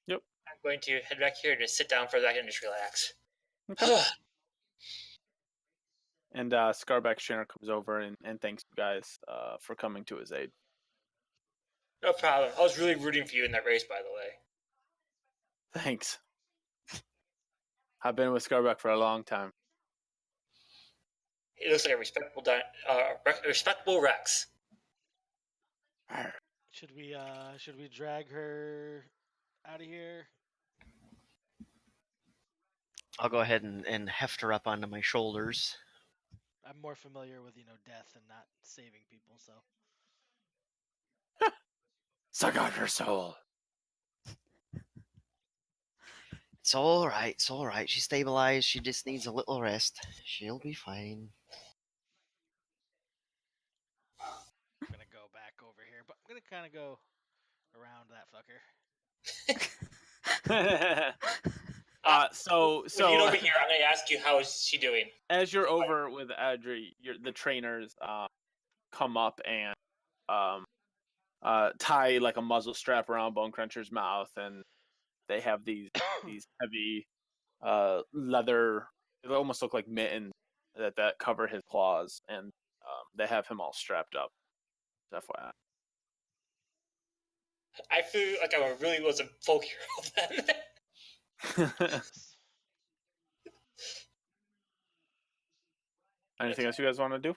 A: Yep.
E: I'm going to head back here and just sit down for a second and just relax.
A: Okay. And Scarback's trainer comes over and thanks you guys for coming to his aid.
E: No problem. I was really rooting for you in that race, by the way.
A: Thanks. I've been with Scarback for a long time.
E: He looks like a respectable Rex.
C: Should we drag her out of here?
B: I'll go ahead and heft her up onto my shoulders.
C: I'm more familiar with death and not saving people, so.
A: Suck out her soul.
B: It's all right. It's all right. She's stabilized. She just needs a little rest. She'll be fine.
C: I'm gonna go back over here, but I'm gonna kind of go around that fucker.
A: So
E: When you get over here, I'm going to ask you, how is she doing?
A: as you're over with Adri, the trainers come up and tie like a muzzle strap around Bone Cruncher's mouth, and they have these heavy leather. They almost look like mittens that cover his claws, and they have him all strapped up. FYI.
E: I feel like I really was a folk hero then.
A: Anything else you guys want to do?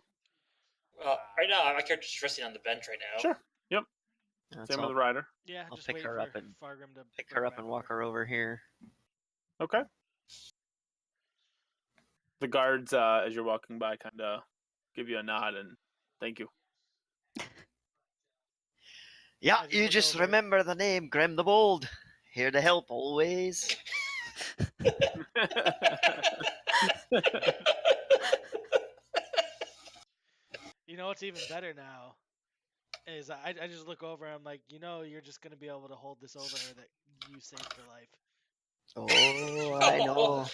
E: Right now, my character's just resting on the bench right now.
A: Sure. Yep.
B: That's
A: Same
B: all.
A: with the rider.
C: Yeah,
B: I'll
C: just
B: pick
C: wait
B: her
C: for
B: up and
C: Fargrim to
B: Pick
C: bring
B: her up
C: back
B: and
C: over.
B: walk her over here.
A: Okay. The guards, as you're walking by, kind of give you a nod and thank you.
B: Yeah,
C: I just
B: you
C: look
B: just
C: over.
B: remember the name, Graham the Bold. Here to help always.
C: You know what's even better now is I just look over and I'm like, you're just gonna be able to hold this over her that you saved her life.
B: Oh, I know.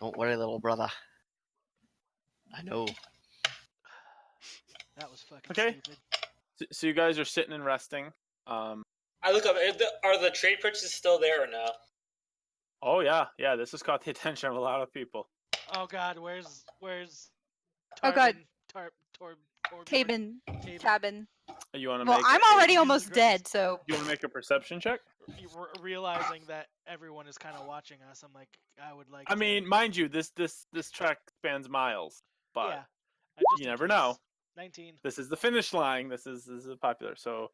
B: Don't worry, little brother. I know.
C: That was fucking
A: Okay.
C: stupid.
A: So you guys are sitting and resting.
E: I look up. Are the trade purchases still there or no?
A: Oh yeah. This has caught the attention of a lot of people.
C: Oh God, where's
D: Oh, God.
C: Tabin?
D: Tabin.
A: You want to
D: Well,
A: make?
D: I'm already
C: Jesus
D: almost
C: Christ.
D: dead, so.
A: You want to make a perception check?
C: Realizing that everyone is kind of watching us, I'm like, I would like.
A: I mean, mind you, this track spans miles, but
C: yeah, just
A: you
C: in
A: never
C: case.
A: know.
C: 19.
A: This is the finish line. This is popular. So,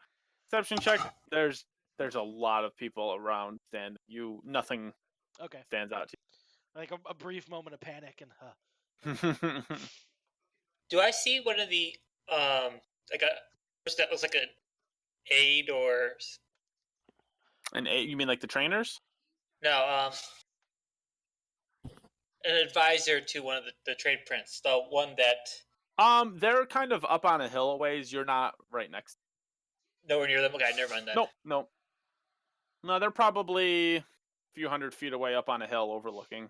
A: perception check. There's a lot of people around, and nothing
C: Okay.
A: stands out to
C: Like a brief moment of panic and.
A: you.
E: Do I see one of the like a person that looks like an aide or
A: You mean like the trainers?
E: no an advisor to one of the trade prints, the one that
A: They're kind of up on a hill a ways. You're not right next.
E: nowhere near them. Okay, never mind then.
A: Nope. No, they're probably a few hundred feet away up on a hill overlooking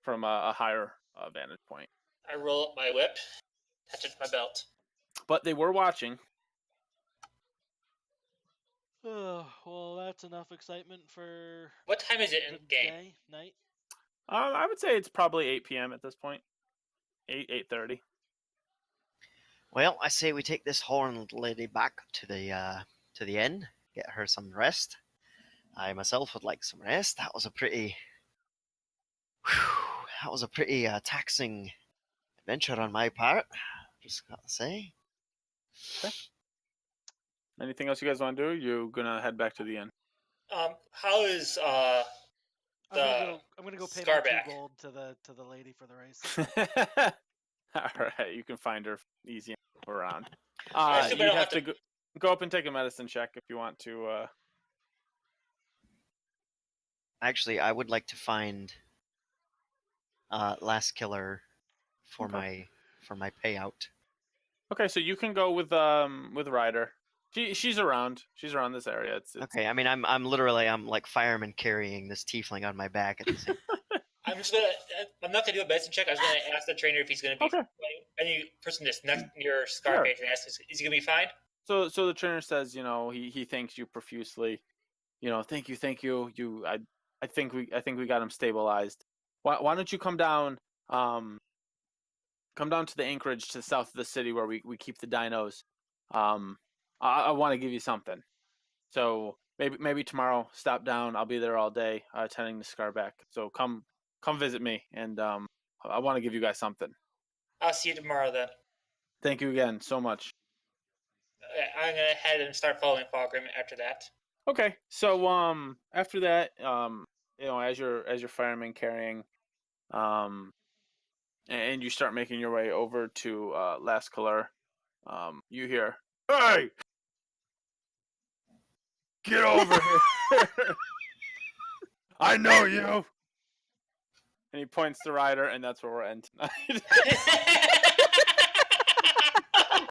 A: from a higher vantage point.
E: I roll up my whip, attach it to my belt.
A: But they were watching.
C: Oh, well, that's enough excitement for.
E: What time is it in
C: the
E: game?
C: day, night.
A: I would say it's probably 8 p.m. at this point. 8:30.
B: Well, I say we take this horned lady back to the inn, get her some rest. I myself would like some rest. That was a pretty taxing adventure on my part. Just gotta say.
A: Anything else you guys want to do? You gonna head back to the inn?
E: How is
C: I'm
E: the
C: gonna go pay my 2
E: Scarback?
C: gold to the lady for the race.
A: All right, you can find her easy around.
E: I assume I
A: You
E: don't
A: have
E: have
A: to go up and take a medicine check if you want to.
B: Actually, I would like to find Last Killer for
A: Okay.
B: my payout.
A: Okay, so you can go with Ryder. She's around. She's around this area. It's
B: Okay, I mean I'm literally like fireman carrying this tiefling on my back at the same.
E: I'm not gonna do a medicine check. I was gonna ask the trainer if he's gonna be
A: Okay.
E: any person that's next near Scarface and ask, is he gonna be fine?
A: So the trainer says, he thanks you profusely. Thank you. I think we got him stabilized. Why don't you come down to the anchorage to the south of the city where we keep the dinos. I want to give you something. So maybe tomorrow stop down. I'll be there all day attending the Scarback. So come visit me, and I want to give you guys something.
E: I'll see you tomorrow then.
A: Thank you again so much.
E: I'm gonna head and start following Fogrim after that.
A: Okay, so after that, as your fireman carrying, and you start making your way over to Last Color, you hear, "Hey, get over here! I know you!" And he points to Ryder, and that's where we're ending tonight.